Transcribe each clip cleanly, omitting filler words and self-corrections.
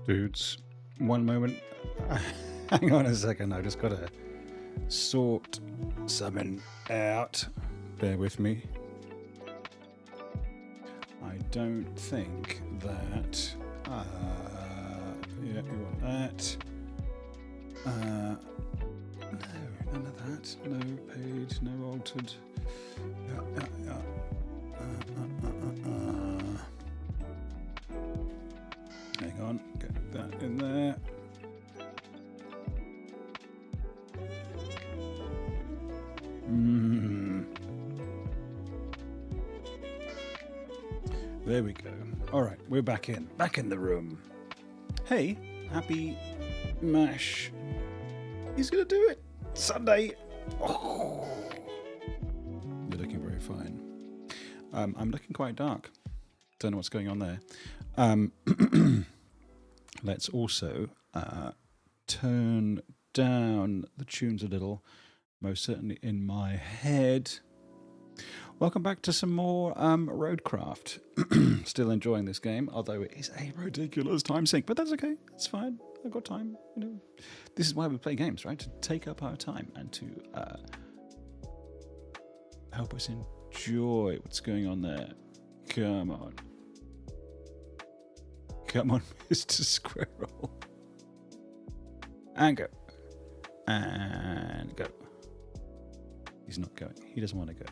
Dudes, one moment. Hang on a second, I just gotta sort something out. Bear with me. I don't think that... yeah, we want that. No, none of that. No page, no altered. Yeah. Hang on, get that in there. There we go. All right, we're back in the room. Hey, happy MASH. He's gonna do it. Sunday. Oh. You're looking very fine. I'm looking quite dark. Don't know what's going on there. Let's also turn down the tunes a little, most certainly in my head. Welcome back to some more RoadCraft. Still enjoying this game, although it is a ridiculous time sink, but that's okay. It's fine. I've got time. You know, this is why we play games, right? To take up our time and to help us enjoy what's going on there. Come on. Come on, Mr. Squirrel. And go. And go. He's not going. He doesn't want to go.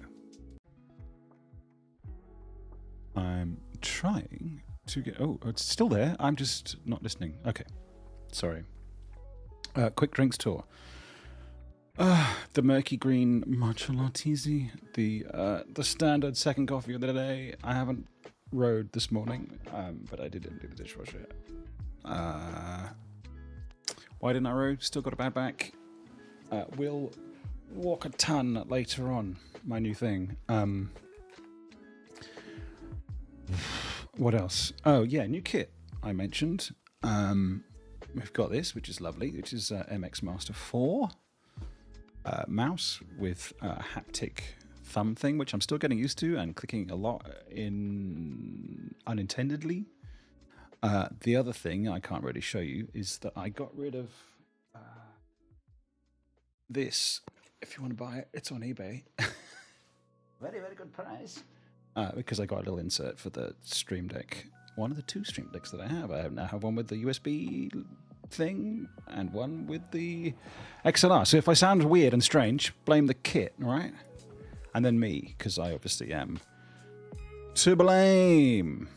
I'm trying to get... Oh, it's still there. I'm just not listening. Okay. Sorry. Quick drinks tour. The murky green matcha latte, the standard second coffee of the day. I haven't rode this morning, but I didn't do the dishwasher. Why didn't I row? Still got a bad back. Will walk a ton later on. My new thing. What else? Oh yeah, new kit I mentioned. We've got this, which is lovely, which is MX Master 4 mouse with a haptic thumb thing, which I'm still getting used to and clicking a lot in unintendedly. The other thing I can't really show you is that I got rid of this. If you want to buy it, it's on eBay. Very, very good price. Because I got a little insert for the Stream Deck. One of the two Stream Decks that I have. I now have one with the USB thing and one with the XLR. So if I sound weird and strange, blame the kit, all right? And then me, because I obviously am to blame.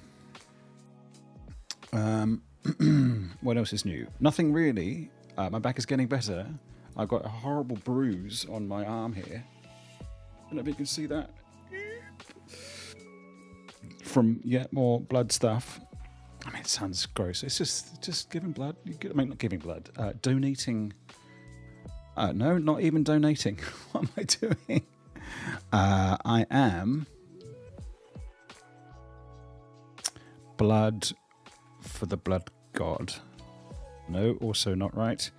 What else is new? Nothing really. My back is getting better. I've got a horrible bruise on my arm here. I don't know if you can see that. From yet more blood stuff. I mean, it sounds gross. It's just giving blood. I mean, not giving blood. Donating. No, not even donating. What am I doing? I am blood for the blood god. No, also not right.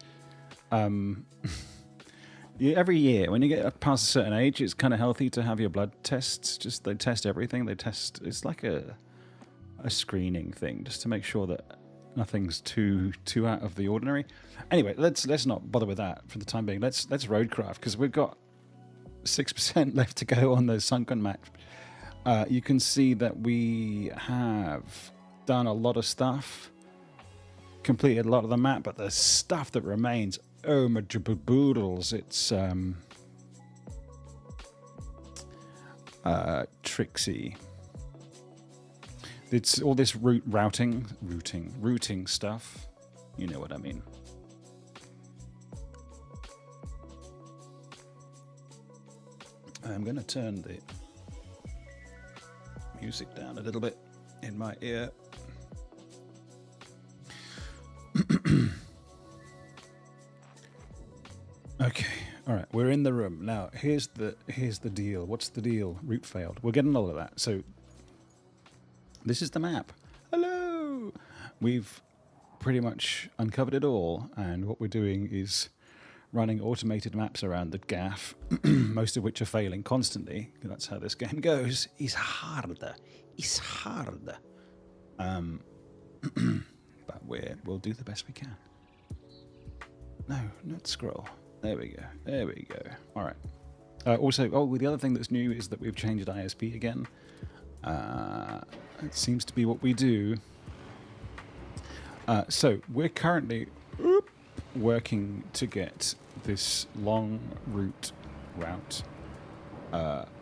Every year, when you get past a certain age, it's kind of healthy to have your blood tests. Just they test everything. They test. It's like a screening thing, just to make sure that nothing's too out of the ordinary. Anyway, let's not bother with that for the time being. Let's RoadCraft, because we've got 6% left to go on the Sunken match. You can see that we have done a lot of stuff, completed a lot of the map, but the stuff that remains. Oh, my boodles, it's tricksy. It's all this routing stuff. You know what I mean. I'm going to turn the music down a little bit in my ear. Okay, all right, we're in the room now. Here's the deal. What's the deal? Route failed. We're getting all of that. So this is the map. Hello. We've pretty much uncovered it all, and what we're doing is running automated maps around the gaff, most of which are failing constantly. That's how this game goes. It's hard. It's hard. But we'll do the best we can. No, not scroll. There we go. There we go. All right. Also, the other thing that's new is that we've changed ISP again. It seems to be what we do. So we're currently working to get this long route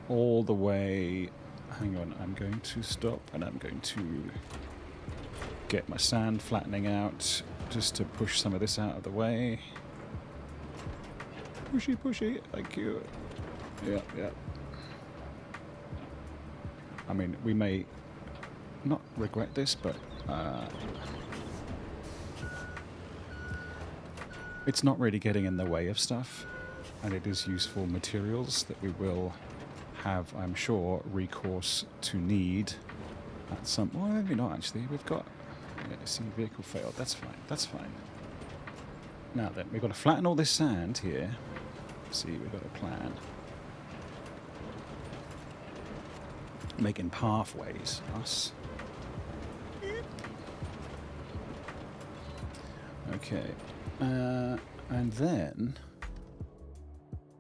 all the way. Hang on, I'm going to stop and I'm going to get my sand flattening out just to push some of this out of the way. Pushy, pushy, thank you. Yeah, yeah. I mean, we may not regret this, but it's not really getting in the way of stuff, and it is useful materials that we will have, I'm sure, recourse to need at some... Well, maybe not, actually. We've got... Yeah, see, vehicle failed. That's fine. That's fine. Now then, we've got to flatten all this sand here. See, we've got a plan. Making pathways, us. Okay. And then...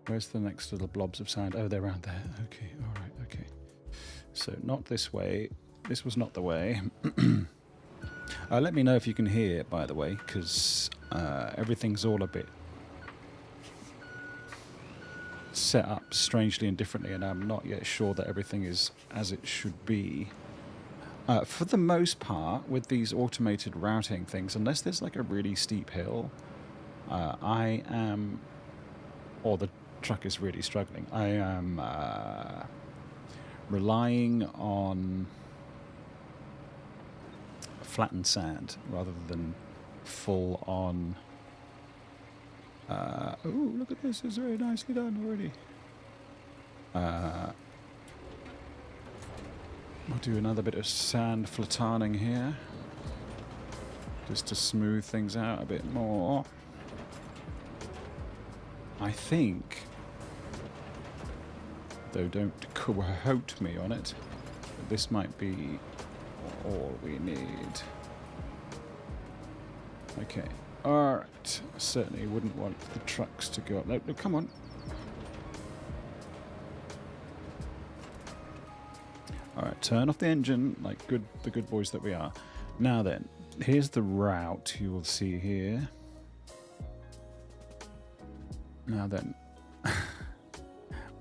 Where's the next little blobs of sand? Oh, they're around there. Okay, all right, okay. So not this way. This was not the way. Let me know if you can hear, by the way, because everything's all a bit set up strangely and differently, and I'm not yet sure that everything is as it should be. For the most part, with these automated routing things, unless there's like a really steep hill, I am... Or the truck is really struggling. I am relying on flattened sand rather than full on... oh, look at this. It's very nicely done already. We'll do another bit of sand flataning here, just to smooth things out a bit more. I think, though don't quote me on it, this might be all we need. Okay. Alright. Certainly wouldn't want the trucks to go up. No, come on. Alright, turn off the engine like the good boys that we are. Now then, here's the route you will see here. Now then,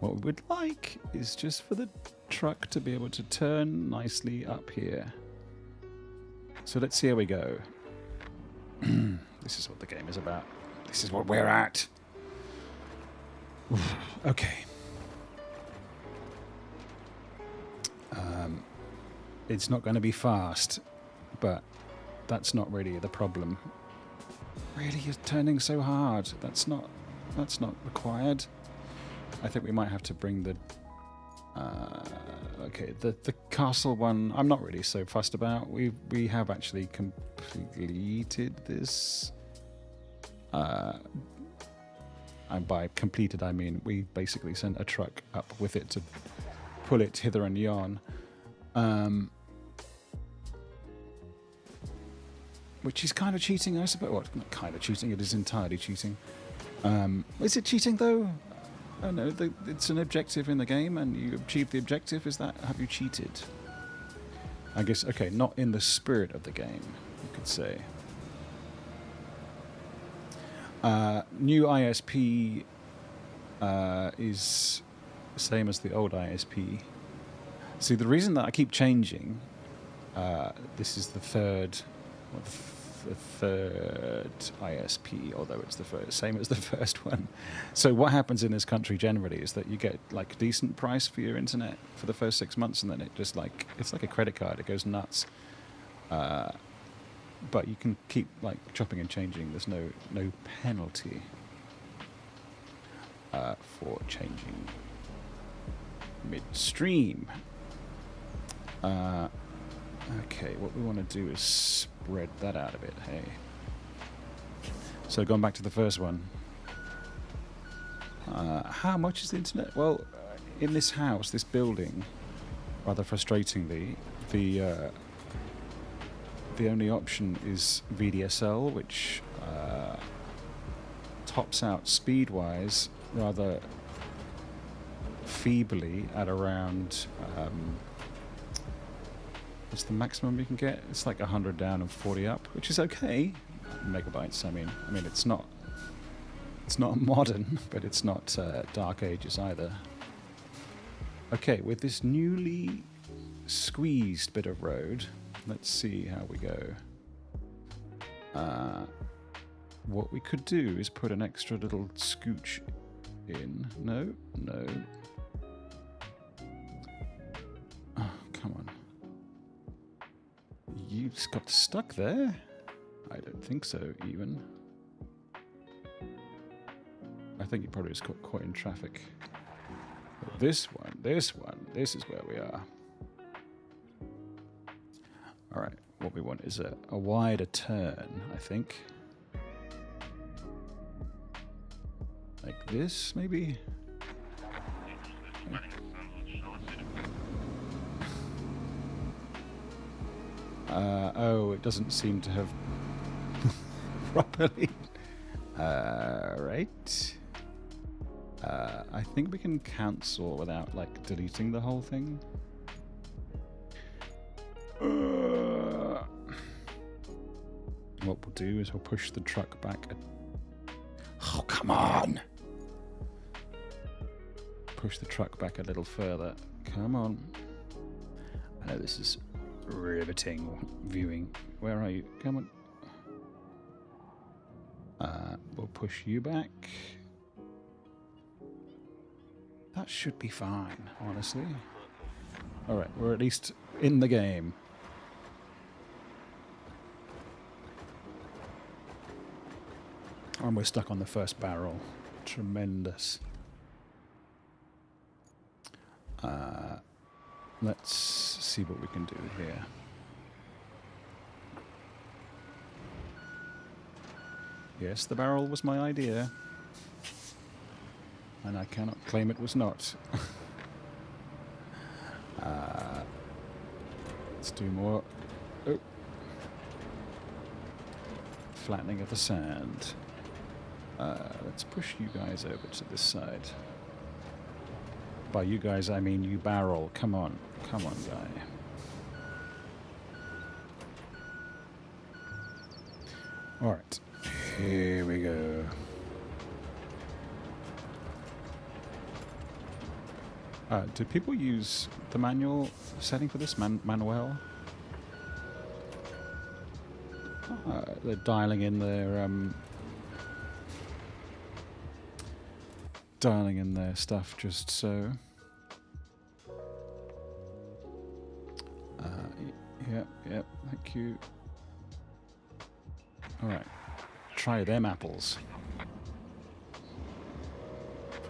what we would like is just for the truck to be able to turn nicely up here. So let's see how we go. This is what the game is about. This is what we're at. Okay. It's not going to be fast, but that's not really the problem. Really, you're turning so hard. That's not required. I think we might have to bring the... okay, the castle one, I'm not really so fussed about. We have actually completed this. And by completed, I mean we basically sent a truck up with it to pull it hither and yon. Which is kind of cheating, I suppose. Well, not kind of cheating, it is entirely cheating. Is it cheating, though? I don't know. It's an objective in the game, and you achieve the objective. Have you cheated? I guess, okay, not in the spirit of the game, you could say. New ISP is the same as the old ISP. See, the reason that I keep changing, this is the third ISP, although it's the same as the first one. So what happens in this country generally is that you get like a decent price for your internet for the first 6 months, and then it just like, it's like a credit card, it goes nuts. But you can keep like chopping and changing. There's no penalty for changing midstream. Okay, what we want to do is spread that out a bit, hey. So going back to the first one. How much is the internet? Well, in this house, this building, rather frustratingly, the the only option is VDSL, which tops out speed-wise rather feebly at around what's the maximum you can get? It's like 100 down and 40 up, which is okay. Megabytes, I mean it's not modern, but it's not Dark Ages either. Okay, with this newly squeezed bit of road, let's see how we go. What we could do is put an extra little scooch in. No. Oh, come on. You just got stuck there? I don't think so, even. I think you probably just got caught in traffic. But this one, this is where we are. Alright, what we want is a wider turn, I think. Like this, maybe? Oh, it doesn't seem to have properly. Right. I think we can cancel without, like, deleting the whole thing. What we'll do is we'll push the truck back. Oh, come on! Push the truck back a little further. Come on. I know this is riveting viewing. Where are you? Come on. We'll push you back. That should be fine, honestly. Alright, we're at least in the game. And we're stuck on the first barrel. Tremendous. Let's see what we can do here. Yes, the barrel was my idea. And I cannot claim it was not. Let's do more. Oh. Flattening of the sand. Let's push you guys over to this side. By you guys, I mean you barrel. Come on. Come on, guy. Alright. Here we go. Do people use the manual setting for this? Manuel? They're dialing in their stuff just so. Yep, thank you. Alright, try them apples.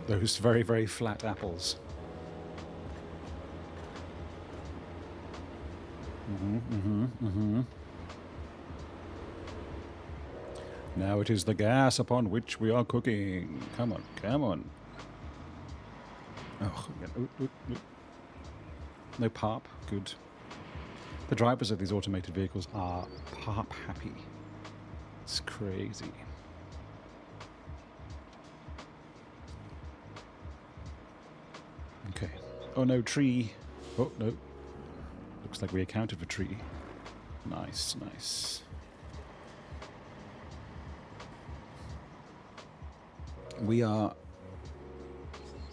Those very, very flat apples. Now it is the gas upon which we are cooking. Come on, come on. Oh, no pop. Good. The drivers of these automated vehicles are pop happy. It's crazy. Okay. Oh no, tree. Oh no. Looks like we accounted for tree. Nice, nice. We are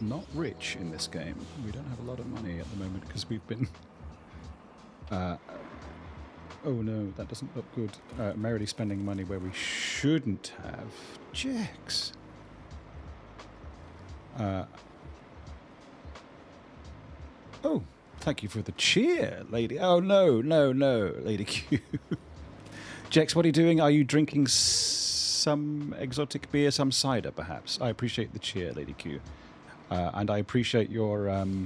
not rich in this game. We don't have a lot of money at the moment because we've been... oh no, that doesn't look good. Merrily spending money where we shouldn't have. Jax. Oh, thank you for the cheer, lady. Oh no, Lady Q. Jex, what are you doing? Are you drinking some exotic beer, some cider, perhaps? I appreciate the cheer, Lady Q. And I appreciate your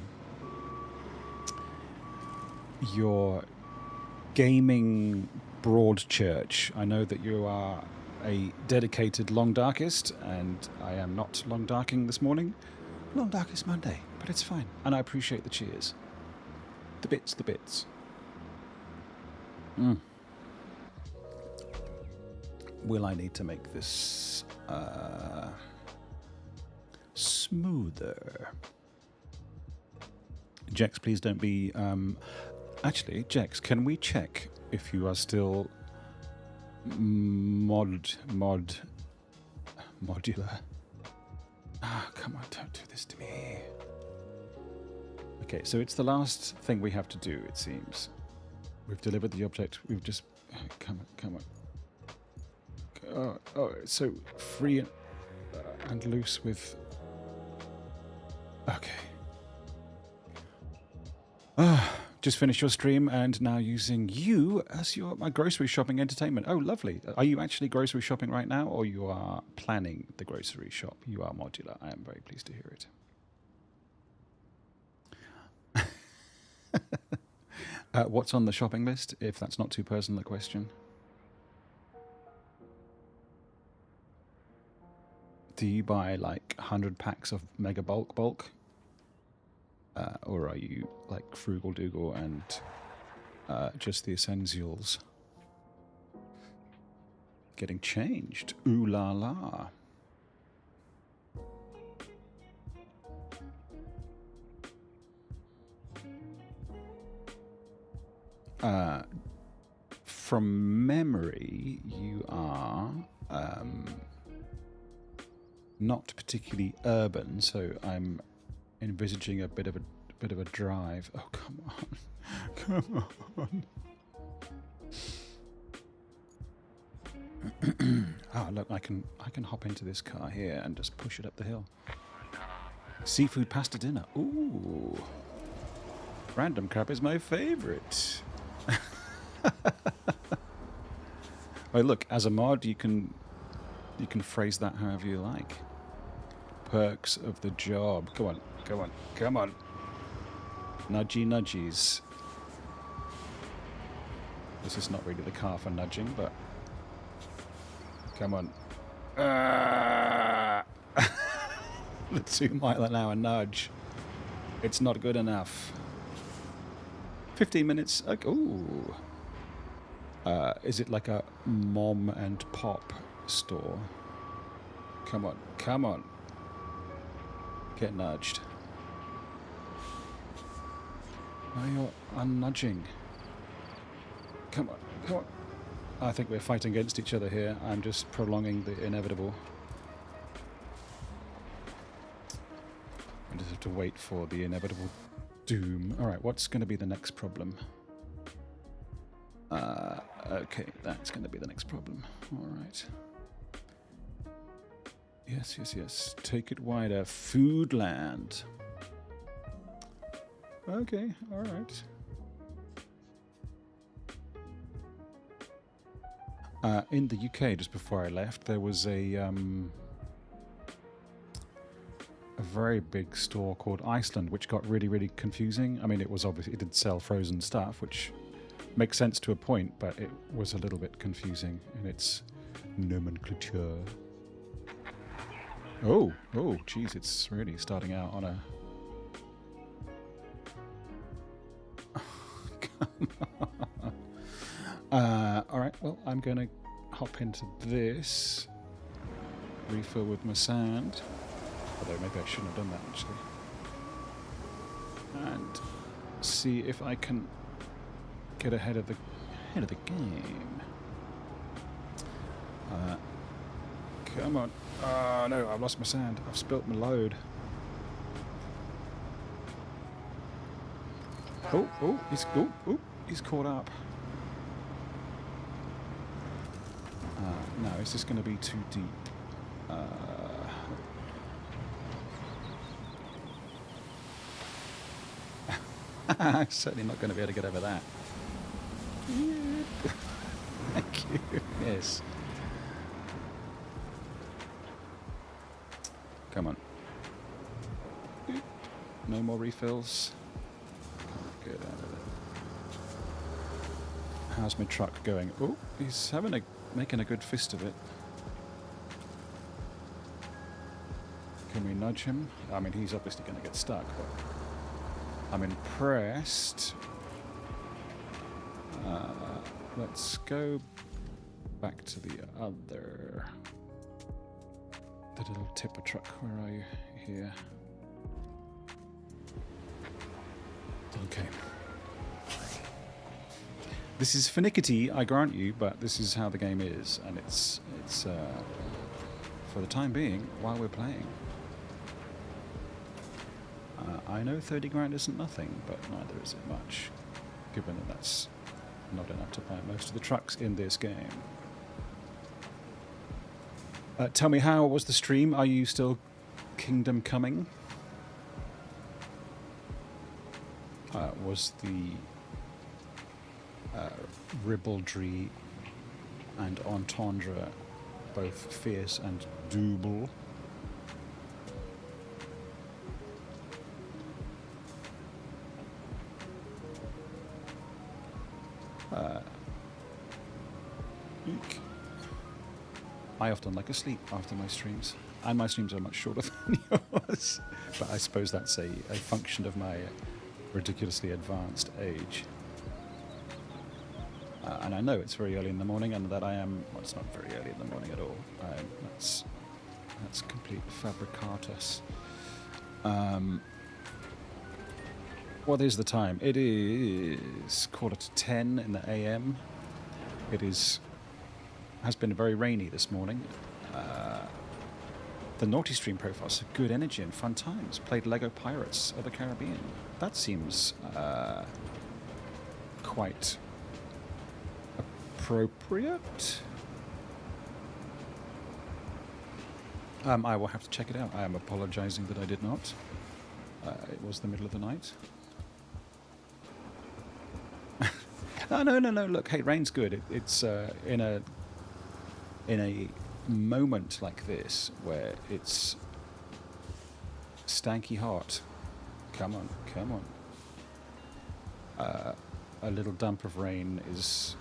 gaming broad church. I know that you are a dedicated long darkist, and I am not long darking this morning. Long darkist Monday, but it's fine. And I appreciate the cheers. The bits. will I need to make this smoother? Jex, please don't be... actually, Jex, can we check if you are still modular? Ah, come on, don't do this to me. Okay, so it's the last thing we have to do, it seems. We've delivered the object. We've just... Come on. Oh, it's so free and loose with... Okay. Just finished your stream and now using you as my grocery shopping entertainment. Oh, lovely. Are you actually grocery shopping right now, or you are planning the grocery shop? You are modular. I am very pleased to hear it. What's on the shopping list, if that's not too personal a question? Do you buy like 100 packs of mega bulk? Or are you like frugal dougal and just the essentials? Getting changed. Ooh la la. From memory, you are not particularly urban, so I'm envisaging a bit of a drive. Oh, come on. Oh, look, I can hop into this car here and just push it up the hill. Seafood pasta dinner. Ooh. Random crab is my favorite. Oh, look, as a mod, you can phrase that however you like. Perks of the job. Come on. Nudgy nudgies. This is not really the car for nudging, but... Come on. The 2 mile an hour nudge. It's not good enough. 15 minutes. Ooh. Is it like a mom and pop store? Come on. Get nudged. Oh, you're unnudging. Come on. I think we're fighting against each other here. I'm just prolonging the inevitable. I just have to wait for the inevitable doom. Alright, what's going to be the next problem? Okay, that's going to be the next problem. Alright. Yes. Take it wider. Foodland. Okay, alright. In the UK, just before I left, there was a very big store called Iceland, which got really, really confusing. I mean, it did sell frozen stuff, which makes sense to a point, but it was a little bit confusing in its nomenclature. Oh, geez, it's really starting out on a... Come on. Alright, well, I'm going to hop into this. Refill with my sand. Although maybe I shouldn't have done that, actually. And see if I can get ahead of the game. Come on. Oh, no, I've lost my sand. I've spilt my load. He's caught up. No, is this going to be too deep? I'm certainly not going to be able to get over that. Thank you. Yes. Come on. No more refills. Get out of there. How's my truck going? Oh, he's making a good fist of it. Can we nudge him? I mean, he's obviously going to get stuck, but I'm impressed. Let's go back to the other... The little tipper truck. Where are you? Here. Okay. This is finicky, I grant you, but this is how the game is, and it's for the time being, while we're playing. I know 30 grand isn't nothing, but neither is it much, given that that's not enough to buy most of the trucks in this game. Tell me, how was the stream? Are you still Kingdom Coming? Was the ribaldry and entendre both fierce and double? Eek. I often like to sleep after my streams, and my streams are much shorter than yours, but I suppose that's a function of my ridiculously advanced age. And I know it's very early in the morning, and that I am... Well, it's not very early in the morning at all. That's complete fabricatus. What is the time? It is 9:45 in the AM. It has been very rainy this morning. The Naughty Stream profiles are good energy and fun times. Played Lego Pirates of the Caribbean. That seems quite appropriate. I will have to check it out. I am apologizing that I did not. It was the middle of the night. Oh, no. Look, hey, rain's good. It's in a moment like this where it's stanky hot. Come on. A little dump of rain is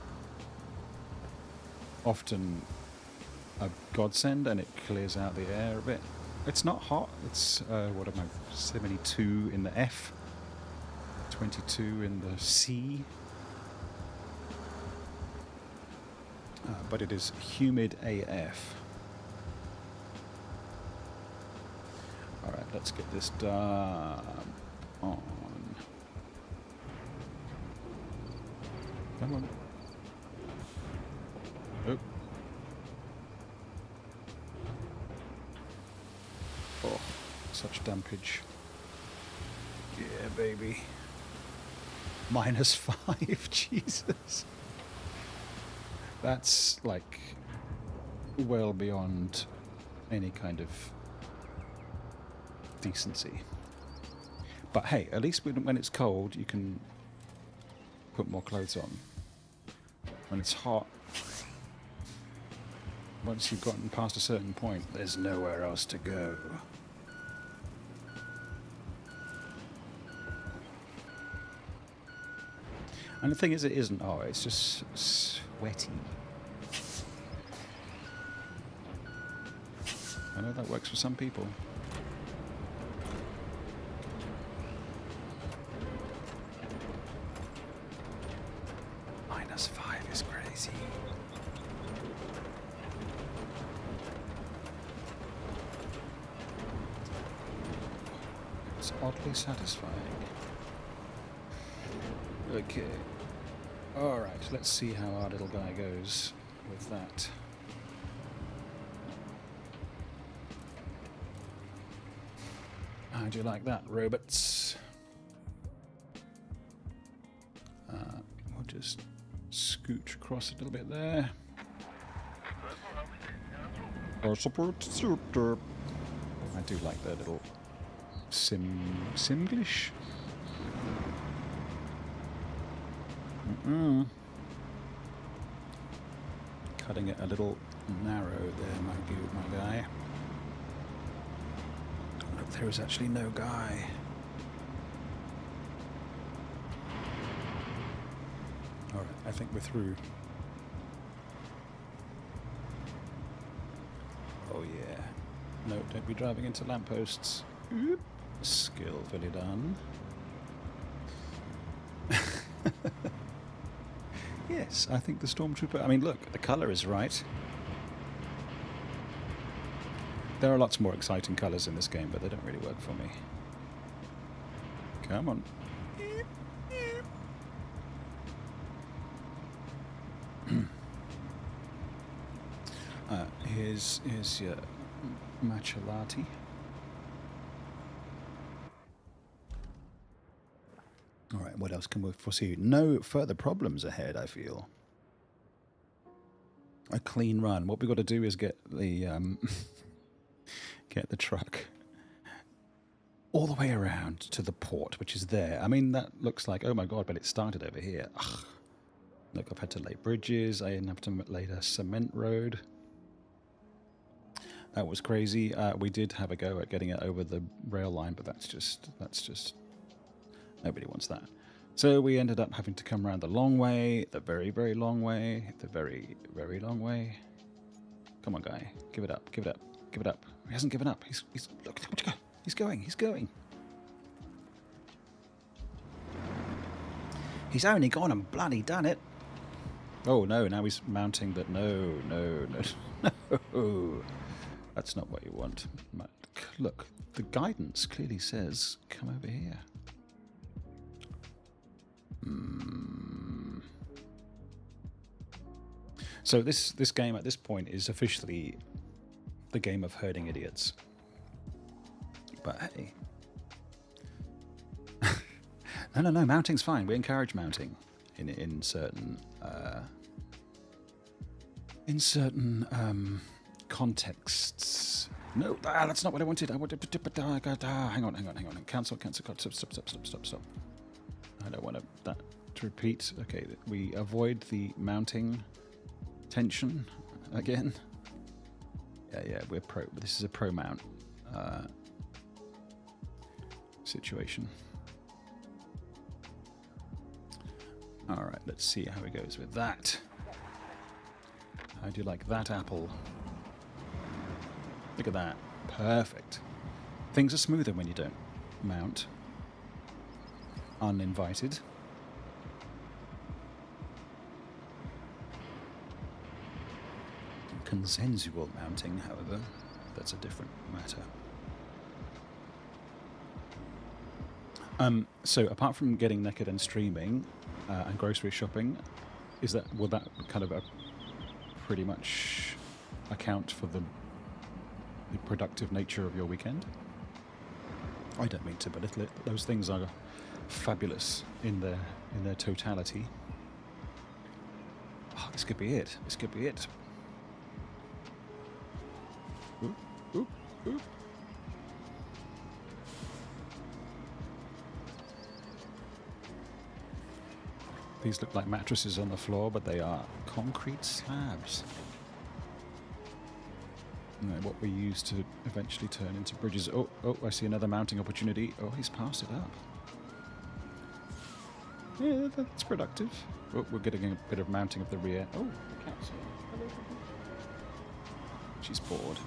often a godsend, and it clears out the air a bit. It's not hot. It's what am I? 72 in the F, 22 in the C. But it is humid AF. Alright, let's get this done on. Come on. Oh. Oh, such dampage. Yeah, baby. -5, Jesus. That's, like, well beyond any kind of decency. But hey, at least when it's cold, you can put more clothes on. When it's hot, once you've gotten past a certain point, there's nowhere else to go. And the thing is, it isn't. Oh, it's just sweaty. I know that works for some people. -5 is crazy. It's oddly satisfying. Okay. Alright, let's see how our little guy goes with that. How do you like that, robots? We'll just scooch across a little bit there. I do like their little Simglish. Cutting it a little narrow there, my guy. Look, there is actually no guy. Alright, I think we're through. Oh yeah. No, don't be driving into lampposts. Oop. Skillfully done. Yes, I think the Stormtrooper... I mean, look, the colour is right. There are lots more exciting colours in this game, but they don't really work for me. Come on. Here's your matcha latte. All right, what else can we foresee? No further problems ahead, I feel. A clean run. What we've got to do is get the get the truck all the way around to the port, which is there. I mean, that looks like, oh my god, but it started over here. Ugh. Look, I've had to lay bridges. I didn't have to lay a cement road. That was crazy. We did have a go at getting it over the rail line, but that's just nobody wants that. So we ended up having to come around the long way, the very, very long way, the very, very long way. Come on, guy. Give it up, give it up, give it up. He hasn't given up. He's look, he's going, he's going. He's only gone and bloody done it. Oh no, now he's mounting, but no. That's not what you want. Look, the guidance clearly says, come over here. So this game at this point is officially the game of herding idiots. But hey. No, mounting's fine. We encourage mounting in certain contexts. No, that's not what I wanted. I wanted hang on. Cancel. Stop. I don't want that to repeat. Okay, we avoid the mounting tension again. Yeah, we're pro. This is a pro mount situation. All right, let's see how it goes with that. How do you like that apple? Look at that. Perfect. Things are smoother when you don't mount uninvited. Consensual mounting, however, that's a different matter. So apart from getting naked and streaming and grocery shopping, will that kind of pretty much account for the productive nature of your weekend? I don't mean to belittle it, but those things are fabulous in their totality. Oh, this could be it. This could be it. Oop. These look like mattresses on the floor, but they are concrete slabs. What we use to eventually turn into bridges. Oh, I see another mounting opportunity. Oh, he's passed it up. Yeah, that's productive. Oh, we're getting a bit of mounting of the rear. Oh, the cat's here. Hello. She's bored.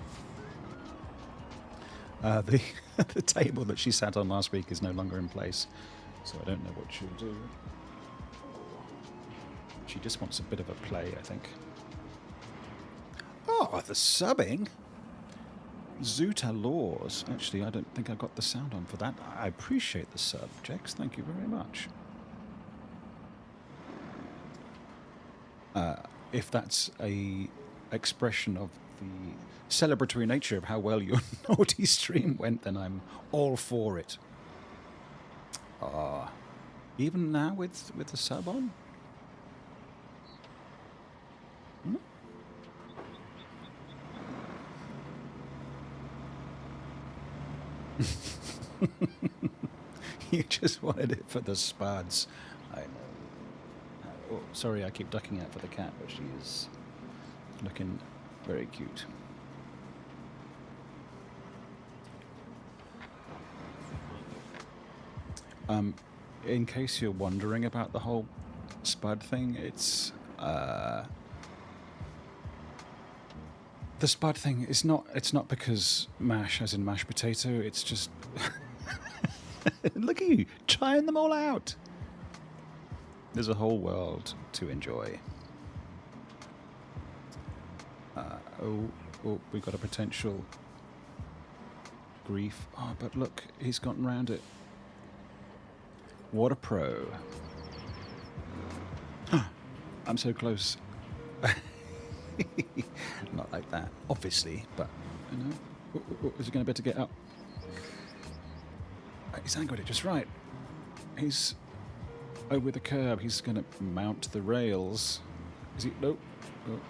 The table that she sat on last week is no longer in place, so I don't know what she'll do. She just wants a bit of a play, I think. Oh, the subbing! Zuta Laws. Actually, I don't think I got the sound on for that. I appreciate the sub, Jex. Thank you very much. If that's a expression of the celebratory nature of how well your naughty stream went, then I'm all for it. Even now with the sub on? You just wanted it for the spuds. I know. Oh, sorry, I keep ducking out for the cat, but she is looking very cute. In case you're wondering about the whole spud thing, it's the spud thing is it's not because mash as in mashed potato, it's just look at you trying them all out. There's a whole world to enjoy. Oh, we got a potential grief. Oh, but look, he's gotten around it. What a pro. I'm so close. Not like that, obviously, but, you know, is he going to be able to get up? He's angled it just right. He's over the curb. He's going to mount the rails. Is he? Nope. Oh.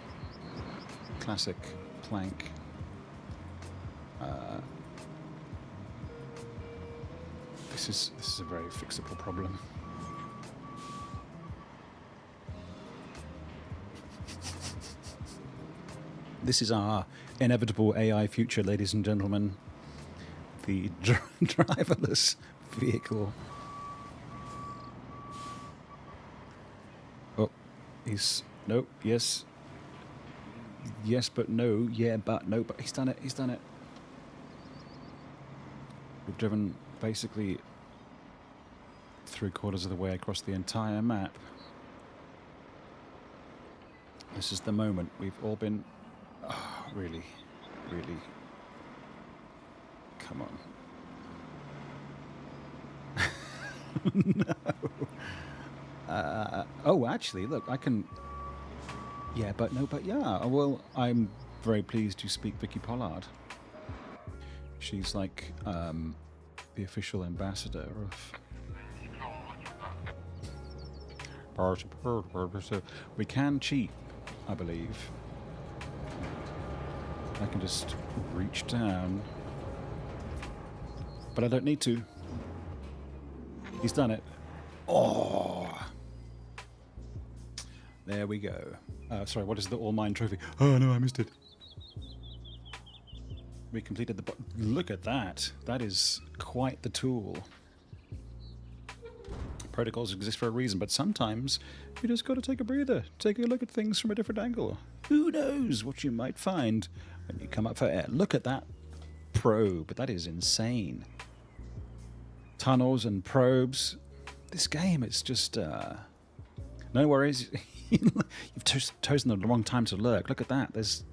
Classic plank. This is a very fixable problem. This is our inevitable AI future, ladies and gentlemen. The driverless vehicle. Oh, he's... Nope, yes. Yes, but no. Yeah, but no. But he's done it. He's done it. We've driven basically 3/4 of the way across the entire map. This is the moment we've all been... Oh, really, really. Come on. No. Oh, actually, look, I can... Yeah, but no, but yeah. Well, I'm very pleased to speak Vicky Pollard. She's like the official ambassador of... We can cheat, I believe. I can just reach down. But I don't need to. He's done it. Oh! There we go. Sorry, what is the All Mine trophy? Oh no, I missed it. We completed the... Look at that. That is quite the tool. Protocols exist for a reason, but sometimes you just got to take a breather. Take a look at things from a different angle. Who knows what you might find when you come up for air. Look at that probe. That is insane. Tunnels and probes. This game, it's just... no worries. You've chosen the wrong time to lurk. Look at that. There's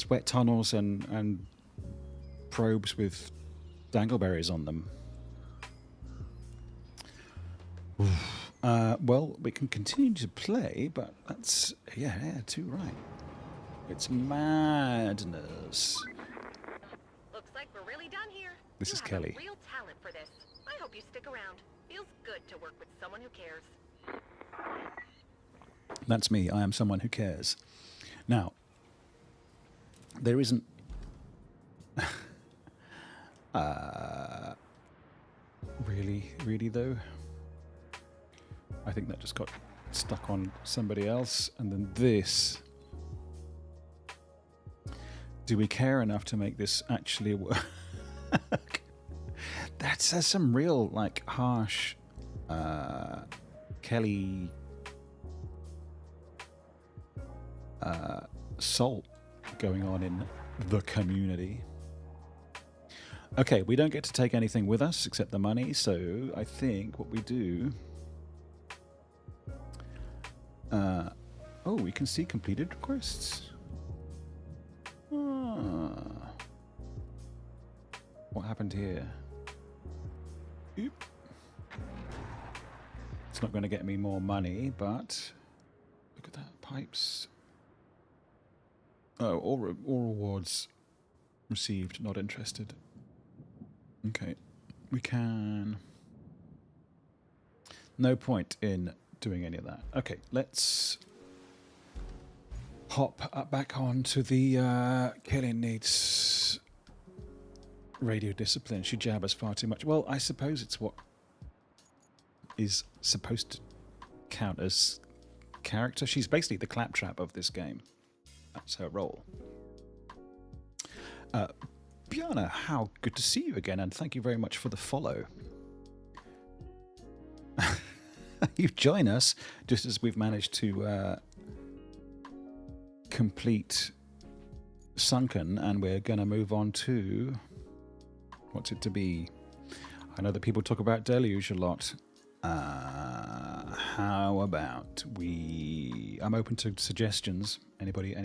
wet tunnels and probes with dangleberries on them. Well, we can continue to play, but that's... Yeah, too right. It's madness. Looks like we're really done here. This is Kelly. You have a real talent for this. I hope you stick around. Feels good to work with someone who cares. That's me. I am someone who cares. Now, there isn't... Really though? I think that just got stuck on somebody else. And then this. Do we care enough to make this actually work? That's some real, like, harsh Kelly salt going on in the community. Okay, we don't get to take anything with us except the money, so I think what we do... oh, we can see completed requests. What happened here? Oop. It's not going to get me more money, but... Look at that, pipes. Oh, all rewards received, not interested. Okay, we can... No point in doing any of that. Okay, let's hop back on to the Kelly needs radio discipline. She jabbers far too much. Well, I suppose it's what is supposed to count as character. She's basically the claptrap of this game. That's her role. Bjarna, how good to see you again, and thank you very much for the follow. You join us just as we've managed to complete Sunken, and we're going to move on to... What's it to be? I know that people talk about Deluge a lot. How about I'm open to suggestions. Anybody?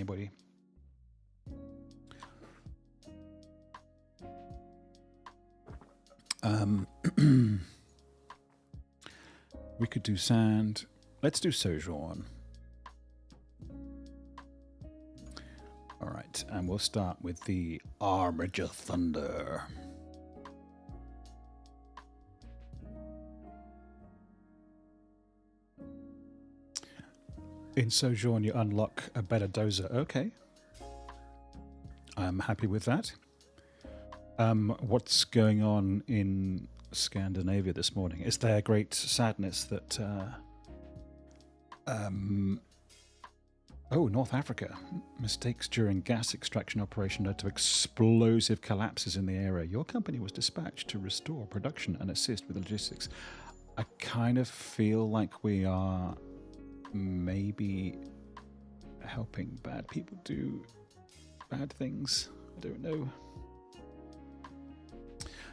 We could do sand. Let's do Sojourn. All right, and we'll start with the Armiger Thunder. In Sojourn, you unlock a better dozer. Okay. I'm happy with that. What's going on in Scandinavia this morning? Is there great sadness that... North Africa. Mistakes during gas extraction operation led to explosive collapses in the area. Your company was dispatched to restore production and assist with logistics. I kind of feel like we are maybe helping bad people do bad things. I don't know.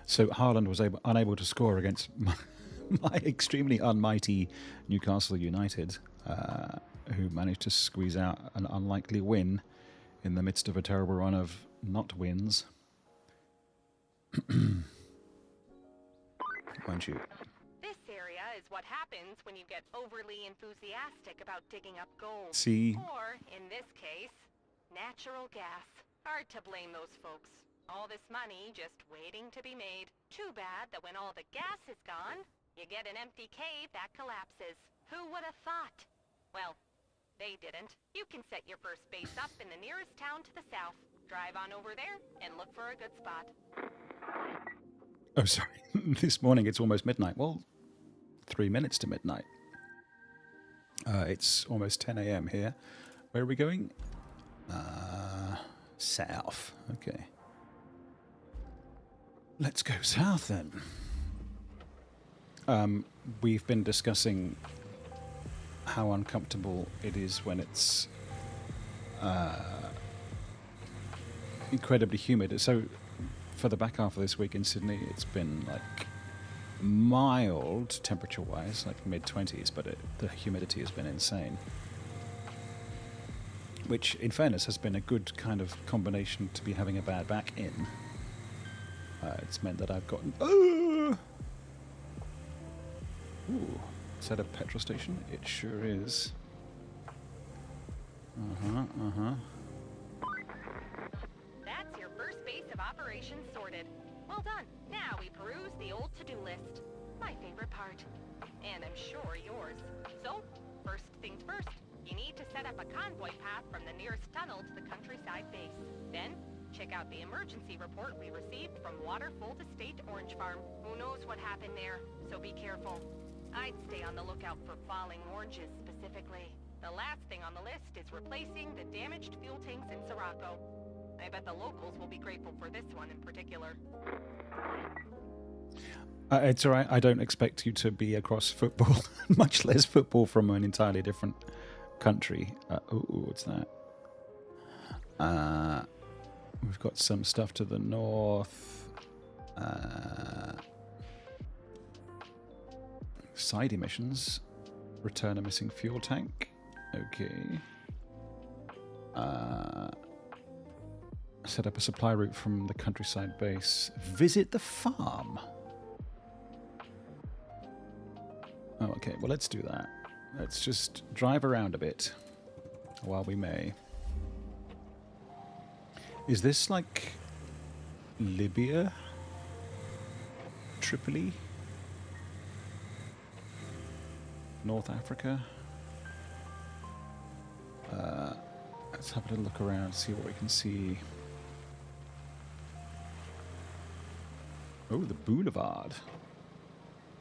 So Haaland was unable to score against my extremely unmighty Newcastle United, who managed to squeeze out an unlikely win in the midst of a terrible run of not wins. Won't you? This area is what happens when you get overly enthusiastic about digging up gold. See? Or, in this case, natural gas. Hard to blame those folks. All this money just waiting to be made. Too bad that when all the gas is gone, you get an empty cave that collapses. Who would have thought? Well, they didn't. You can set your first base up in the nearest town to the south. Drive on over there and look for a good spot. Oh, sorry. This morning it's almost midnight. Well, 3 minutes to midnight. It's almost 10 a.m. here. Where are we going? South. Okay. Let's go south then. We've been discussing how uncomfortable it is when it's incredibly humid. So for the back half of this week in Sydney, it's been like mild temperature-wise, like mid-20s, but the humidity has been insane. Which, in fairness, has been a good kind of combination to be having a bad back in. It's meant that I've gotten... Ooh! Is that a petrol station? It sure is. That's your first base of operations sorted. Well done. Now we peruse the old to-do list. My favorite part. And I'm sure yours. So, first things first. You need to set up a convoy path from the nearest tunnel to the countryside base. Then, check out the emergency report we received from Waterfold Estate Orange Farm. Who knows what happened there, so be careful. I'd stay on the lookout for falling oranges specifically. The last thing on the list is replacing the damaged fuel tanks in Sirocco. I bet the locals will be grateful for this one in particular. It's alright, I don't expect you to be across football, much less football from an entirely different country. What's that? We've got some stuff to the north. Side emissions. Return a missing fuel tank. Okay. Set up a supply route from the countryside base. Visit the farm. Oh, okay. Well, let's do that. Let's just drive around a bit while we may. Is this like Libya? Tripoli? North Africa? Let's have a little look around, see what we can see. Oh, the Boulevard.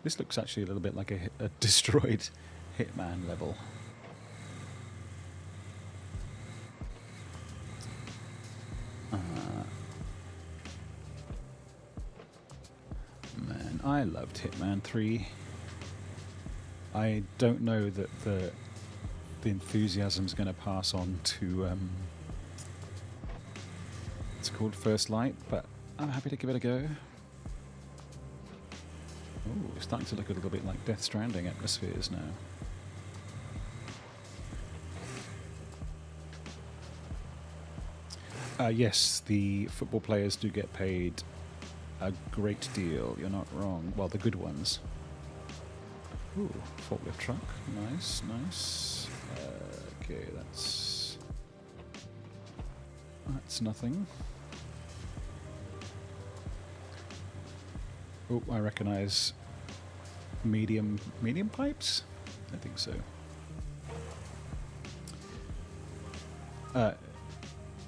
This looks actually a little bit like a destroyed Hitman level. Man, I loved Hitman 3. I don't know that the enthusiasm's going to pass on to it's called First Light, but I'm happy to give it a go. Oh, it's starting to look a little bit like Death Stranding atmospheres now. Yes, the football players do get paid a great deal. You're not wrong. Well, the good ones. Ooh, forklift truck. Nice, nice. Okay, that's nothing. Oh, I recognize medium pipes? I think so.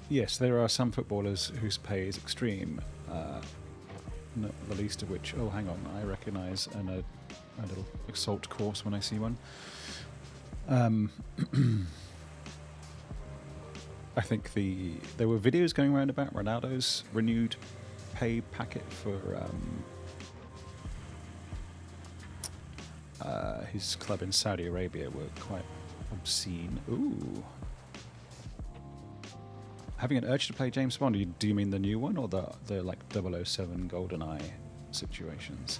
Yes, there are some footballers whose pay is extreme, not the least of which... Oh, hang on, I recognize a little assault course when I see one. I think there were videos going around about Ronaldo's renewed pay packet for his club in Saudi Arabia were quite obscene. Ooh. Having an urge to play James Bond, do you mean the new one or the like 007 GoldenEye situations?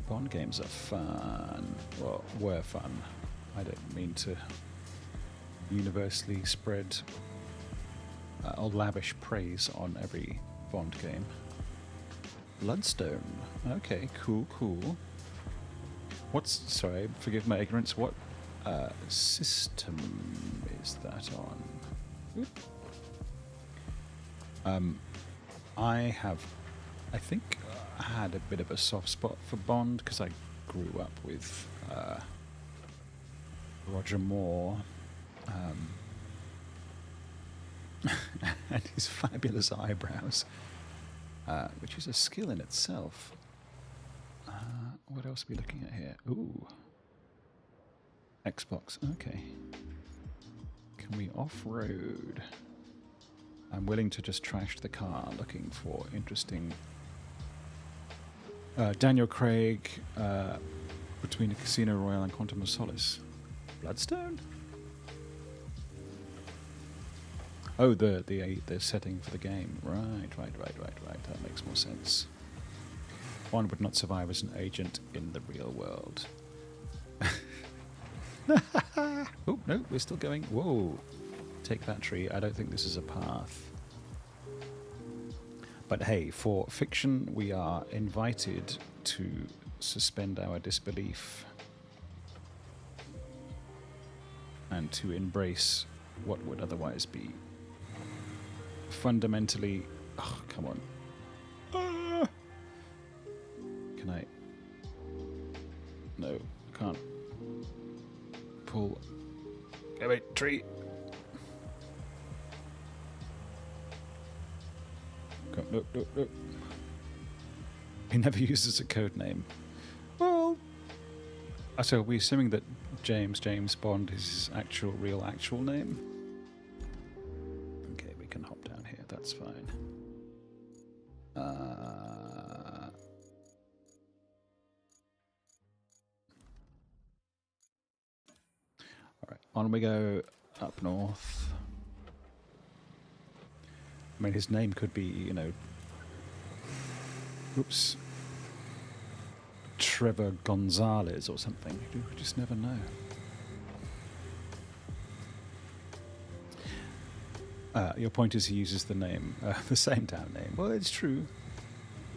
Bond games are fun. Well, were fun. I don't mean to universally spread or lavish praise on every Bond game. Bloodstone. Okay, cool, cool. Sorry, forgive my ignorance, what system is that on? I think I had a bit of a soft spot for Bond because I grew up with Roger Moore and his fabulous eyebrows, which is a skill in itself. What else are we looking at here? Ooh. Xbox, okay. Can we off-road? I'm willing to just trash the car looking for interesting... Daniel Craig between a Casino Royale and Quantum of Solace. Bloodstone? Oh, the setting for the game. Right. That makes more sense. One would not survive as an agent in the real world. Oh, no, we're still going. Whoa. Take that tree. I don't think this is a path. But hey, for fiction, we are invited to suspend our disbelief and to embrace what would otherwise be fundamentally... Oh, come on. Ah! Can I... No, I can't. Pull. Go away, tree. Go, no. He never uses a code name. Well, so are we assuming that James Bond is his real actual name? Okay, we can hop down here. That's fine. Alright, on we go up north. I mean, his name could be, oops, Trevor Gonzalez or something. You just never know. Your point is he uses the name, the same damn name. Well, it's true.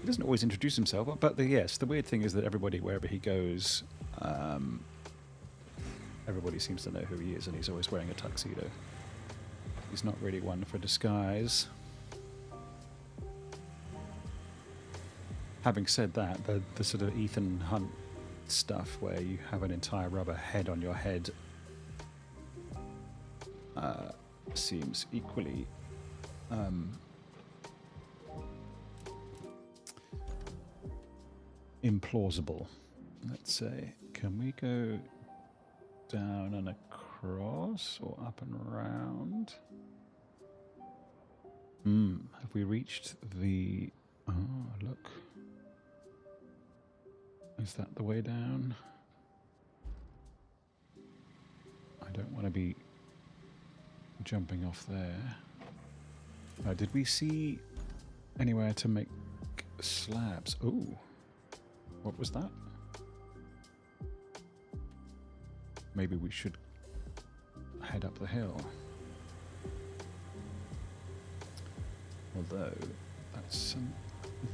He doesn't always introduce himself, but yes, the weird thing is that everybody, wherever he goes, everybody seems to know who he is, and he's always wearing a tuxedo. He's not really one for disguise. Having said that, the sort of Ethan Hunt stuff where you have an entire rubber head on your head seems equally implausible, let's say. Can we go down and across or up and around? Have we reached the... Oh, look. Is that the way down? I don't want to be jumping off there. Did we see anywhere to make slabs. Ooh. What was that? Maybe we should head up the hill. Although, that's some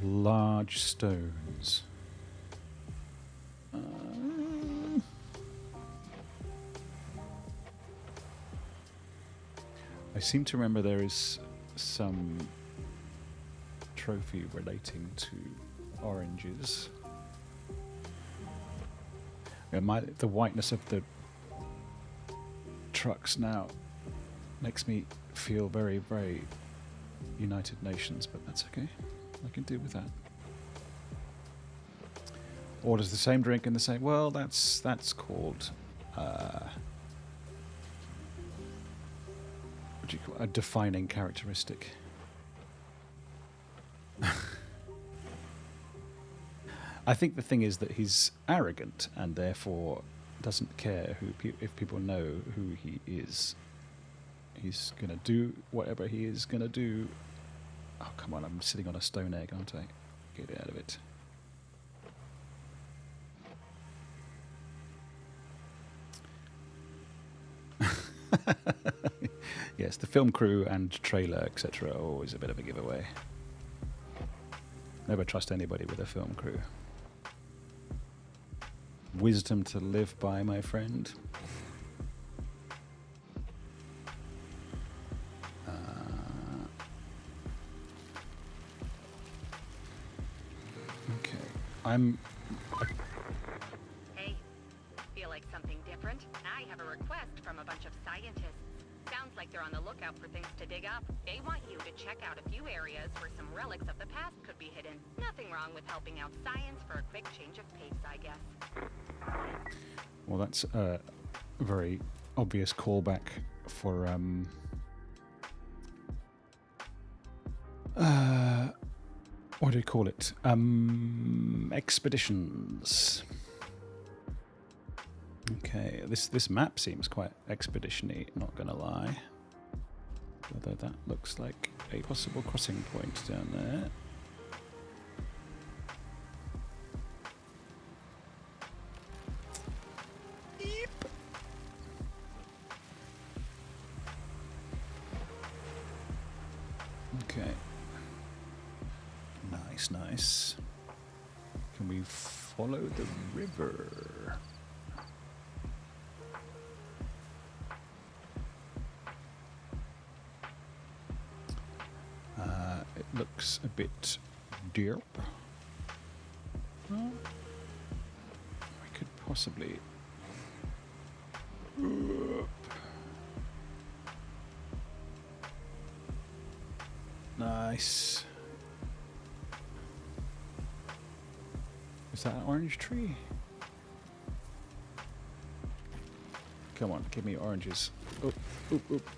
large stones. I seem to remember there is some trophy relating to oranges. The whiteness of the trucks now makes me feel very, very United Nations, but that's okay. I can deal with that. Orders the same drink in the same... Well, that's called... what do you call it? A defining characteristic. I think the thing is that he's arrogant and therefore doesn't care if people know who he is. He's going to do whatever he is going to do. Oh, come on, I'm sitting on a stone egg, aren't I? Get out of it. Yes, the film crew and trailer, etc. are always a bit of a giveaway. Never trust anybody with a film crew. Wisdom to live by, my friend. Okay, Hey, feel like something different? I have a request from a bunch of scientists. Sounds like they're on the lookout for things to dig up. They want you to check out a few areas where some relics of the past could be hidden. Nothing wrong with helping out science for a quick change of pace, I guess. well, that's a very obvious callback for what do you call it? Expeditions. Okay, this map seems quite expedition-y, not gonna lie. Although that looks like a possible crossing point down there. Yep. Okay. Nice, nice. Can we follow the river? It looks a bit derp. I could possibly... Nice. Is that an orange tree? Come on, give me oranges. Oop, oop, oop.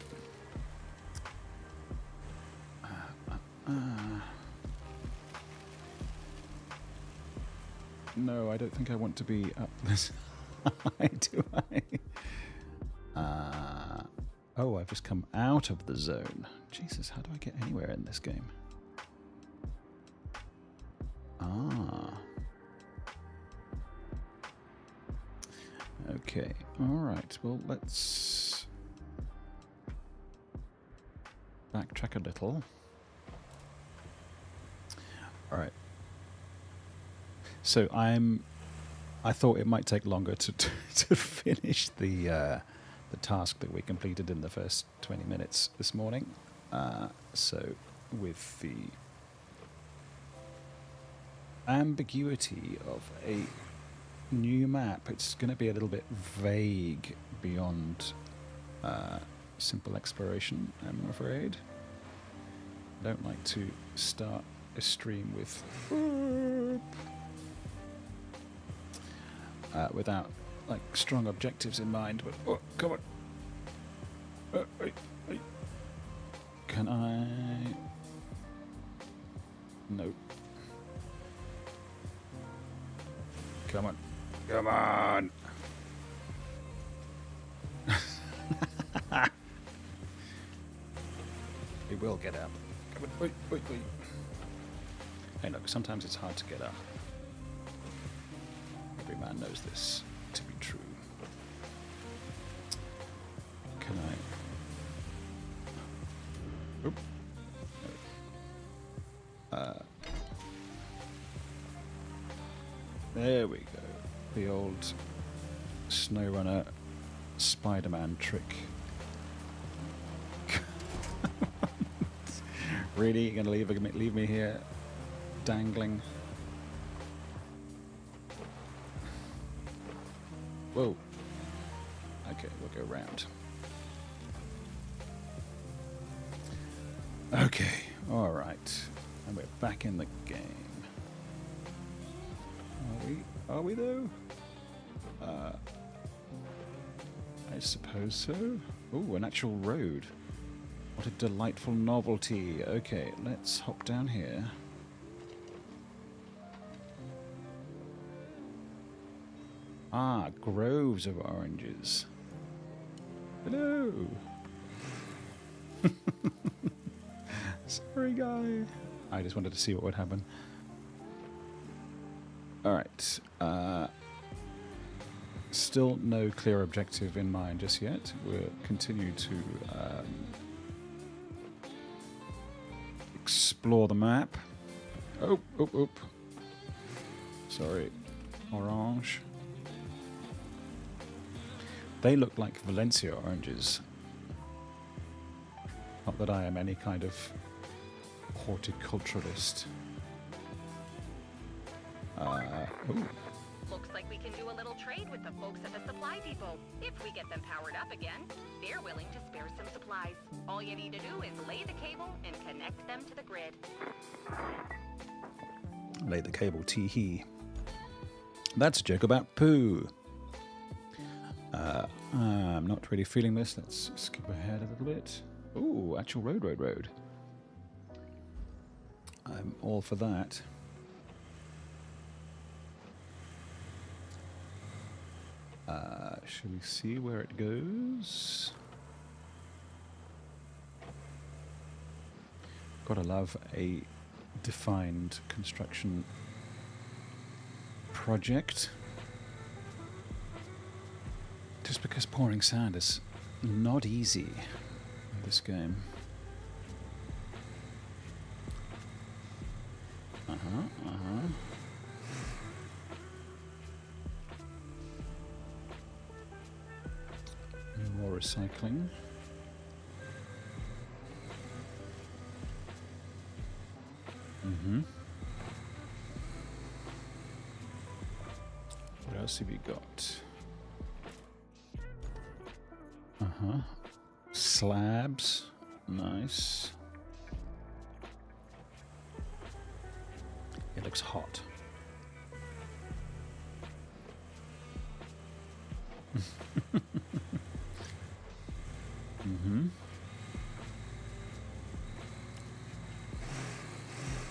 No, I don't think I want to be up this high, do I? Oh, I've just come out of the zone. Jesus, how do I get anywhere in this game? Okay, alright, well, let's backtrack a little. Alright. So I thought it might take longer to finish the task that we completed in the first 20 minutes this morning. So with the ambiguity of a new map, it's going to be a little bit vague beyond simple exploration, I'm afraid. I don't like to start a stream with without like strong objectives in mind. But oh, come on! Can I? No. Come on! Come on! We will get up. Come on! Wait. Hey, look, sometimes it's hard to get up. Every man knows this to be true. Can I... Oop. There we go. The old SnowRunner Spider-Man trick. Really? You're going to leave me here dangling? Whoa. Okay, we'll go round. Okay, alright. And we're back in the game. Are we though? I suppose so. Ooh, an actual road. What a delightful novelty. Okay, let's hop down here. Ah, groves of oranges. Hello. Sorry, guy. I just wanted to see what would happen. Alright. Still no clear objective in mind just yet. We'll continue to explore the map. Oh. Sorry. Orange. They look like Valencia oranges. Not that I am any kind of horticulturalist. Ooh. Looks like we can do a little trade with the folks at the supply depot. If we get them powered up again, they're willing to spare some supplies. All you need to do is lay the cable and connect them to the grid. Lay the cable, tee-hee. That's a joke about poo. I'm not really feeling this. Let's skip ahead a little bit. Ooh, actual road. I'm all for that. Shall we see where it goes? Gotta love a defined construction project. Just because pouring sand is not easy in this game. More recycling. What else have you got? Slabs. Nice. It looks hot.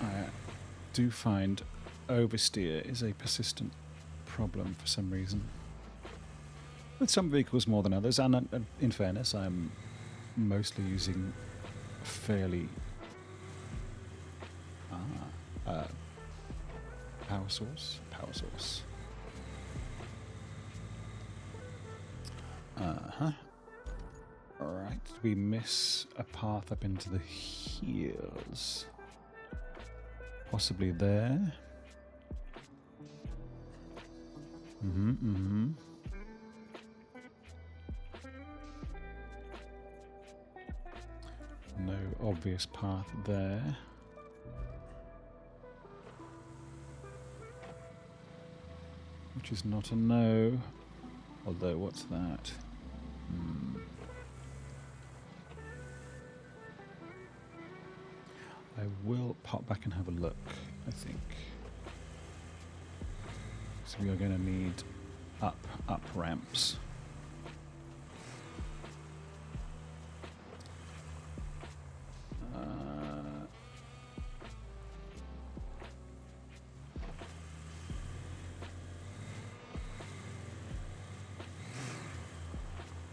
I do find oversteer is a persistent problem for some reason. With some vehicles more than others, and in fairness, I'm mostly using fairly power source. Alright, did we miss a path up into the hills? Possibly there. No obvious path there. Which is not a no. Although, what's that? I will pop back and have a look, I think. So we are going to need up ramps.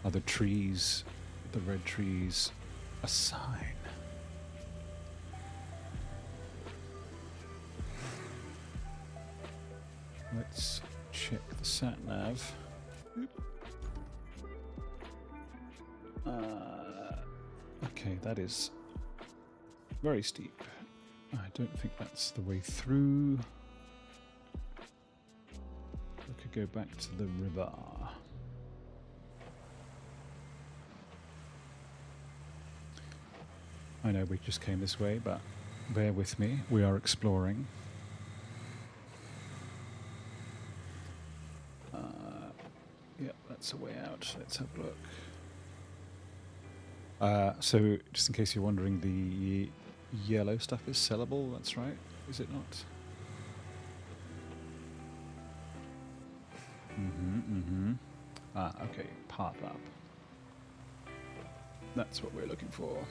Are the trees, the red trees, a sign? Let's check the sat nav. Okay, that is very steep. I don't think that's the way through. We could go back to the river. I know we just came this way, but bear with me. We are exploring. Yep, that's a way out. Let's have a look. So, just in case you're wondering, the yellow stuff is sellable, that's right, is it not? Okay, path up. That's what we're looking for.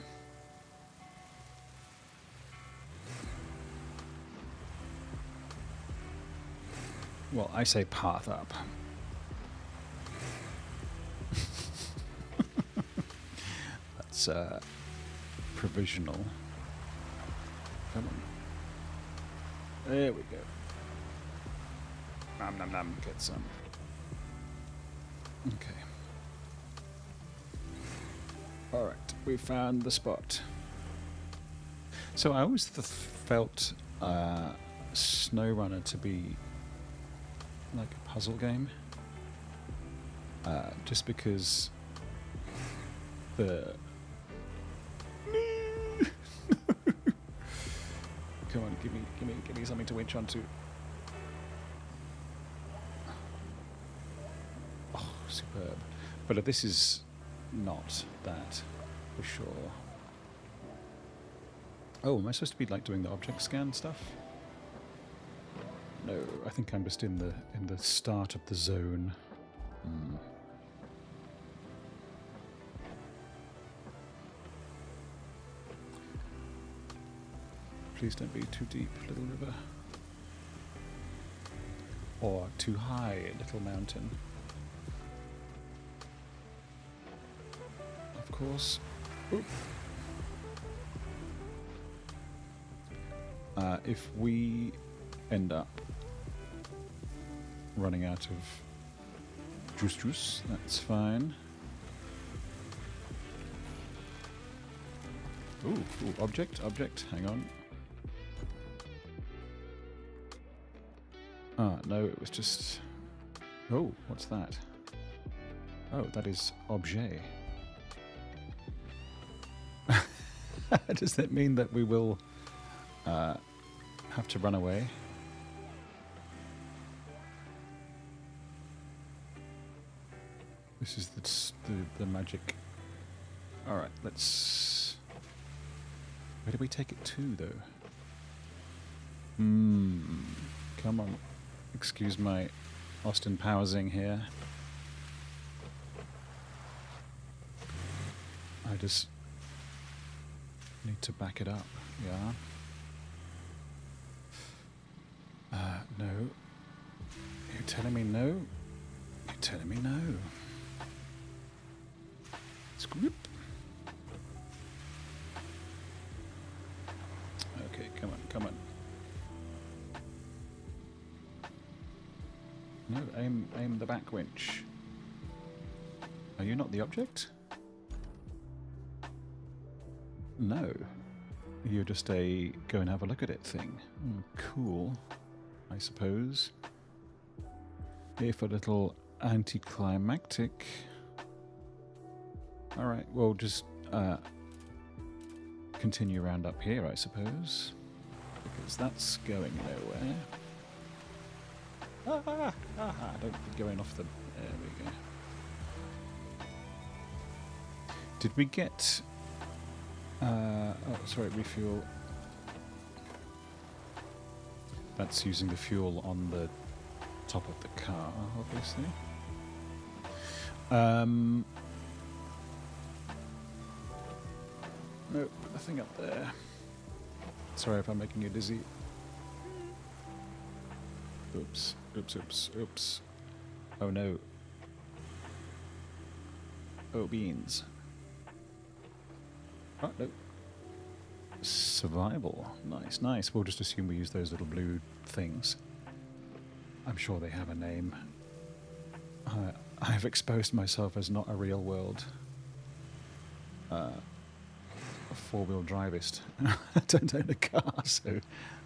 Well, I say path up. That's provisional. Come on. There we go. Nom nom nom, get some. Okay. Alright, we found the spot. So I always felt SnowRunner to be like a puzzle game. Just because the... Come on, give me something to winch onto. Oh, superb. But this is not that, for sure. Oh, am I supposed to be like doing the object scan stuff? No, I think I'm just in the start of the zone. Please don't be too deep, little river. Or too high, little mountain. Of course. Oop. If we end up running out of juice, that's fine. Ooh, object, hang on. No, it was just... Oh, what's that? Oh, that is objet. Does that mean that we will have to run away? This is the magic. Alright, let's... Where do we take it to, though? Come on. Excuse my Austin Powersing here. I just need to back it up, yeah? No. You're telling me no? You're telling me no. Scoop. Okay, come on. No, aim the back winch. Are you not the object? No. You're just a go and have a look at it thing. Cool, I suppose. If a little anticlimactic. Alright, well just continue around up here, I suppose. Because that's going nowhere. Don't be going off the... There we go. Did we get... oh, sorry, refuel. That's using the fuel on the top of the car, obviously. Nope, nothing up there. Sorry if I'm making you dizzy. Oops. Oh no. Oh, beans. Oh, no. Survival. Nice. We'll just assume we use those little blue things. I'm sure they have a name. I've exposed myself as not a real world four-wheel drivist. I don't own a car, so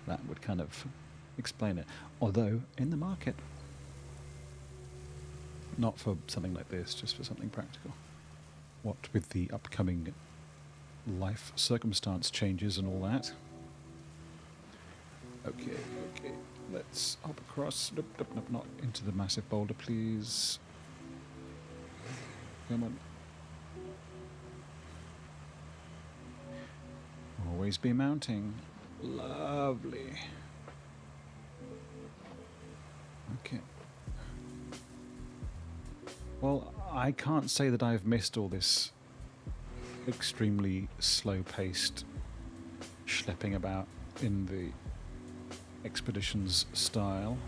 that would kind of explain it. Although, in the market. Not for something like this, just for something practical. What with the upcoming life circumstance changes and all that. Okay, okay. Let's hop across. Nope, nope, nope, not into the massive boulder, please. Come on. Always be mounting. Lovely. Okay. Well, I can't say that I've missed all this extremely slow-paced schlepping about in the expeditions style.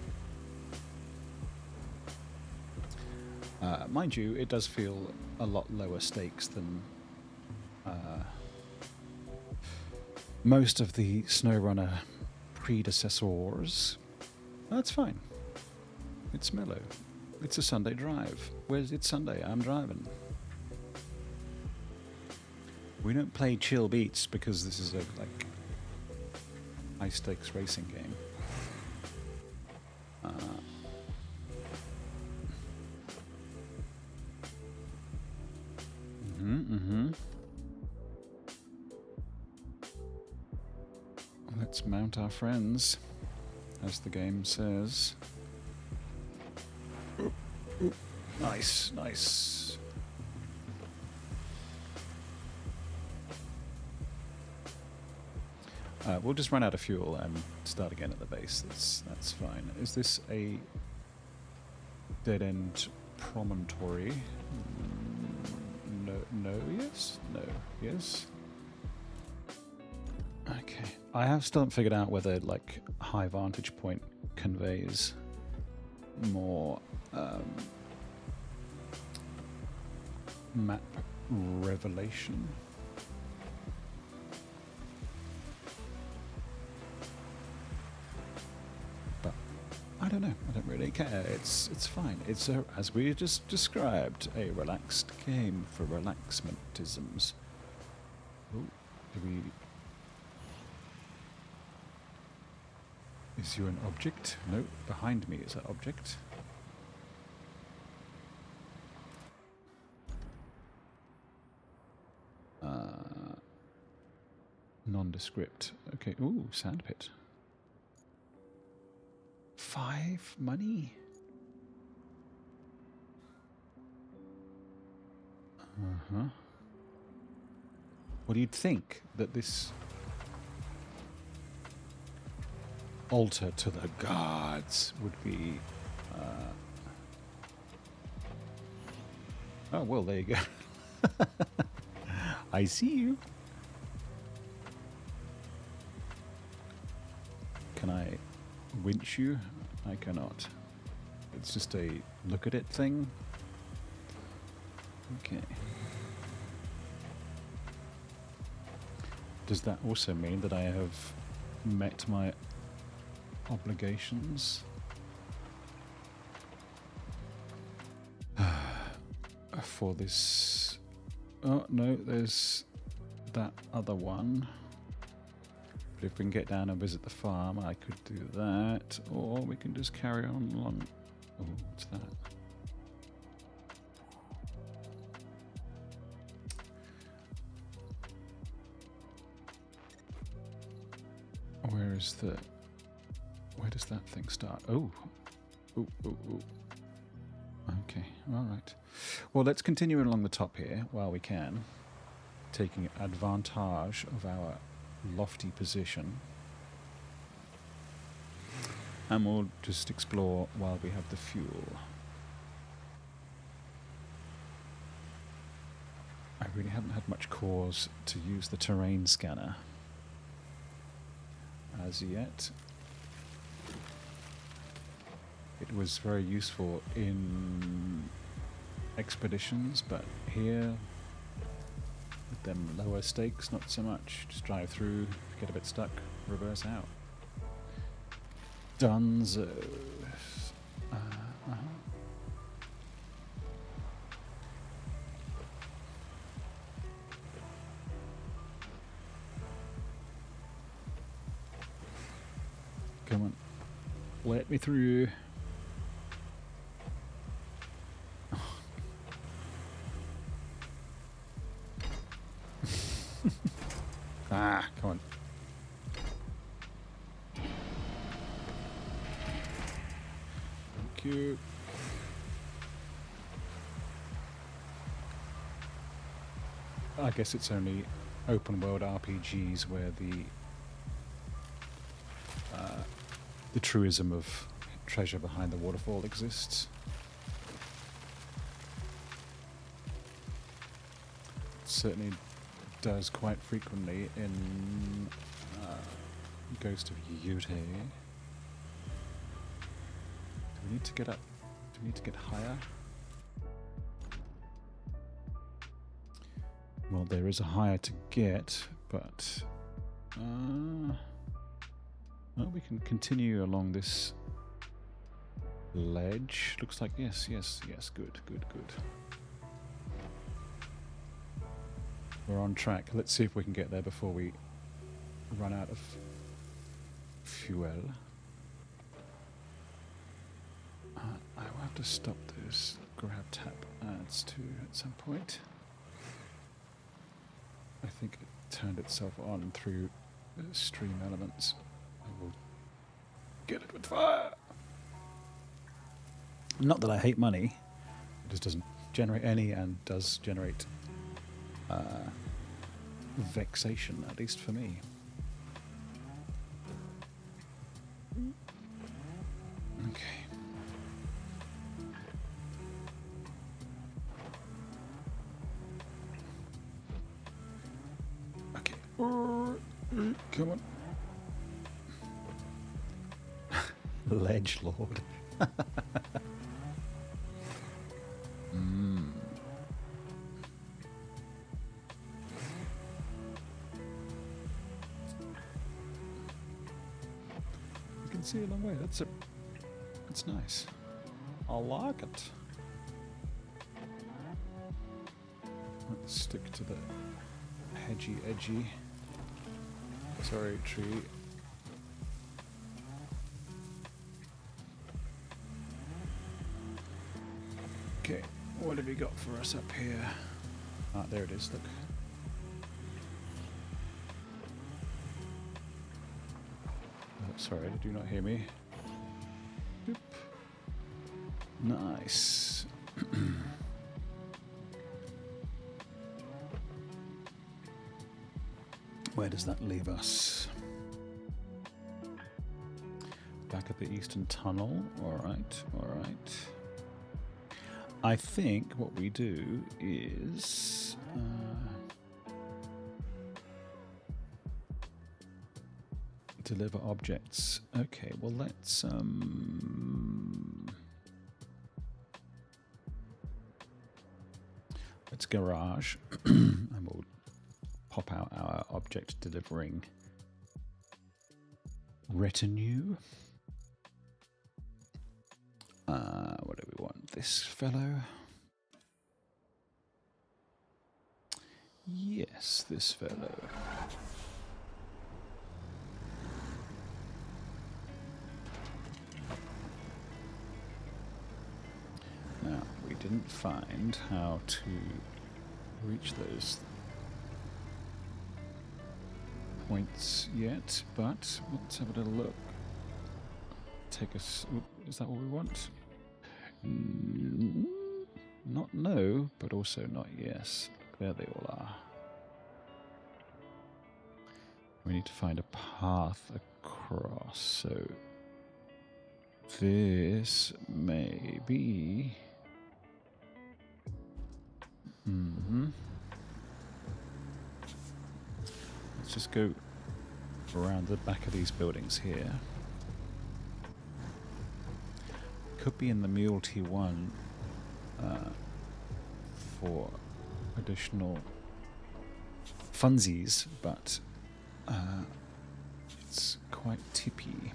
Mind you, it does feel a lot lower stakes than most of the SnowRunner predecessors. That's fine. It's mellow. It's a Sunday drive. It's Sunday, I'm driving. We don't play chill beats because this is a high stakes racing game. Let's mount our friends, as the game says. Ooh, ooh. Nice, nice. We'll just run out of fuel and start again at the base. That's fine. Is this a dead-end promontory? No, yes? No, yes? Okay. I have still haven't figured out whether, like, high vantage point conveys more map revelation. But I don't know. I don't really care. It's fine. It's as we just described, a relaxed game for relaxmentisms. Oh, do we? Is you an object? No, behind me is an object. Nondescript. Okay. Ooh, sandpit. 5 money? Uh-huh. What do you think that this altar to the gods would be? Oh, well, there you go. I see you. Can I winch you? I cannot. It's just a look at it thing. Okay. Does that also mean that I have met my obligations? For this... Oh, no, there's that other one. But if we can get down and visit the farm, I could do that. Or we can just carry on along... Oh, what's that? Where does that thing start? Oh. Ooh, ooh, ooh. Okay, alright. Well, let's continue along the top here while we can, taking advantage of our lofty position. And we'll just explore while we have the fuel. I really haven't had much cause to use the terrain scanner as yet. It was very useful in expeditions, but here, with them lower stakes, not so much. Just drive through, get a bit stuck, reverse out. Dunzo. Come on. Let me through. Ah, come on. Thank you. I guess it's only open world RPGs where the truism of treasure behind the waterfall exists. It certainly does quite frequently in Ghost of Yute. Do we need to get up? Do we need to get higher? Well, there is a higher to get, but well, we can continue along this ledge. Looks like yes. Good. We're on track. Let's see if we can get there before we run out of fuel. I will have to stop those grab tap ads too at some point. I think it turned itself on through stream elements. I will get it with fire. Not that I hate money. It just doesn't generate any and does generate vexation, at least for me. Okay. Okay. Come on. Ledge Lord. You can see a long way. That's nice. I like it. Let's stick to the edgy. Sorry, tree. Okay, what have you got for us up here? Ah, there it is, look. Oh, sorry, did you not hear me? Boop. Nice. Where does that leave us? Back at the eastern tunnel. Alright. I think what we do is deliver objects. Okay, well let's garage and we'll pop out our object delivering retinue. What do we want? This fellow? Yes, this fellow. Now, we didn't find how to reach those points yet, but let's have a little look. Take us. Is that what we want? Not no, but also not yes. There they all are. We need to find a path across. So this may be. Let's just go around the back of these buildings here. Could be in the Mule T1 for additional funsies, but it's quite tippy.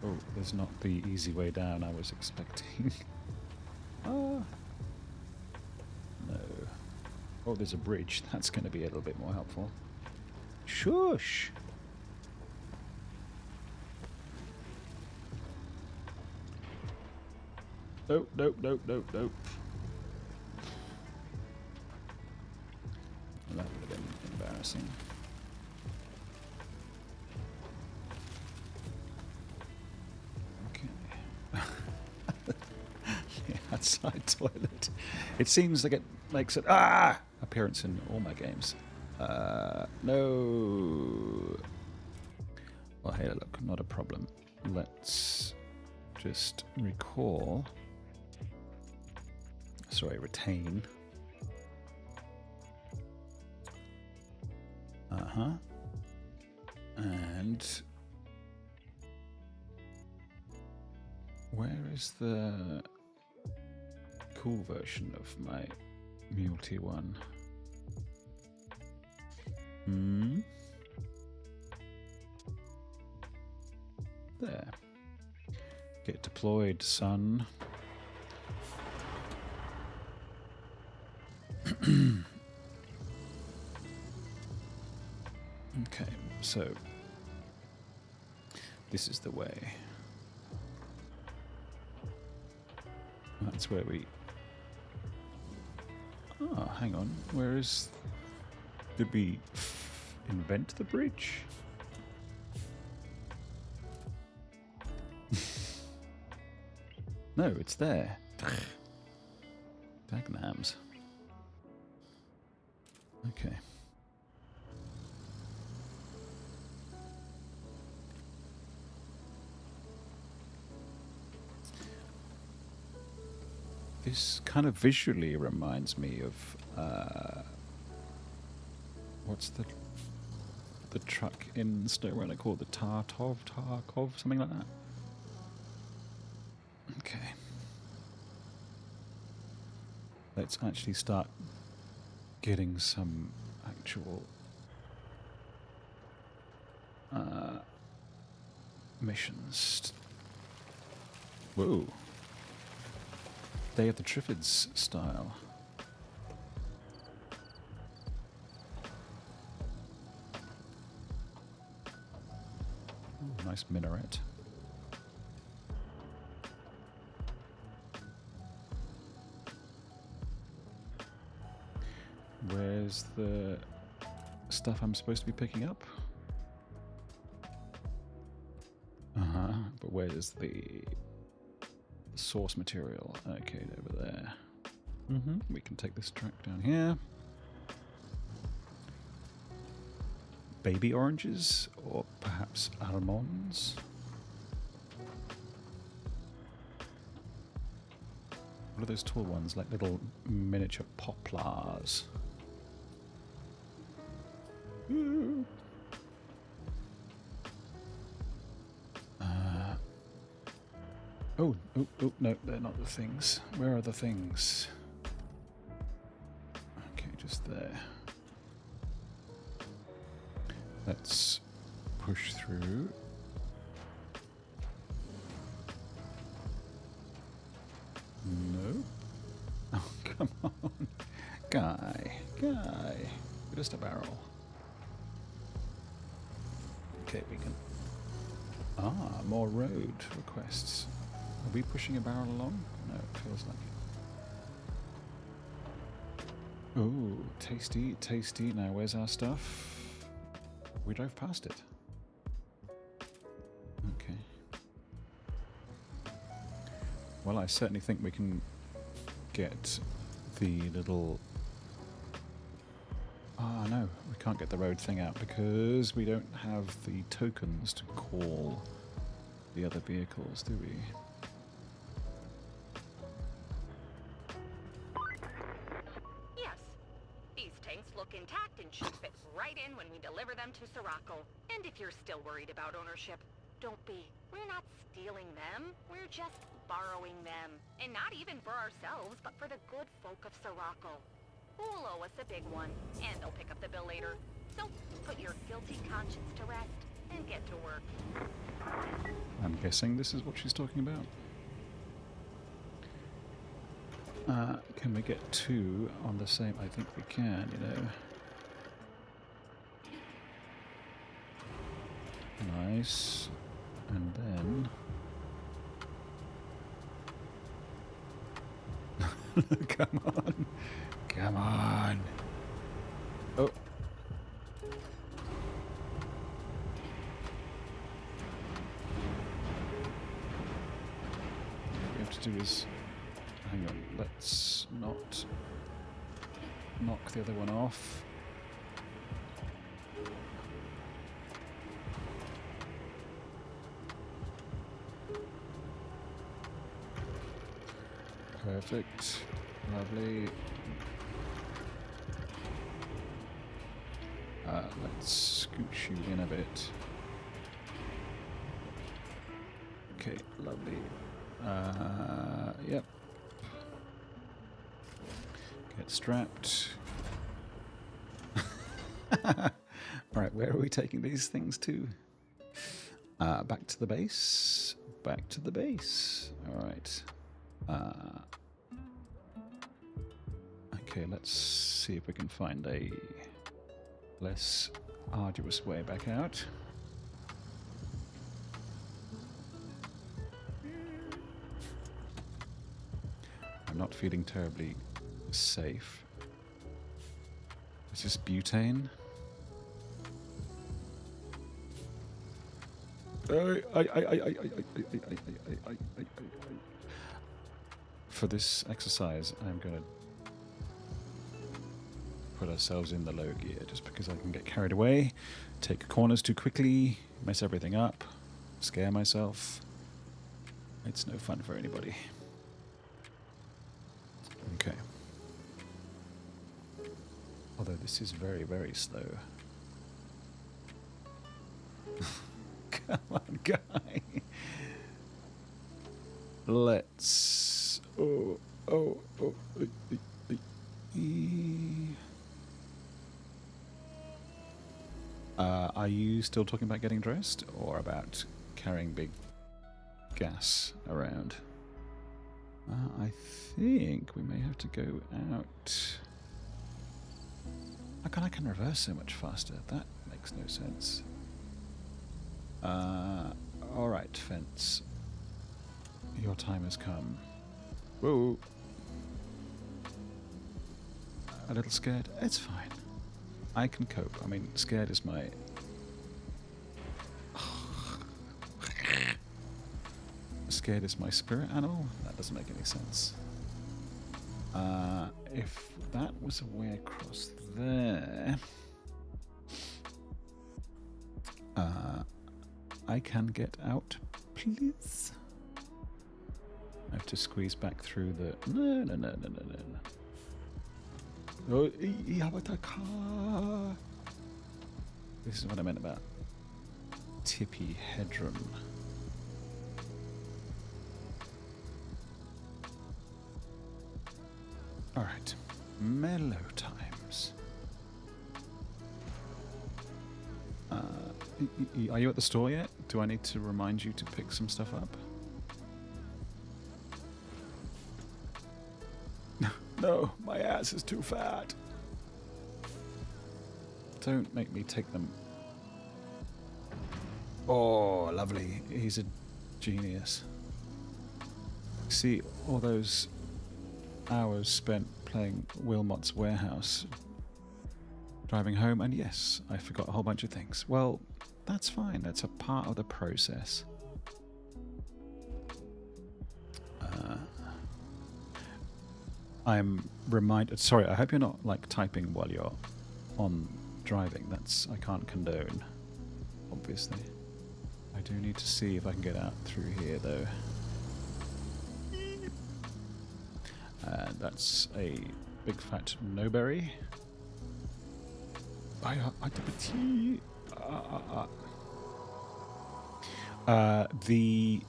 Oh, there's not the easy way down I was expecting. No. Oh, there's a bridge. That's going to be a little bit more helpful. Shush! Nope, nope, nope, nope, nope. Well, that would have been embarrassing. Okay. The outside toilet. It seems like it makes an appearance in all my games. No. Well, hey, look, not a problem. Let's just recall. Sorry, retain. And where is the cool version of my Mule T1? There. Get deployed, son. Okay, so this is the way. That's where we... Oh, hang on. Where is... Did we invent the bridge? No, it's there. Dagnams. Okay. This kind of visually reminds me of what's the truck in SnowRunner called? The Tarkov, something like that. Okay. Let's actually start getting some actual missions. Whoa. Day of the Triffids style. Ooh, nice minaret. Where's the stuff I'm supposed to be picking up? But where's the source material? Okay, over there. We can take this track down here. Baby oranges, or perhaps almonds. What are those tall ones? Like little miniature poplars. Ooh. Oh, no, they're not the things. Where are the things? Okay, just there. Let's push through. No. Oh, come on. Guy. Just a barrel. Okay, we can... more road requests. Are we pushing a barrel along? No, it feels like it. Ooh, tasty, tasty. Now, where's our stuff? We drove past it. Okay. Well, I certainly think we can get the little... Ah, no, we can't get the road thing out because we don't have the tokens to call the other vehicles, do we? Yes. These tanks look intact and should fit right in when we deliver them to Sirocco. And if you're still worried about ownership, don't be. We're not stealing them. We're just borrowing them. And not even for ourselves, but for the good folk of Sirocco. Who'll owe us a big one, and they'll pick up the bill later. So put your guilty conscience to rest and get to work. I'm guessing this is what she's talking about. Can we get 2 on the same? I think we can, you know. Nice. And then... Come on. Come on. Oh. What we have to do is... Hang on. Let's not knock the other one off. Perfect. Lovely. Let's scooch you in a bit. Okay, lovely. Yep. Get strapped. Right, where are we taking these things to? Back to the base. Back to the base. All right. Okay, let's see if we can find a less arduous way back out. I'm not feeling terribly safe. Is this butane? For this exercise, I'm going to put ourselves in the low gear just because I can get carried away, take corners too quickly, mess everything up, scare myself. It's no fun for anybody. Okay. Although this is very, very slow. Come on, guy. Let's... Are you still talking about getting dressed or about carrying big gas around? I think we may have to go out. I can reverse so much faster. That makes no sense. Alright, fence. Your time has come. Whoa. A little scared? It's fine. I can cope. I mean, scared is my... Scared is my spirit animal? That doesn't make any sense. If that was a way across there... I can get out, please? I have to squeeze back through the... No. Oh, this is what I meant about tippy headroom. Alright, mellow times. Are you at the store yet? Do I need to remind you to pick some stuff up? No, my ass is too fat. Don't make me take them. Oh, lovely. He's a genius. See, all those hours spent playing Wilmot's Warehouse, driving home, and yes, I forgot a whole bunch of things. Well, that's fine. That's a part of the process. I'm reminded... Sorry, I hope you're not, like, typing while you're on driving. That's... I can't condone, obviously. I do need to see if I can get out through here, though. And that's a big fat no-berry. The...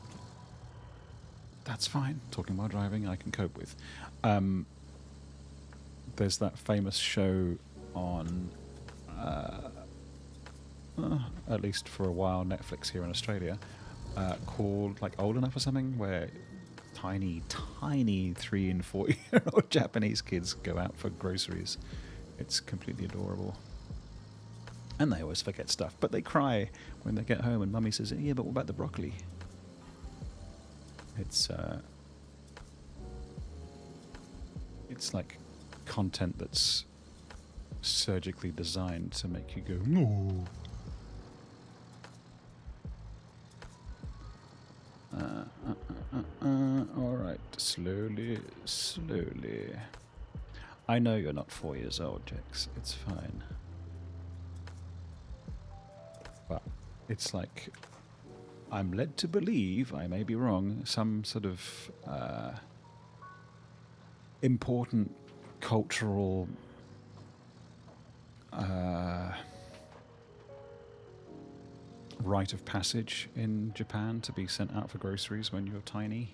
That's fine. Talking while driving, I can cope with. There's that famous show on, at least for a while, Netflix here in Australia, called like Old Enough or something, where tiny, tiny 3 and 4-year-old Japanese kids go out for groceries. It's completely adorable. And they always forget stuff, but they cry when they get home and Mummy says, yeah, but what about the broccoli? It's like content that's surgically designed to make you go, no. Alright, slowly, slowly. I know you're not 4 years old, Jex. It's fine. But it's like, I'm led to believe, I may be wrong, some sort of important cultural rite of passage in Japan to be sent out for groceries when you're tiny.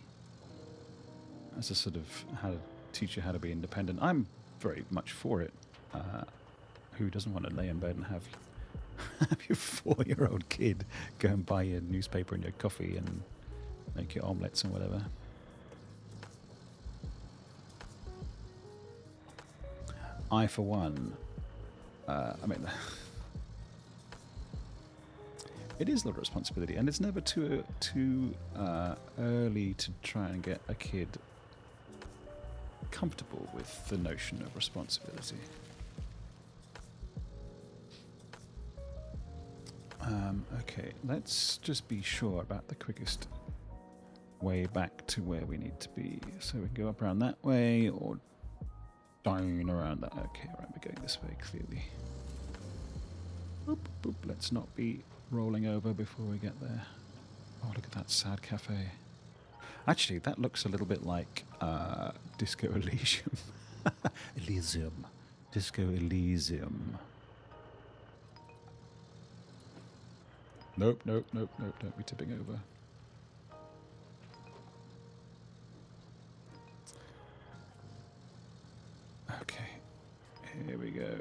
As a sort of how to teach you how to be independent. I'm very much for it. Who doesn't want to lay in bed and have your 4-year-old kid go and buy your newspaper and your coffee and make your omelettes and whatever? I, for one, I mean, it is a lot of responsibility, and it's never too early to try and get a kid comfortable with the notion of responsibility. Okay, let's just be sure about the quickest way back to where we need to be. So we can go up around that way, or down around that. Okay, right, we're going this way, clearly. Boop, boop. Let's not be rolling over before we get there. Oh, look at that sad cafe. Actually, that looks a little bit like Disco Elysium. Elysium. Disco Elysium. Nope, nope, nope, nope, don't be tipping over. Okay, here we go.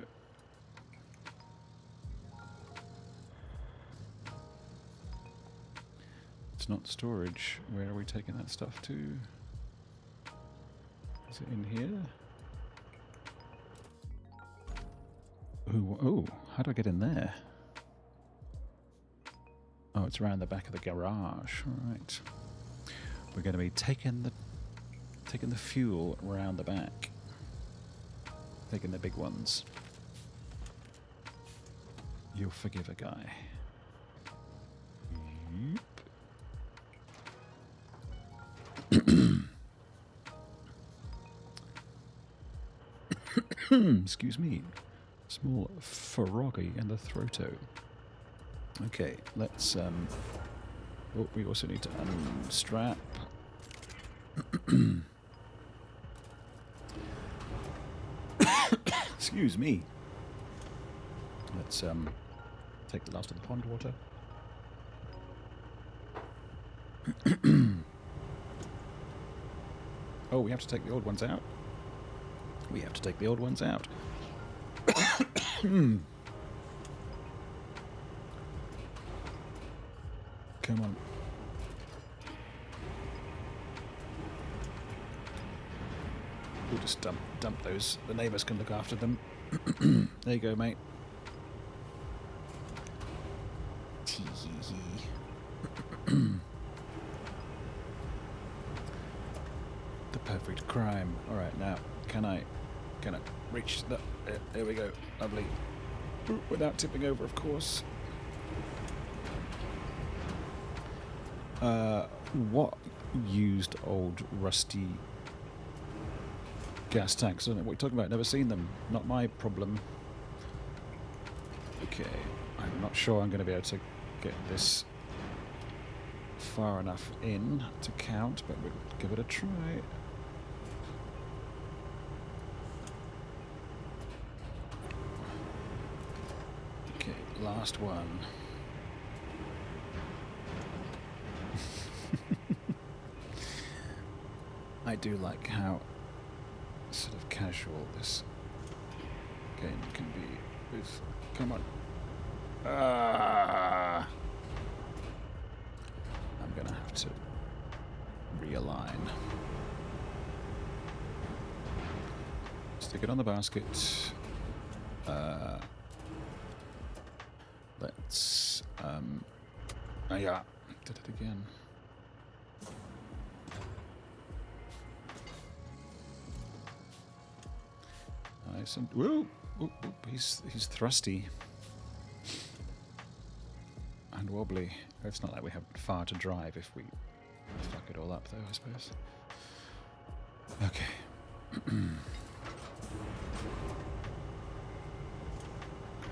It's not storage. Where are we taking that stuff to? Is it in here? Ooh, oh, how do I get in there? Oh, it's around the back of the garage. All right. We're going to be taking the fuel around the back. Taking the big ones. You'll forgive a guy. Yep. Excuse me. Small froggy in the throato. Okay, let's oh, we also need to unstrap. Excuse me. Let's take the last of the pond water. Oh, we have to take the old ones out. We have to take the old ones out. Come on. We'll just dump those. The neighbours can look after them. There you go, mate. The perfect crime. All right, now can I reach that? There we go. Lovely. Without tipping over, of course. What used old rusty gas tanks? I don't know what you're talking about. Never seen them. Not my problem. Okay, I'm not sure I'm going to be able to get this far enough in to count, but we'll give it a try. Okay, last one. I do like how sort of casual this game can be. Come on. I'm gonna have to realign. Stick it on the basket. Let's oh yeah, did it again. Nice and whoa, he's thrusty and wobbly. It's not like we have far to drive if we fuck it all up, though, I suppose. Okay.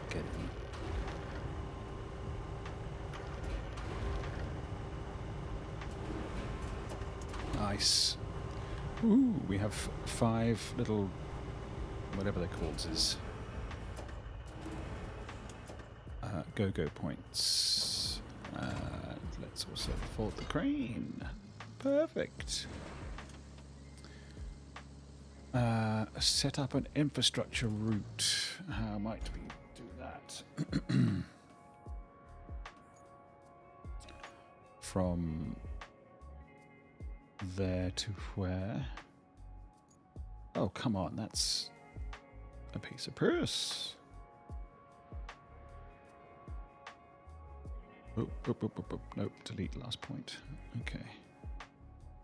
Get in. Nice. Ooh, we have 5 little, whatever they're called, is go-go points. Let's also fault the crane. Perfect. Set up an infrastructure route. How might we do that? From there to where? Oh, come on, that's a piece of purse. Nope, delete last point. Okay.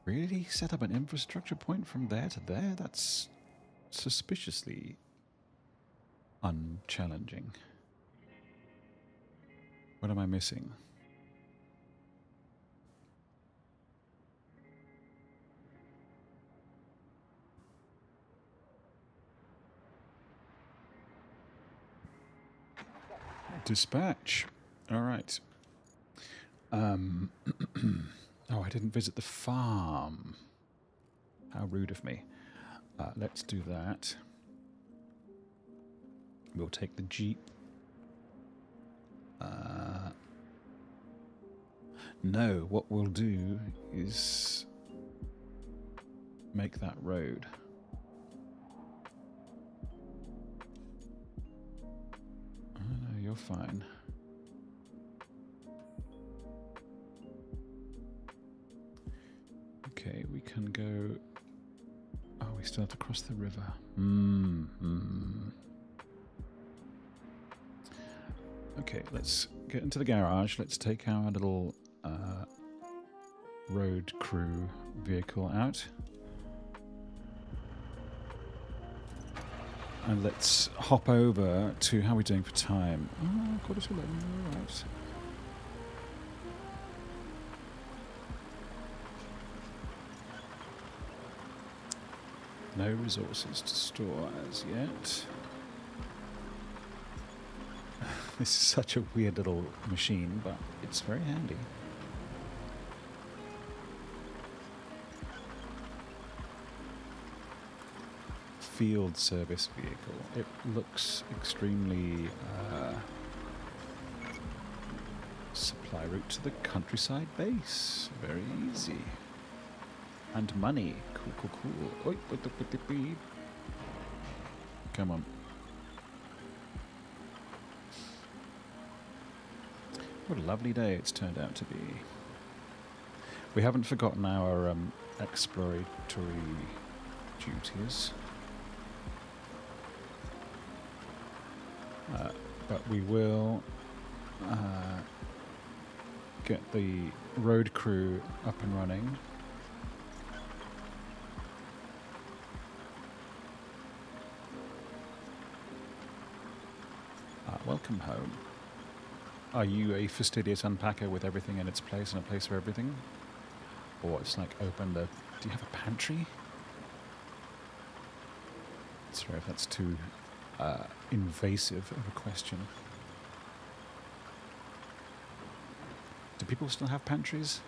Really? Set up an infrastructure point from there to there? That's suspiciously unchallenging. What am I missing? Dispatch. All right. Oh, I didn't visit the farm. How rude of me. Let's do that. We'll take the Jeep. No, what we'll do is make that road. Oh, no, you're fine. Okay, we can go... Oh, we still have to cross the river. Okay, let's get into the garage. Let's take our little road crew vehicle out. And let's hop over to... How are we doing for time? Oh, 11:15, all right. No resources to store as yet. This is such a weird little machine, but it's very handy. Field service vehicle. It looks extremely... supply route to the countryside base. Very easy. And money. Cool. Oi, come on. What a lovely day it's turned out to be. We haven't forgotten our exploratory duties. But we will get the road crew up and running. Welcome home. Are you a fastidious unpacker with everything in its place and a place for everything? Or it's like open the... Do you have a pantry? Sorry if that's too invasive of a question. Do people still have pantries?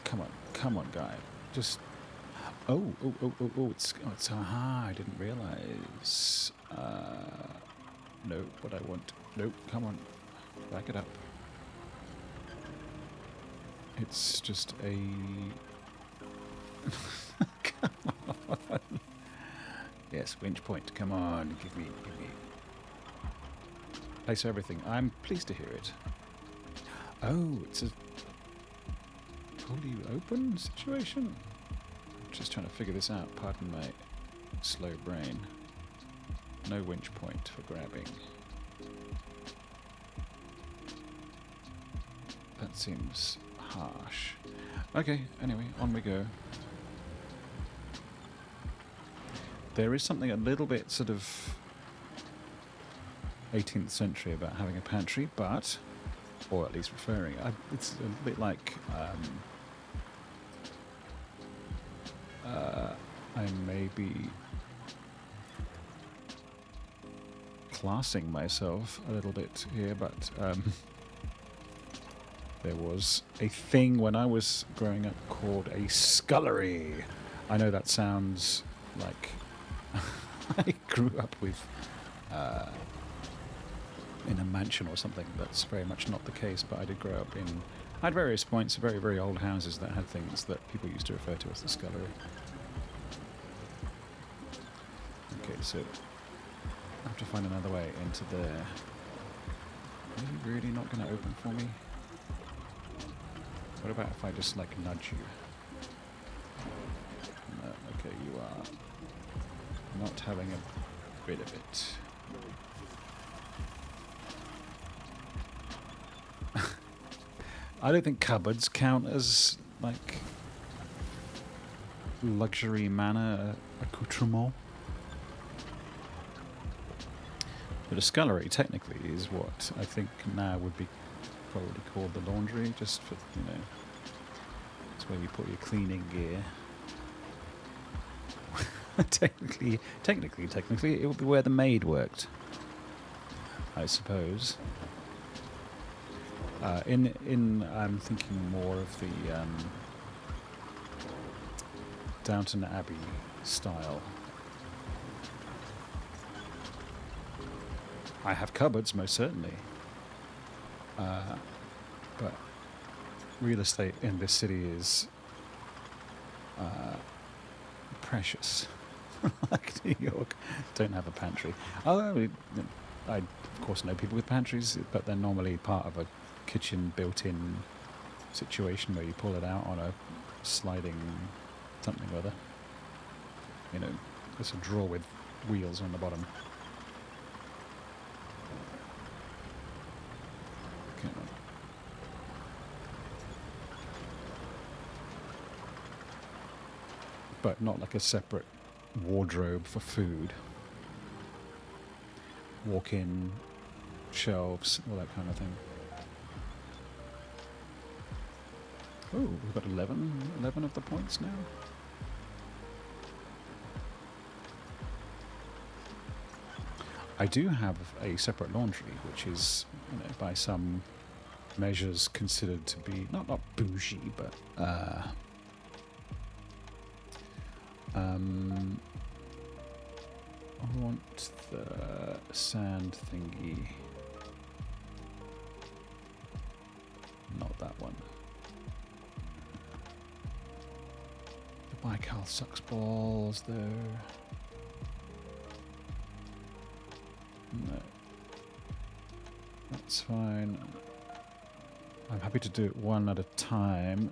Come on, guy. Just... Oh, it's aha, I didn't realize. No, what I want. Nope, come on. Back it up. It's just a... Come on. Yes, winch point. Come on, give me. Place everything. I'm pleased to hear it. Oh, it's a... fully open situation? Just trying to figure this out. Pardon my slow brain. No winch point for grabbing. That seems harsh. Okay, anyway, on we go. There is something a little bit sort of 18th century about having a pantry, but, or at least referring, it's a bit like I may be classing myself a little bit here, but there was a thing when I was growing up called a scullery. I know that sounds like I grew up with in a mansion or something. That's very much not the case, but I did grow up in... I had various points, very, very old houses that had things that people used to refer to as the scullery. Okay, so I have to find another way into there. Are you really not going to open for me? What about if I just, like, nudge you? No, okay, you are not having a bit of it. I don't think cupboards count as, like, luxury manor accoutrement. But a scullery, technically, is what I think now would be probably called the laundry, just for, you know, it's where you put your cleaning gear. Technically, it would be where the maid worked, I suppose. I'm thinking more of the Downton Abbey style. I have cupboards, most certainly, but real estate in this city is precious. Like New York, don't have a pantry. Although I of course know people with pantries, but they're normally part of a kitchen built-in situation where you pull it out on a sliding something or other. You know, there's a drawer with wheels on the bottom. Okay. But not like a separate wardrobe for food. Walk-in shelves, all that kind of thing. Oh, we've got 11 of the points now. I do have a separate laundry, which is, you know, by some measures considered to be not bougie, but I want the sand thingy. Not that one. The Baikal sucks balls, though. No. That's fine. I'm happy to do it one at a time.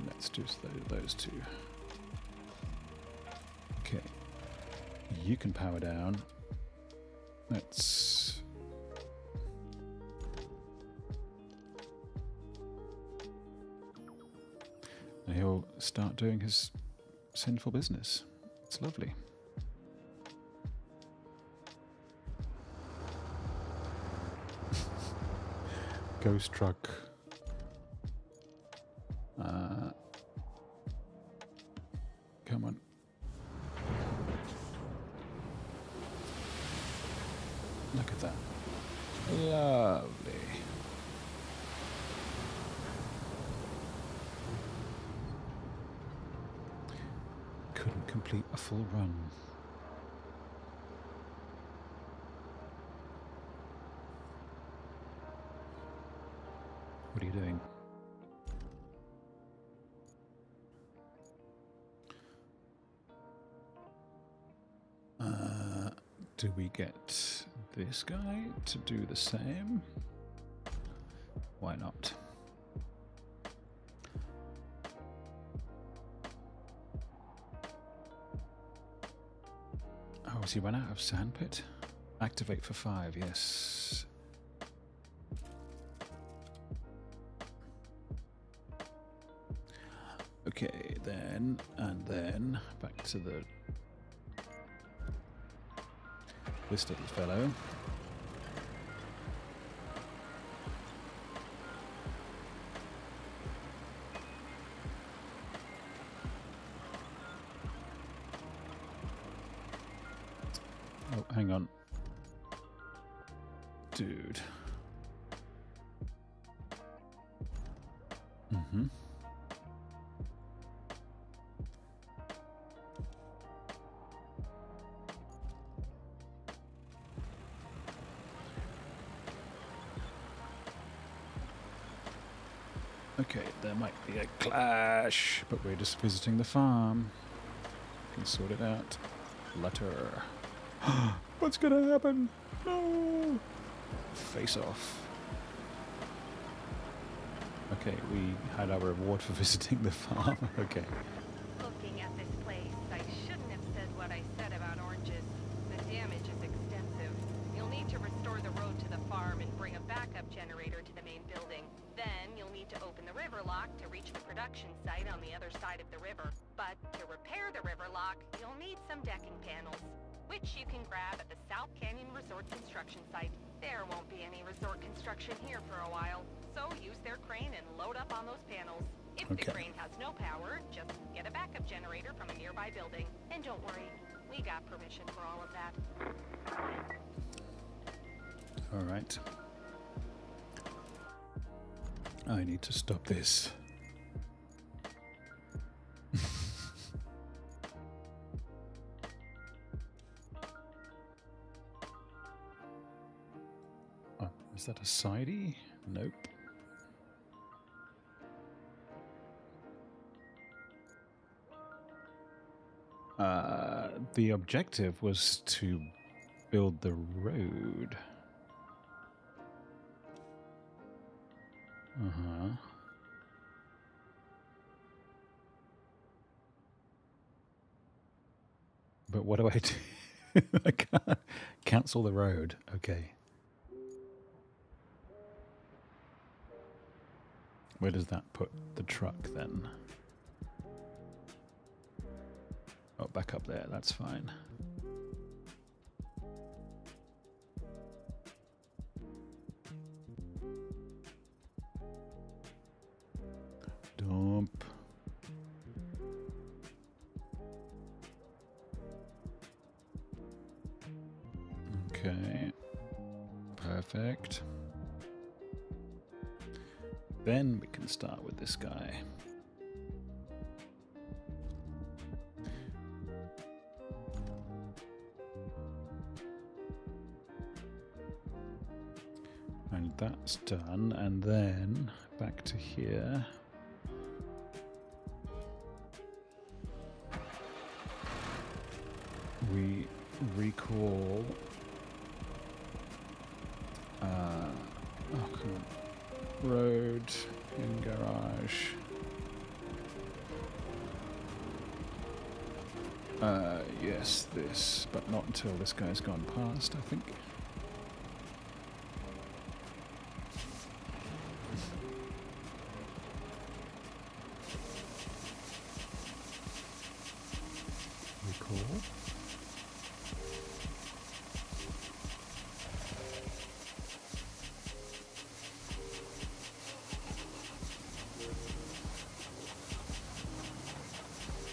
Let's do those two. Okay. You can power down. Let's... And he'll start doing his sinful business. It's lovely. Ghost truck. Come on. Look at that. Lovely. Couldn't complete a full run. What are you doing? Do we get this guy to do the same? Why not? Oh, has he run out of sandpit? Activate for 5, yes. Okay, then, and then, back to this little fellow. Oh, hang on. Dude. Mm-hmm. Okay, there might be a clash, but we're just visiting the farm. We can sort it out. Flutter. What's gonna happen? No! Face off. Okay, we had our reward for visiting the farm. Okay. Looking at this place, I shouldn't have said what I said about oranges. The damage is extensive. You'll need to restore the road to the farm and bring a backup generator to the main building. Then you'll need to open the river lock to reach the production site on the other side of the river. But to repair the river lock, you'll need some decking panels, which you can grab at the South Canyon Resort construction site. There won't be any resort construction here for a while, so use their crane and load up on those panels. If the crane has no power, just get a backup generator from a nearby building. And don't worry, we got permission for all of that. All right. I need to stop this. Oh, is that a sidey? Nope. The objective was to build the road. Uh-huh. But what do I do? I can't cancel the road. Okay. Where does that put the truck then? Oh, back up there. That's fine. Dump. Okay. Perfect. Then we can start with this guy. And that's done, and then back to here. We recall oh, come on. Road in garage. Yes, this, but not until this guy's gone past, I think. Recall.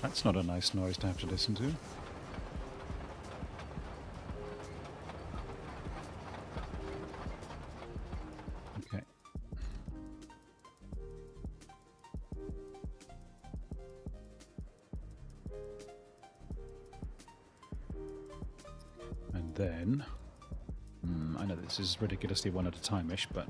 That's not a nice noise to have to listen to. Okay. And then, I know this is ridiculously one at a time-ish, but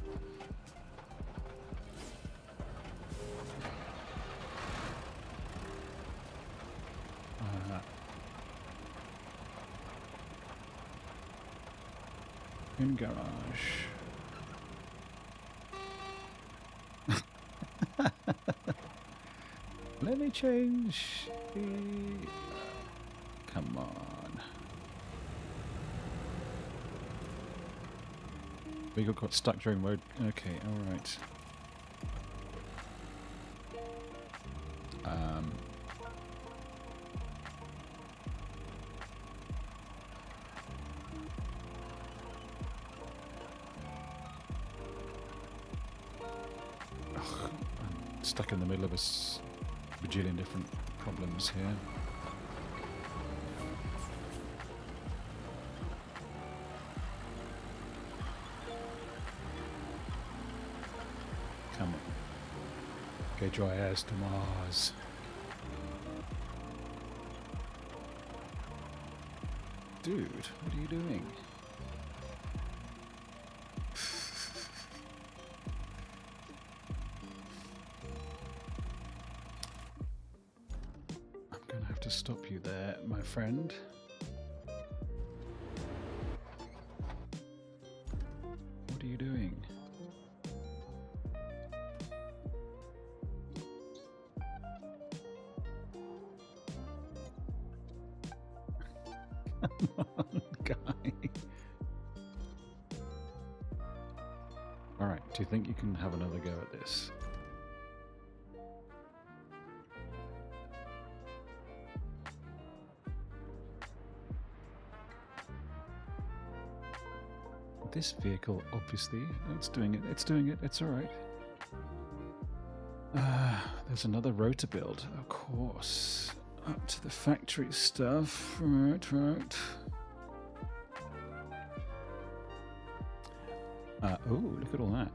in garage. Let me change the... come on. We got stuck during road... Okay, alright. I'm stuck in the middle of a bajillion different problems here. Come on. Get your ass to Mars. Dude, what are you doing? I'm gonna have to stop you there, my friend. What are you doing? Come on, guy. Alright, do you think you can have another go at this? This vehicle, obviously, it's doing it, it's alright. There's another road to build, of course. Up to the factory stuff. Right. Oh, look at all that.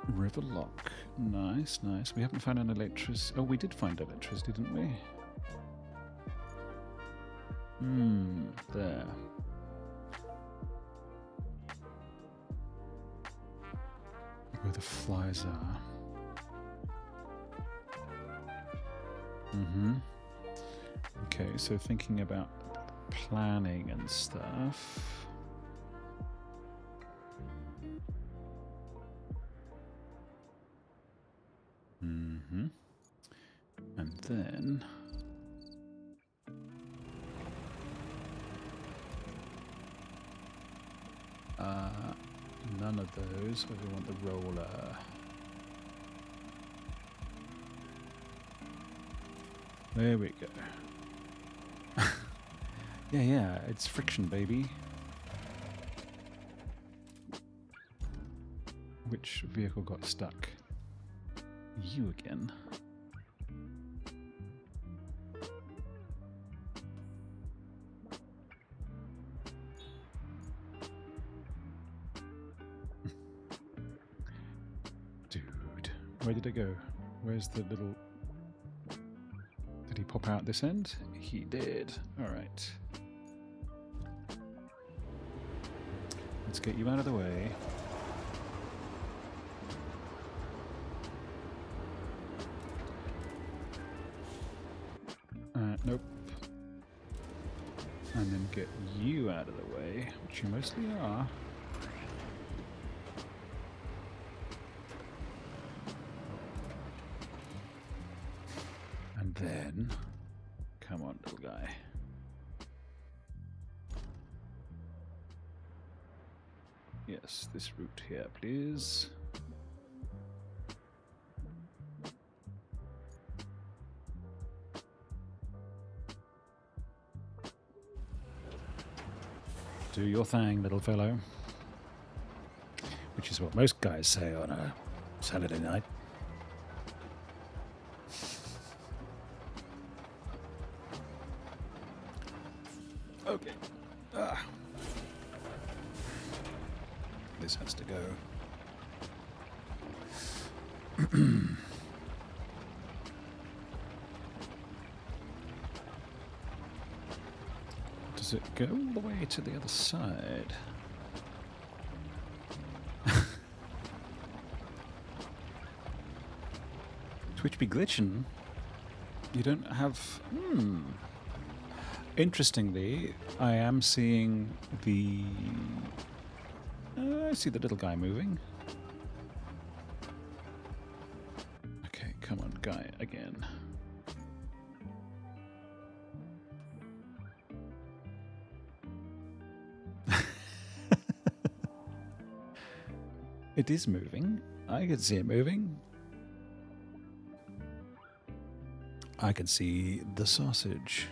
Riverlock. Nice. We haven't found an electricity. Oh, we did find electricity, didn't we? There. Where the flies are. Okay, so thinking about planning and stuff. And then none of those. We want the roller. There we go. Yeah, it's friction, baby. Which vehicle got stuck? You again. Dude, where did it go? Where's the little... Did he pop out this end? He did. Alright. Let's get you out of the way. Nope. And then get you out of the way, which you mostly are. And then... Come on, little guy. Yes, this route here, please. Do your thing, little fellow. Which is what most guys say on a Saturday night. Okay. This has to go. Does it go all the way to the other side? Twitch be glitching. You don't have... Interestingly, I am seeing the... I see the little guy moving. Okay. guy again. It is moving. I can see it moving. I can see the sausage.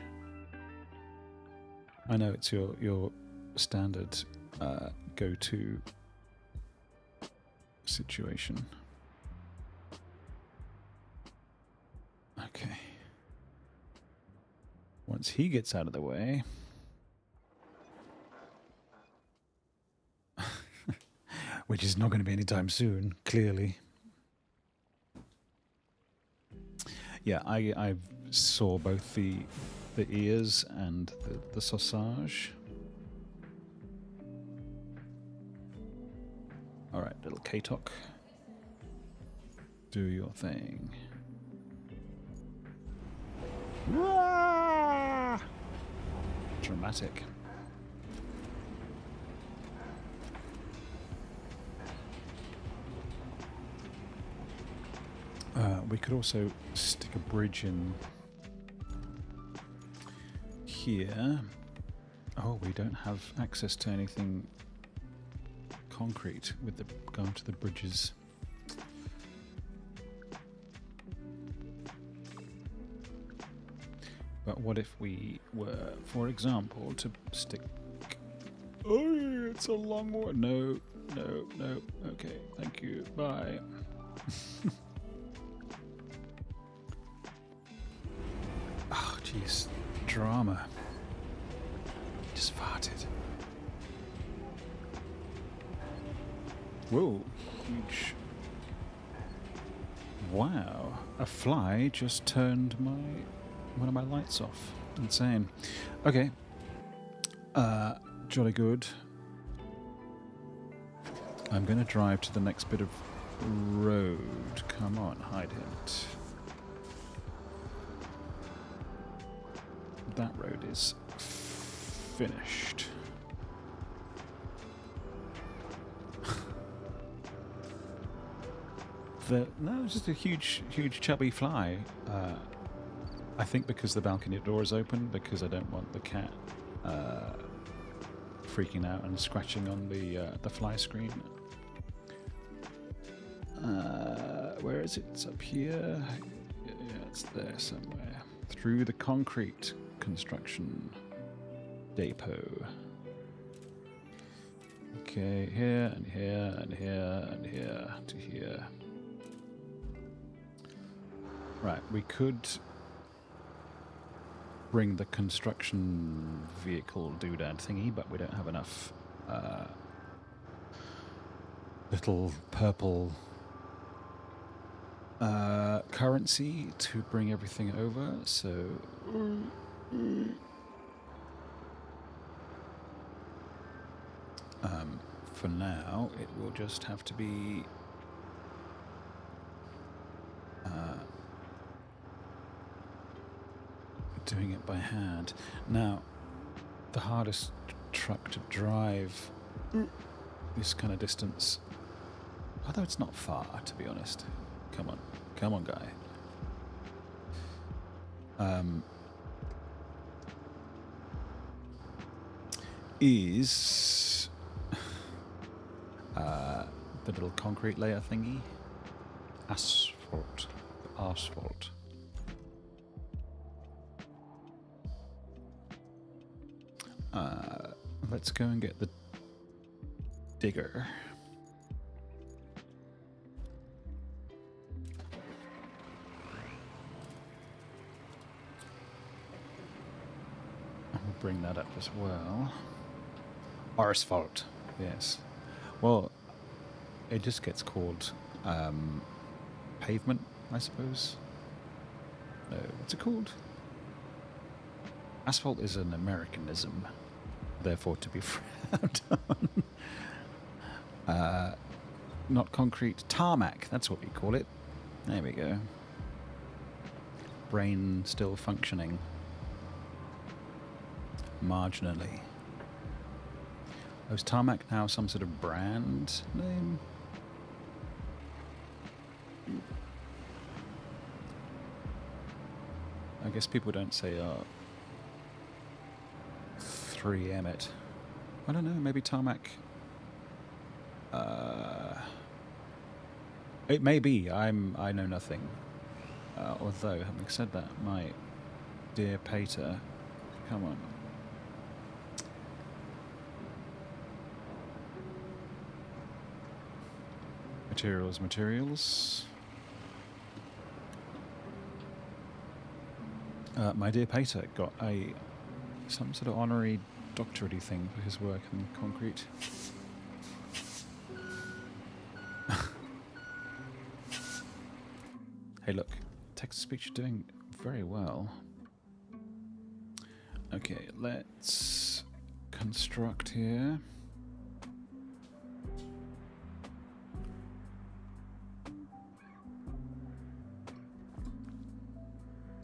I know it's your standard go-to situation. Okay. Once he gets out of the way, which is not going to be anytime soon, clearly. Yeah, I saw both the ears and the sausage. All right, little K-Tok. Do your thing. Wah! Dramatic. We could also stick a bridge in here. Oh, we don't have access to anything concrete with the going to the bridges. But what if we were, for example, to stick... Oh, it's a long one. No, no, no. Okay, thank you. Bye. Oh, jeez. Drama. Just farted. Whoa. Huge. Wow. A fly just turned one of my lights off. Insane. Okay. Jolly good. I'm going to drive to the next bit of road. Come on, hide it. That road is finished. No, it's just a huge chubby fly. I think because the balcony door is open, because I don't want the cat freaking out and scratching on the fly screen. Where is it? It's up here. Yeah, it's there somewhere. Through the concrete construction depot. Okay, here and here and here and here to here. Right, we could bring the construction vehicle doodad thingy, but we don't have enough little purple currency to bring everything over, so for now it will just have to be doing it by hand. Now, the hardest truck to drive this kind of distance, although it's not far, to be honest. Come on, guy. Is the little concrete layer thingy. Asphalt. Let's go and get the digger. And we'll bring that up as well. Asphalt, yes. Well, it just gets called pavement, I suppose. No, what's it called? Asphalt is an Americanism, therefore to be frowned on. Not concrete, tarmac, that's what we call it. There we go. Brain still functioning. Marginally. Oh, is tarmac now some sort of brand name? I guess people don't say 3M it. I don't know, maybe tarmac. It may be. I know nothing. Although, having said that, my dear Pater, come on. Materials. My dear Pater got some sort of honorary doctorate thing for his work in concrete. Hey, look, text-to-speech are doing very well. Okay, let's construct here.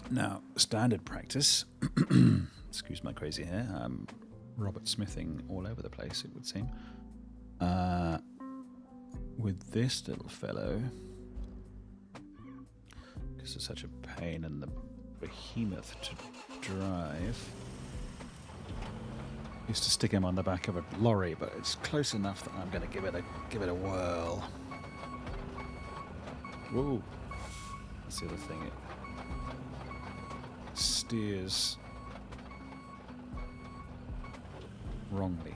Now, standard practice. Excuse my crazy hair. I'm Robert Smithing all over the place, it would seem. With this little fellow, because it's such a pain in the behemoth to drive. Used to stick him on the back of a lorry, but it's close enough that I'm going to give it a whirl. Whoa! That's the other thing. It steers wrongly.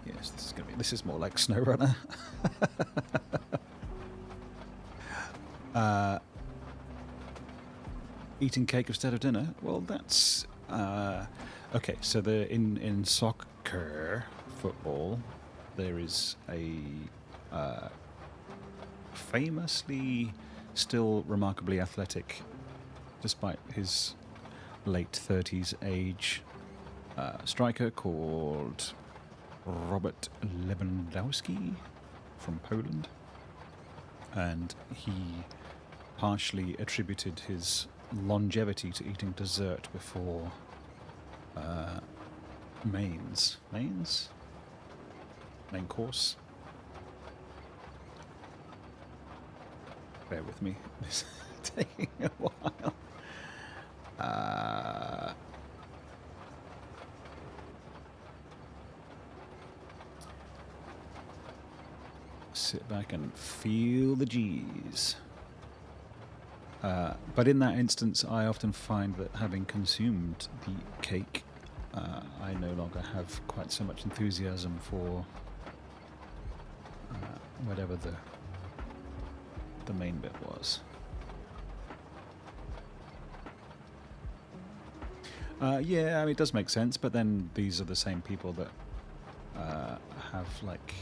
Yes, this is more like SnowRunner. Eating cake instead of dinner. Well, that's okay. So in soccer, football, there is a famously still remarkably athletic, despite his late 30s age, striker called Robert Lewandowski from Poland, and he partially attributed his longevity to eating dessert before main course. Bear with me, it's taking a while. Sit back and feel the G's. But in that instance, I often find that having consumed the cake, I no longer have quite so much enthusiasm for whatever the main bit was. Yeah, I mean, it does make sense, but then these are the same people that have, like,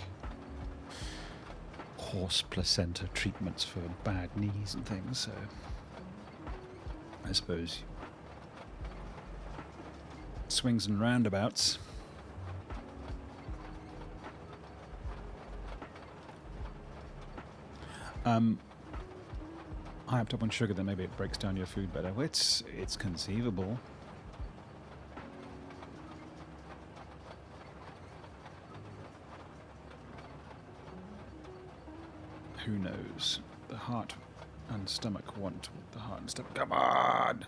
horse placenta treatments for bad knees and things, so I suppose swings and roundabouts. Hyped up on sugar, then maybe it breaks down your food better. Well, it's conceivable. Who knows? The heart and stomach want what the heart and stomach. Come on!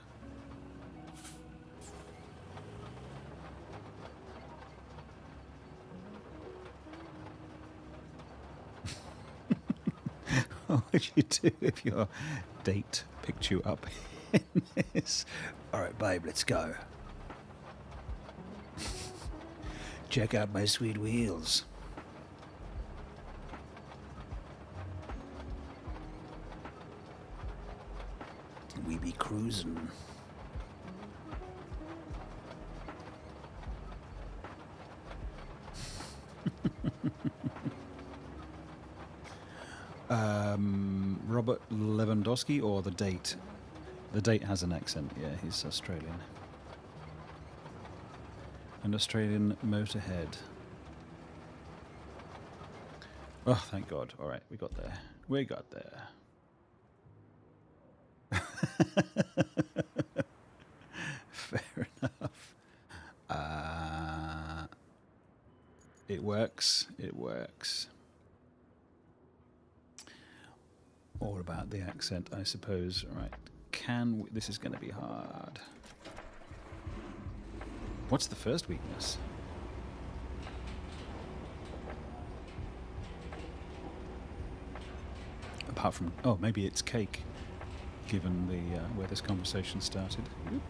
What would you do if your date picked you up in this? Alright, babe, let's go. Check out my sweet wheels. We be cruising. Robert Lewandowski or the date? The date has an accent, yeah, he's Australian. An Australian motorhead. Oh, thank God. All right, we got there. We got there. Fair enough. It works. It works. All about the accent, I suppose. Right. This is going to be hard. What's the first weakness? Apart from... Oh, maybe it's cake, given the where this conversation started. Oop.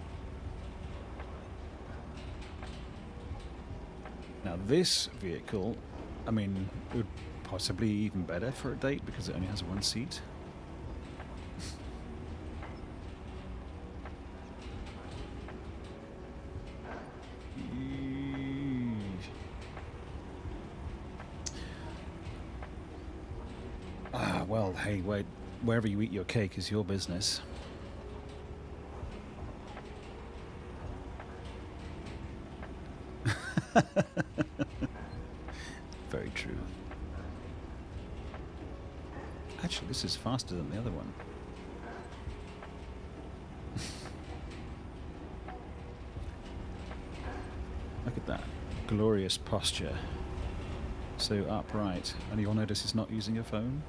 Now this vehicle, I mean, it would possibly even better for a date because it only has one seat. Well, hey, wherever you eat your cake is your business. Very true. Actually, this is faster than the other one. Look at that. Glorious posture. So upright. And you'll notice he's not using a phone.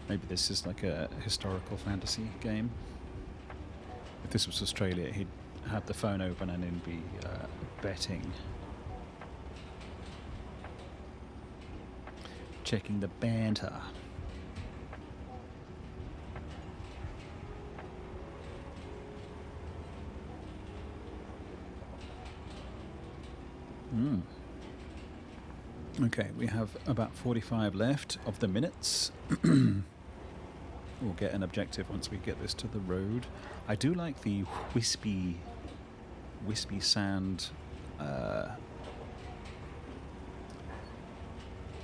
Maybe this is like a historical fantasy game. If this was Australia, he'd have the phone open and he'd be betting. Checking the banter. Okay, we have about 45 left of the minutes. We'll get an objective once we get this to the road. I do like the wispy sound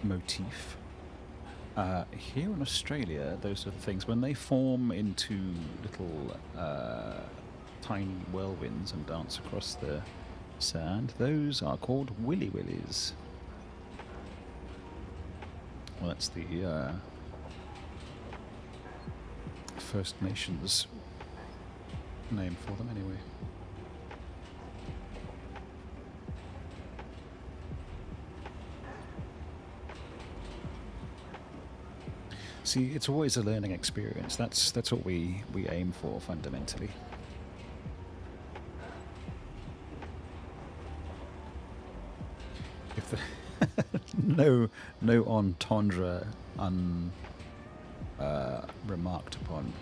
motif. Here in Australia, those are the things, when they form into little tiny whirlwinds and dance across the sand, those are called willy willies. Well, that's the First Nations name for them anyway. See, it's always a learning experience. That's what we aim for fundamentally. If the no entendre remarked upon.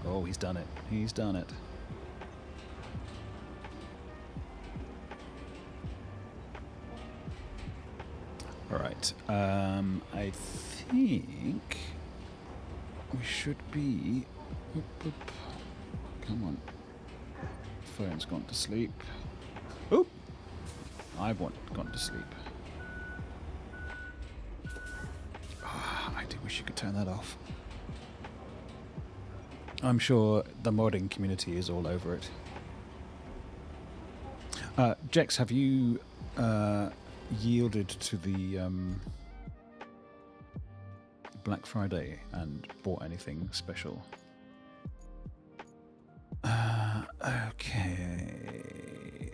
Oh, he's done it. He's done it. All right. I think we should be... Oop, oop. Come on. Phone's gone to sleep. Oop! I've gone to sleep. I do wish you could turn that off. I'm sure the modding community is all over it. Jex, have you yielded to the Black Friday and bought anything special? Okay.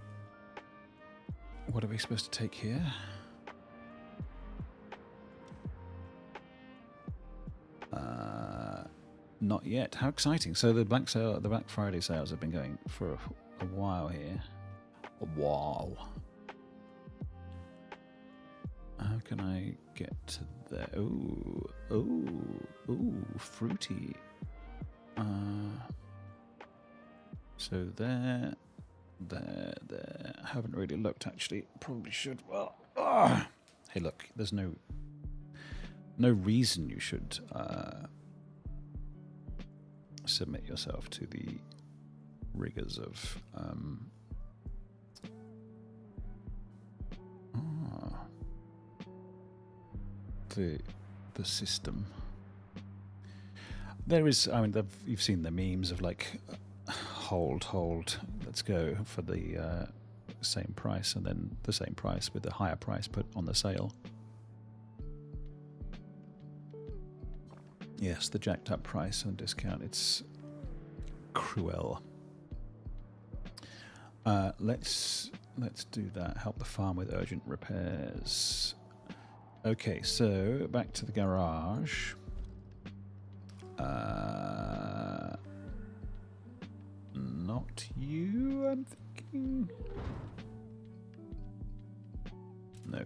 What are we supposed to take here? Not yet. How exciting! So the Black Friday sales have been going for a while here. Wow. How can I get to there? Ooh, fruity. So there. Haven't really looked actually. Probably should. Well, hey, look. There's no reason you should submit yourself to the rigors of the system. There is. I mean, you've seen the memes of like. Hold, let's go for the same price, and then the same price with the higher price put on the sale. Yes, the jacked up price and discount. It's cruel. Let's do that. Help the farm with urgent repairs. Okay, so back to the garage. Not you, I'm thinking. No.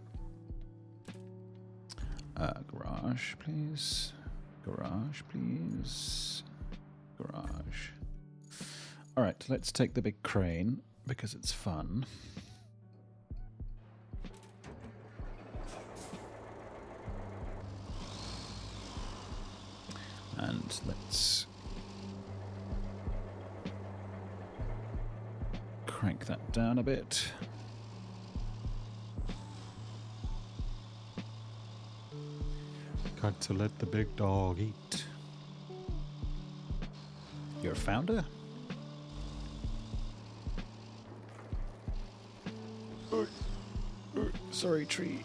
Garage, please. Garage, please. Garage. Alright, let's take the big crane because it's fun. And let's crank that down a bit. Got to let the big dog eat. You're a founder? Sorry, tree.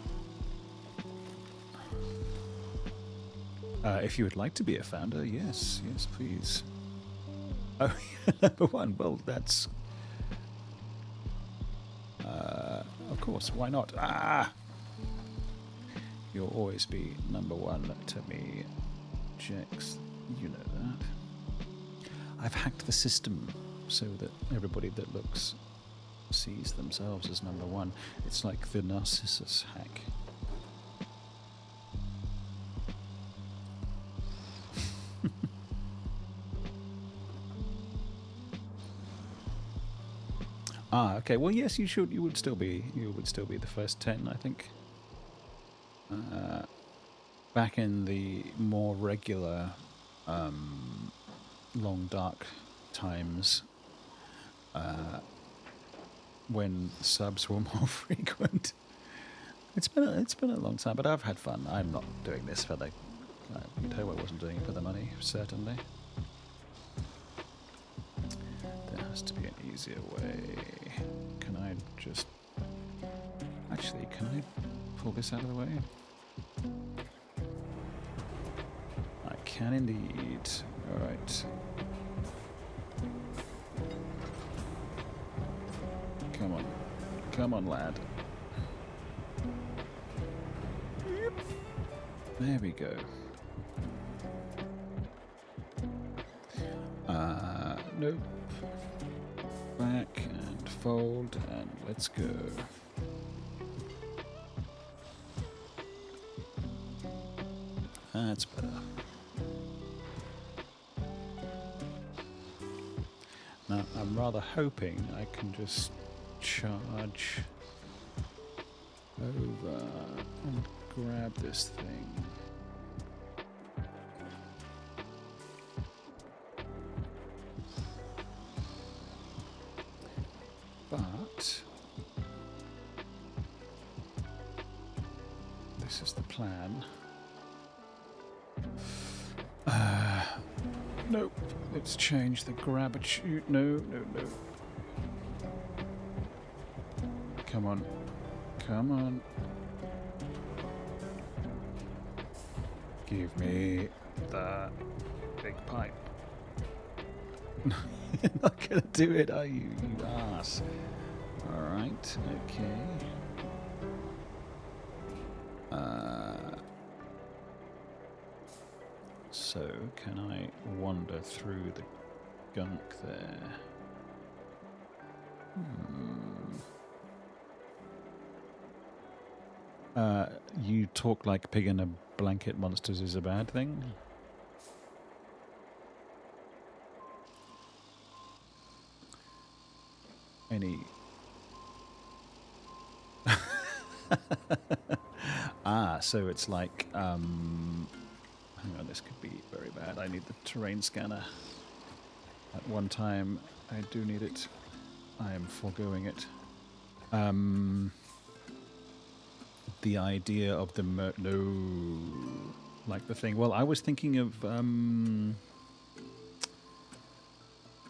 If you would like to be a founder, yes, please. Oh, number one. Well, that's... of course, why not? Ah! You'll always be number one to me, Jex. You know that. I've hacked the system so that everybody that looks sees themselves as number one. It's like the Narcissus hack. Ah, okay. Well, yes, you should. You would still be the first 10, I think. Back in the more regular, long dark times, when subs were more frequent. It's been a long time, but I've had fun. I'm not doing this for the. I wasn't doing it for the money, certainly. There has to be an easier way. Can I just... Actually, can I pull this out of the way? I can indeed. Alright. Come on. Come on, lad. There we go. Nope. Back and fold and let's go. That's better. Now I'm rather hoping I can just charge over and grab this thing. But this is the plan. Nope. Let's change the grab and shoot. No. Come on. Come on. Give me the big pipe. You're not gonna do it, are you, you ass? Alright, okay. So, can I wander through the gunk there? You talk like pig in a blanket monsters is a bad thing? Any... so it's like, hang on, this could be very bad. I need the terrain scanner. At one time, I do need it. I am foregoing it. The idea of the no, like the thing. Well, I was thinking of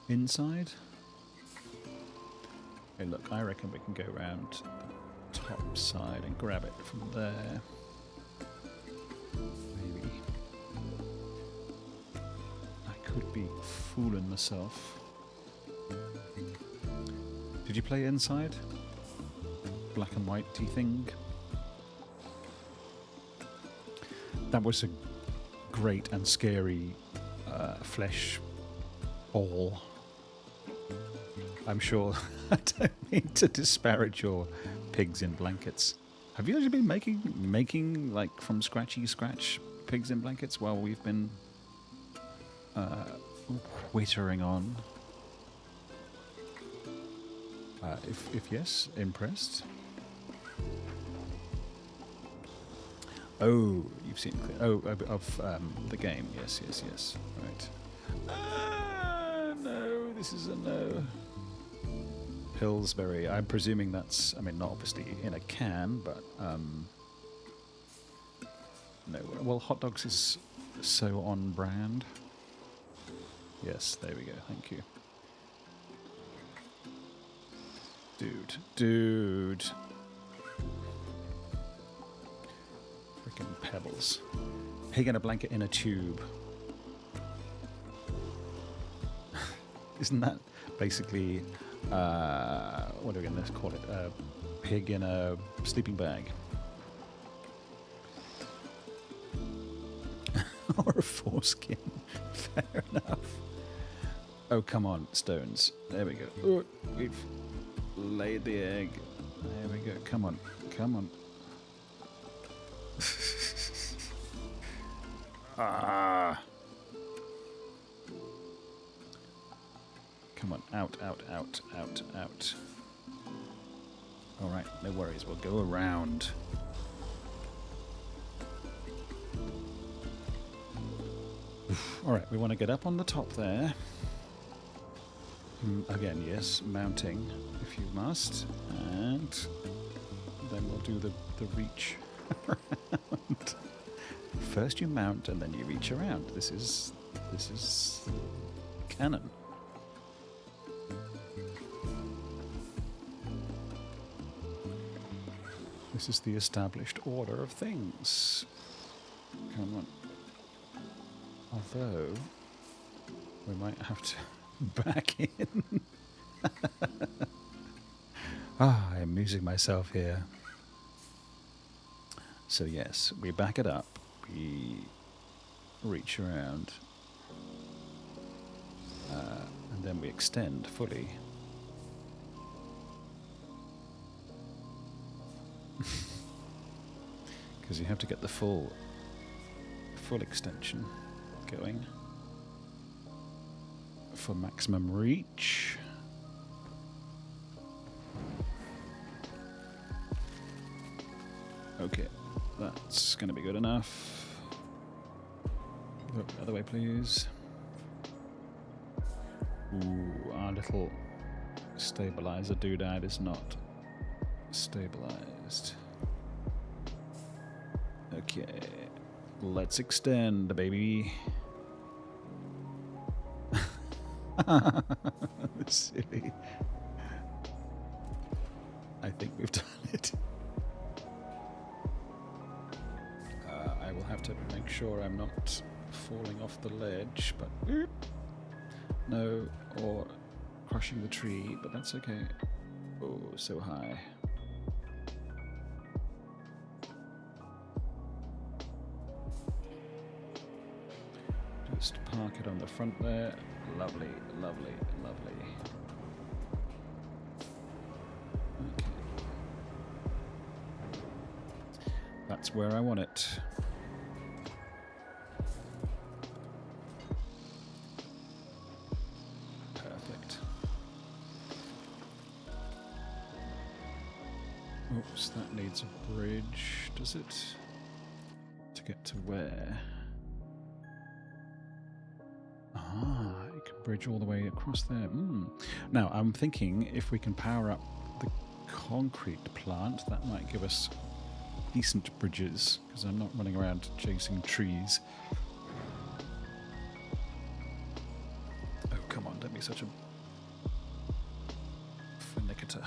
inside. Okay, look, I reckon we can go around the top side and grab it from there. Maybe. I could be fooling myself. Did you play Inside? Black and white thing? That was a great and scary flesh ball. I'm sure. I don't mean to disparage your pigs in blankets. Have you actually been making like from scratch pigs in blankets while we've been wittering on? If yes, impressed. Oh, you've seen of the game. Yes. Right. No, this is a no. Pillsbury. I'm presuming that's, I mean, not obviously in a can, but no. Well, hot dogs is so on brand. Yes, there we go. Thank you. Dude. Freaking pebbles. Pig in a blanket in a tube. Isn't that basically, what are we going to call it? A pig in a sleeping bag. Or a foreskin. Fair enough. Oh, come on, stones. There we go. Oh, we've laid the egg. There we go. Come on. Come on, out. Alright, no worries, we'll go around. Alright, we want to get up on the top there. Again, yes, mounting, if you must. And then we'll do the reach around. First you mount and then you reach around. This is canon. This is the established order of things. Come on. Although, we might have to back in. I'm amusing myself here. So yes, we back it up. We reach around. And then we extend fully. Because you have to get the full extension going for maximum reach. Okay, that's going to be good enough. Look the other way, please. Ooh, our little stabilizer doodad is not stabilized. Okay, let's extend, baby. Silly. I think we've done it. I will have to make sure I'm not falling off the ledge, but no, or crushing the tree, but that's okay. Oh, so high. Just park it on the front there. Lovely, lovely, lovely. Okay. That's where I want it. Perfect. Oops, that needs a bridge, does it? To get to where? You can bridge all the way across there. Now, I'm thinking if we can power up the concrete plant, that might give us decent bridges, because I'm not running around chasing trees. Oh, come on, don't be such a finicator.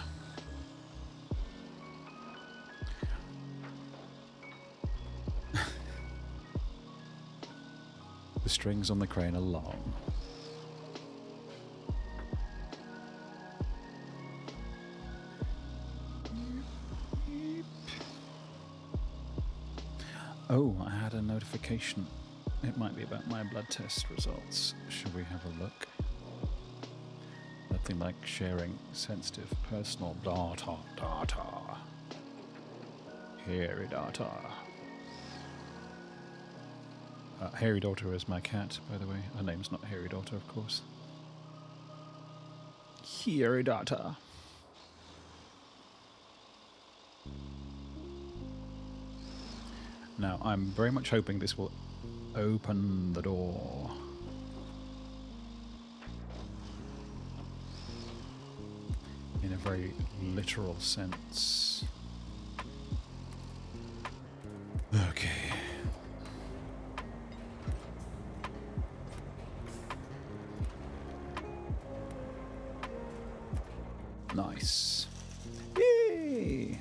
The strings on the crane are long. Oh, I had a notification. It might be about my blood test results. Should we have a look? Nothing like sharing sensitive personal data. Hairy data. Hairy Daughter is my cat, by the way. Her name's not Hairy Daughter, of course. Hairy Daughter. Now, I'm very much hoping this will open the door. In a very literal sense. Okay. Nice. Yay!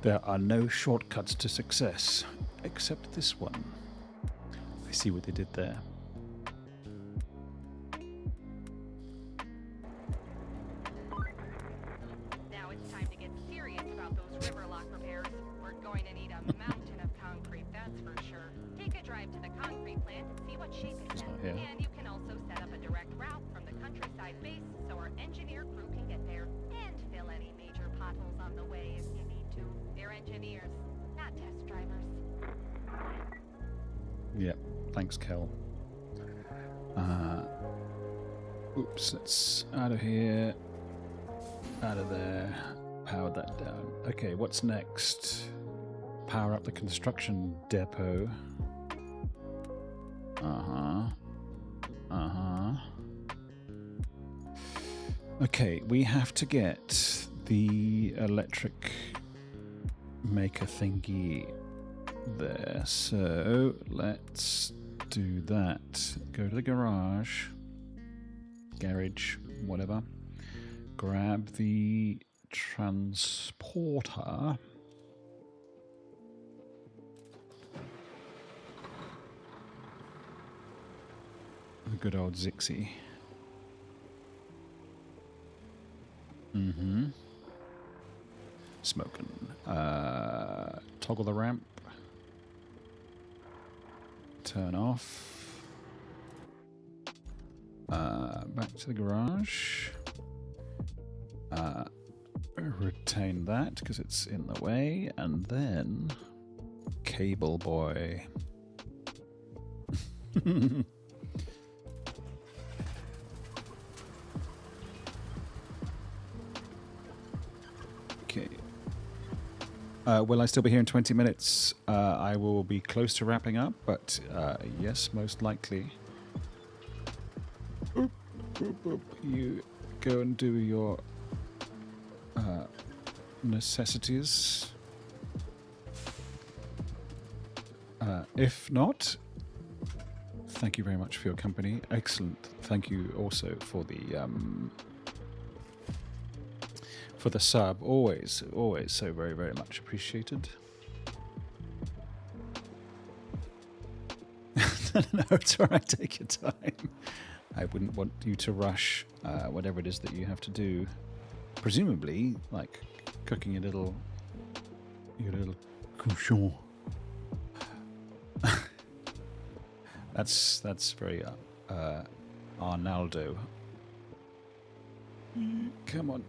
There are no shortcuts to success, except this one. I see what they did there. Now it's time to get serious about those river lock repairs. We're going to need a mountain of concrete, that's for sure. Take a drive to the concrete plant and see what shape it's in. And you can also set up a direct route from the countryside base so our engineer crew can get there and fill any major potholes on the way if you need to. They're engineers, not test drivers. Yep, thanks, Kel. Oops, that's out of here. Out of there. Power that down. Okay, what's next? Power up the construction depot. Okay, we have to get the electric maker thingy there. So let's do that. Go to the garage, whatever. Grab the transporter. The good old Zixie. Smoking. Toggle the ramp. Turn off. Back to the garage. Retain that because it's in the way, and then cable boy. Okay. Will I still be here in 20 minutes? I will be close to wrapping up, but yes, most likely. Oop, oop, oop. You go and do your necessities. If not, thank you very much for your company. Excellent. Thank you also for the sub. Always so very, very much appreciated. No, it's alright. Take your time. I wouldn't want you to rush whatever it is that you have to do. Presumably, like cooking your little couchon. That's very Arnaldo. Come on.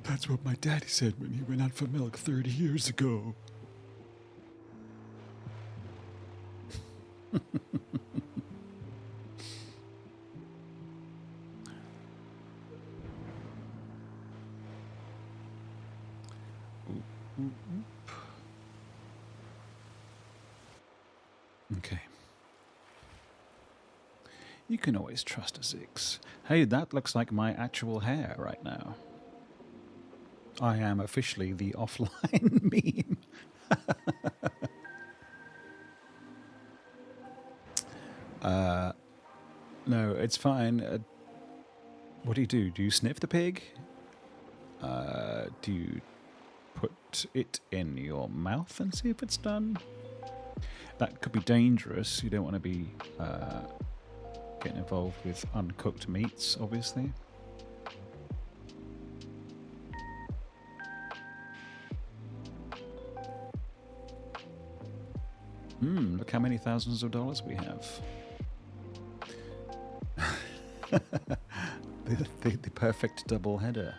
That's what my daddy said when he went out for milk 30 years ago. Okay. You can always trust a Zix. Hey, that looks like my actual hair right now. I am officially the offline meme. No, it's fine. What do you do? Do you sniff the pig? Do you put it in your mouth and see if it's done? That could be dangerous. You don't want to be getting involved with uncooked meats, obviously. Look how many thousands of dollars we have. the perfect double header.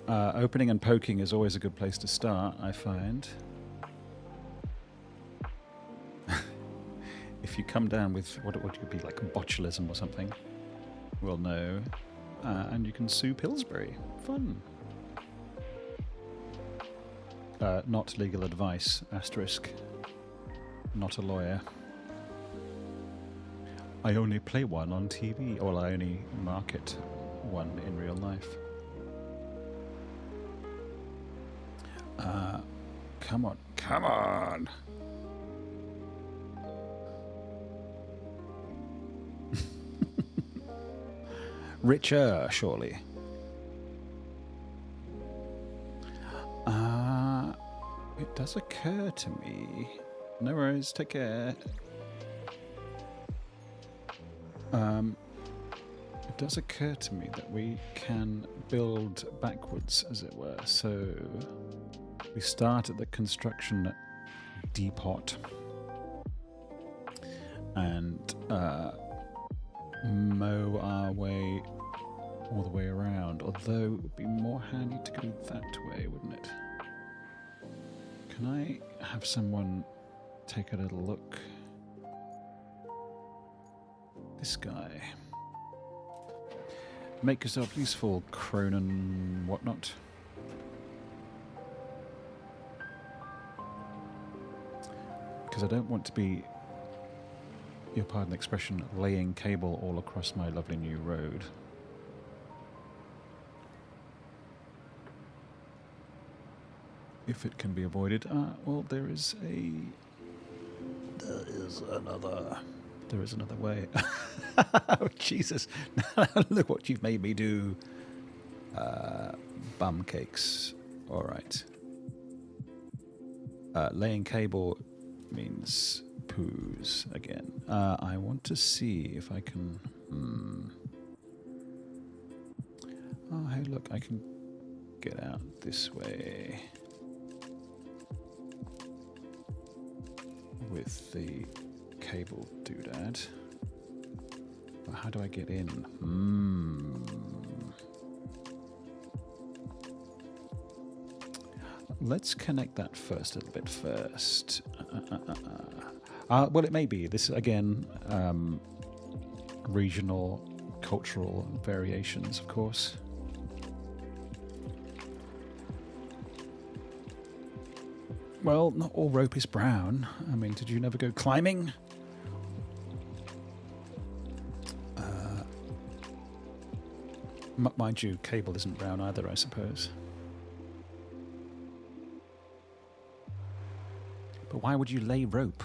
Opening and poking is always a good place to start, I find. If you come down with what would be like botulism or something, we'll know. And you can sue Pillsbury. Fun. Not legal advice, asterisk. Not a lawyer. I only play one on TV, or I only market one in real life. Come on, come on! Richer, surely. It does occur to me. No worries, take care. It does occur to me that we can build backwards, as it were. So we start at the construction depot and mow our way all the way around. Although it would be more handy to go that way, wouldn't it? Can I have someone take a little look? This guy. Make yourself useful, Cronin whatnot. Because I don't want to be, you'll pardon the expression, laying cable all across my lovely new road. If it can be avoided. Well, there is another way. Oh, Jesus. Look what you've made me do. Bum cakes. All right. Laying cable means poos again. I want to see if I can... Oh, hey, look, I can get out this way. With the cable doodad. But how do I get in? Let's connect that first a little bit first. Well, it may be. This, again, regional, cultural variations, of course. Well, not all rope is brown. I mean, did you never go climbing? Mind you, cable isn't brown either, I suppose. But why would you lay rope?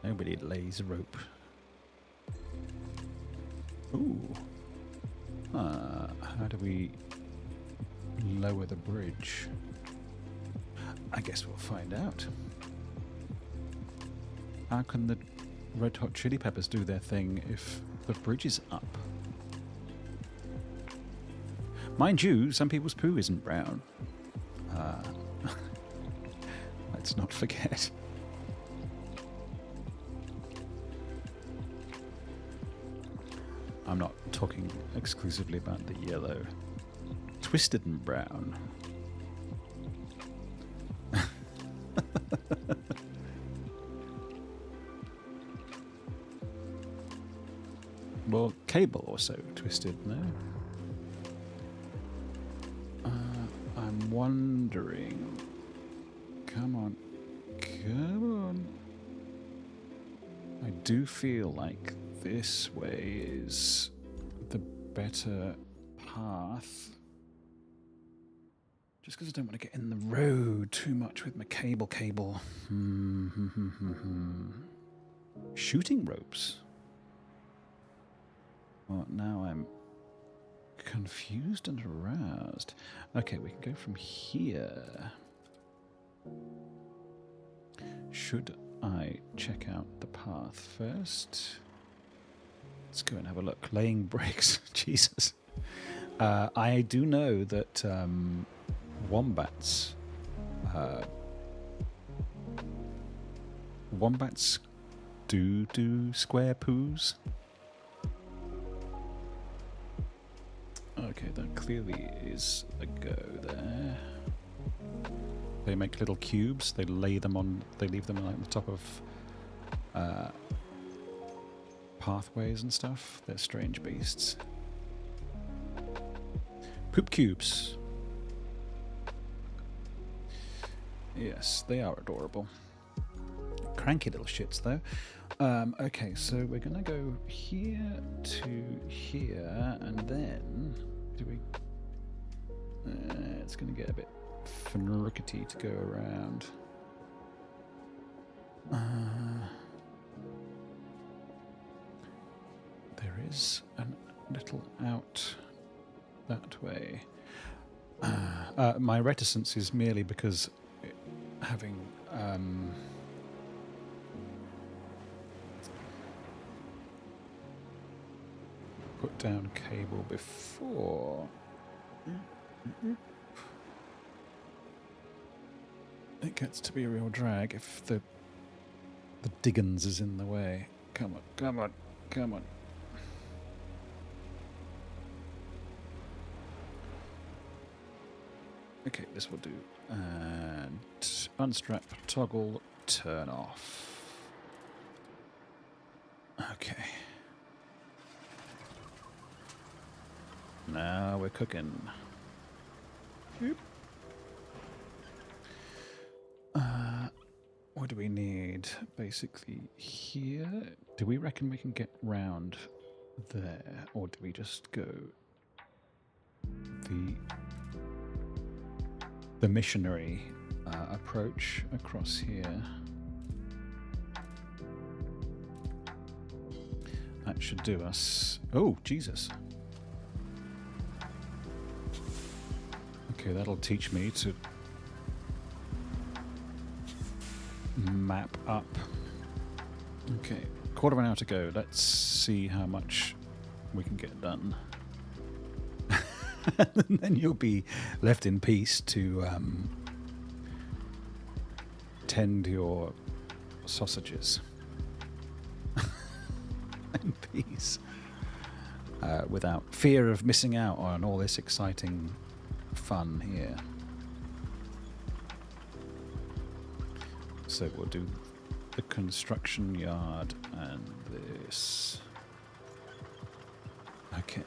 Nobody lays rope. Ooh. How do we lower the bridge? I guess we'll find out. How can the Red Hot Chili Peppers do their thing if the bridge is up? Mind you, some people's poo isn't brown. Let's not forget. I'm not talking exclusively about the yellow. Twisted and brown. Well, cable also twisted, no? I'm wondering... Come on. Come on. I do feel like this way is the better path. Just because I don't want to get in the road too much with my cable. Shooting ropes. Well, now I'm confused and aroused. Okay, we can go from here. Should I check out the path first? Let's go and have a look. Laying bricks. Jesus. I do know that wombats. Wombats do square poos. Okay, that clearly is a go there. They make little cubes. They leave them on the top of pathways and stuff. They're strange beasts. Poop cubes. Yes, they are adorable. Cranky little shits, though. Okay, so we're gonna go here to here, and then do we? It's gonna get a bit fnurkety to go around. There is a little out that way. My reticence is merely because having put down cable before, it gets to be a real drag if the diggins is in the way. Come on, come on, come on. Okay, this will do. And unstrap, toggle, turn off. Okay. Now we're cooking. Oop. What do we need? Basically here. Do we reckon we can get round there? Or do we just go the missionary approach across here? That should do us. Oh, Jesus. Okay, that'll teach me to map up. Okay, quarter of an hour to go. Let's see how much we can get done. And then you'll be left in peace to tend your sausages. In peace. Without fear of missing out on all this exciting fun here. So we'll do the construction yard and this. Okay.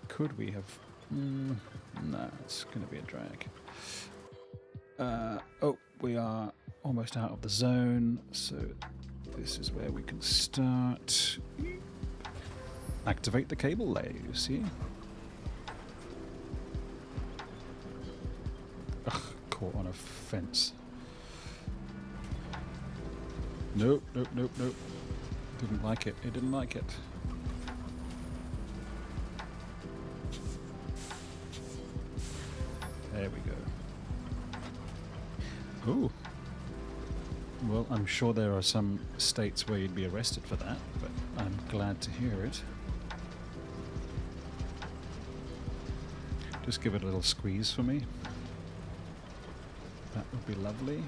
Could we have... no, it's going to be a drag. Oh, we are almost out of the zone, so this is where we can start. Activate the cable lay, you see? Ugh, caught on a fence. Nope, nope, nope, nope. Didn't like it. It didn't like it. There we go. Ooh. Well, I'm sure there are some states where you'd be arrested for that, but I'm glad to hear it. Just give it a little squeeze for me. That would be lovely.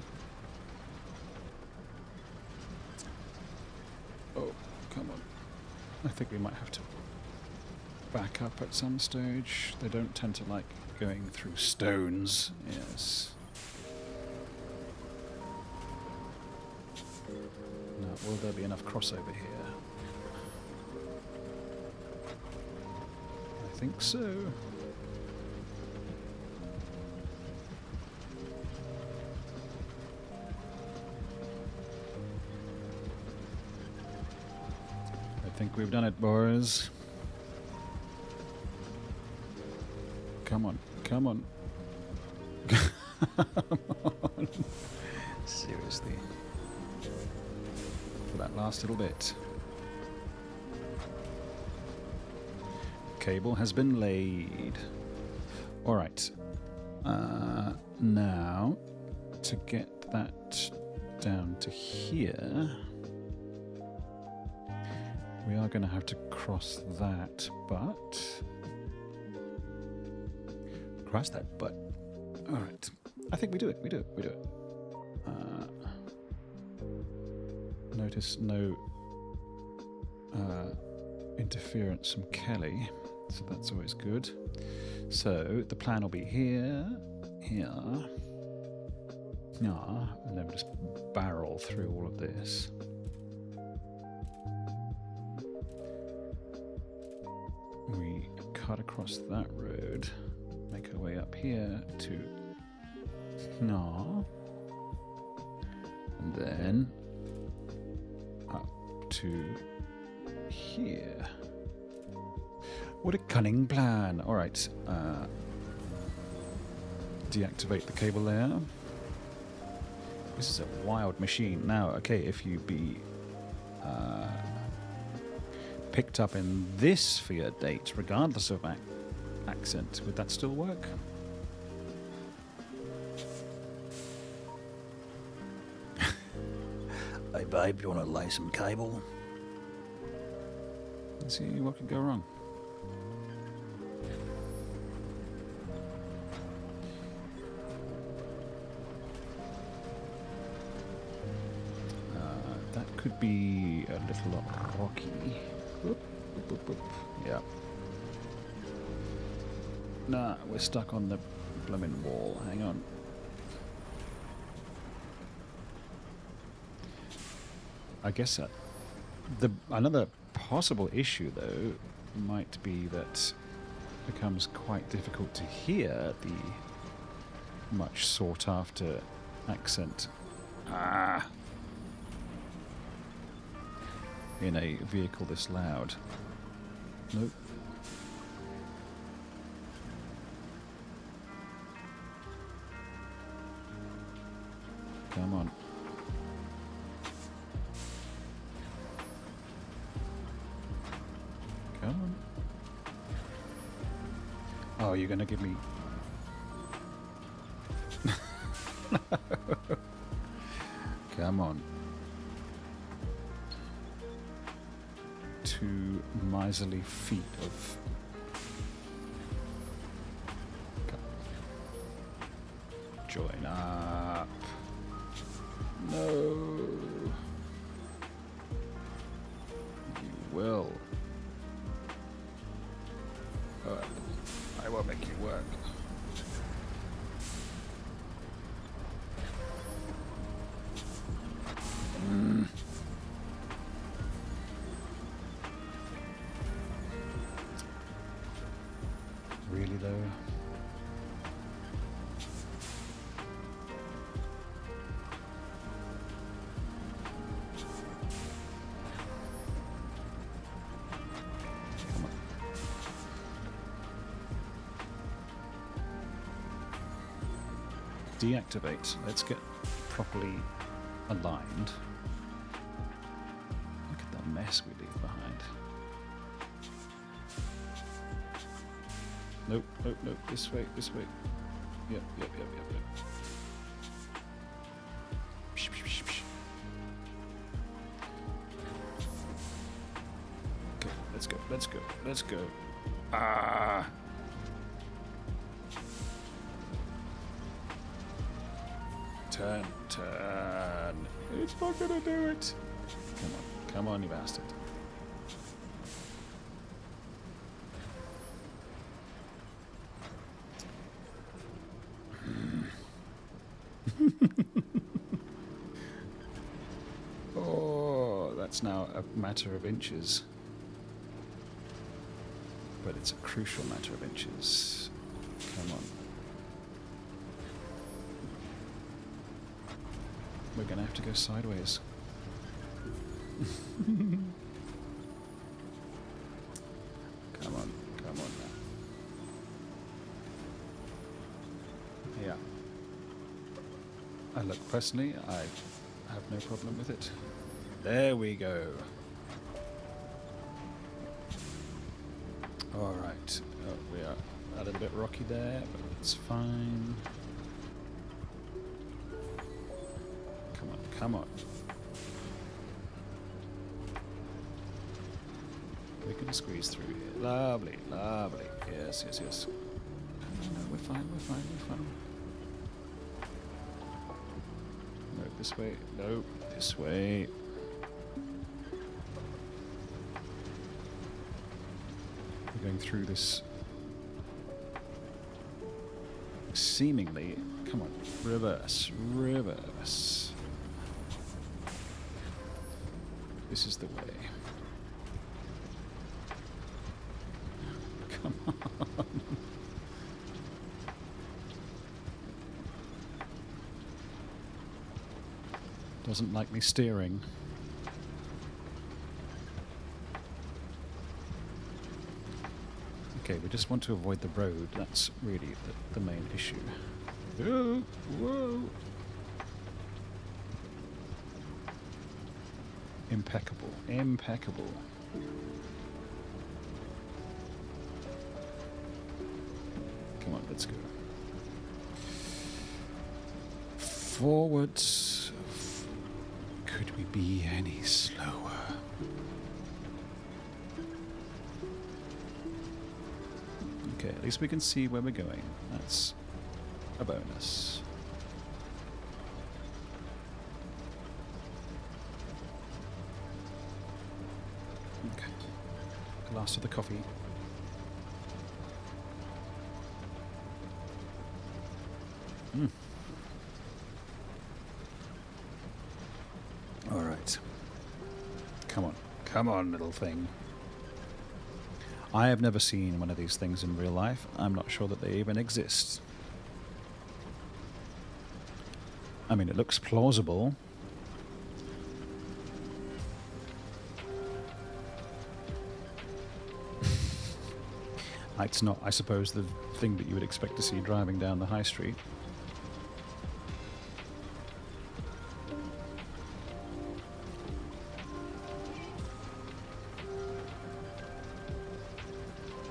Oh, come on. I think we might have to back up at some stage. They don't tend to like going through stones. Yes. Now, will there be enough crossover here? I think so. I think we've done it, boys. Come on, come on. Come on. Seriously. For that last little bit. Cable has been laid. Alright. Now, to get that down to here, we are going to have to cross that, but Cross that butt. All right. I think we do it. We do it. We do it. Notice no interference from Kelly, so that's always good. So the plan will be here, here, yeah, and then just barrel through all of this. We cut across that road, make our way up here to Gnar, and then up to here. What a cunning plan. Alright, deactivate the cable there. This is a wild machine. Now, okay, if you be picked up in this sphere date, regardless of accent, would that still work? Hey babe, you want to lay some cable? Let's see what could go wrong. That could be a little rocky. Whoop, whoop, whoop, whoop. Yeah. Nah, we're stuck on the blooming wall. Hang on. I guess another possible issue, though, might be that it becomes quite difficult to hear the much sought-after accent in a vehicle this loud. Nope. Come on. Come on. Oh, you're gonna give me... Come on. Two miserly feet of... Join up. No. You will. I won't make you work. Really though? Come on. Deactivate. Let's get properly aligned. Look at the mess we leave behind. Nope, nope, nope. This way, this way. Yep, yep, yep, yep, yep. Psh, psh, psh, psh. Okay, let's go, let's go, let's go. Ah! Turn, turn. It's not gonna do it. Come on, you bastard. Oh, that's now a matter of inches. But it's a crucial matter of inches. Come on. We're gonna have to go sideways. Come on now. Yeah. Look, personally, I have no problem with it. There we go. Alright. Oh, we are a little bit rocky there, but it's fine. Come on. We can squeeze through here. Lovely, lovely. Yes, yes, yes. No, we're fine, we're fine, we're fine. No, this way. No, this way. We're going through this seemingly... Come on, reverse, reverse. This is the way. Come on. Doesn't like me steering. Okay, we just want to avoid the road. That's really the main issue. Whoa! Whoa! Impeccable. Impeccable. Come on, let's go. Forwards. Could we be any slower? Okay, at least we can see where we're going. That's a bonus. Okay. Glass of the coffee. All right. Come on. Come on, little thing. I have never seen one of these things in real life. I'm not sure that they even exist. I mean, it looks plausible. It's not, I suppose, the thing that you would expect to see driving down the high street.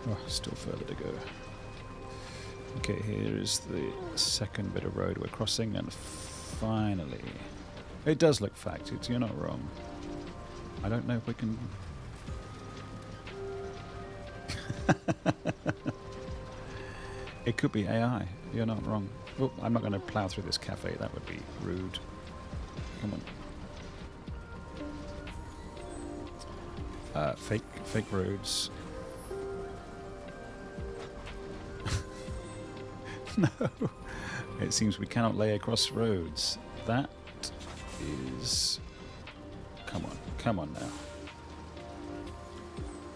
Oh, still further to go. Okay, here is the second bit of road we're crossing, and finally... It does look fact, you're not wrong. I don't know if we can... It could be AI, you're not wrong. Oh, I'm not going to plough through this cafe, that would be rude. Come on. Fake roads. No, it seems we cannot lay across roads. That is... Come on now.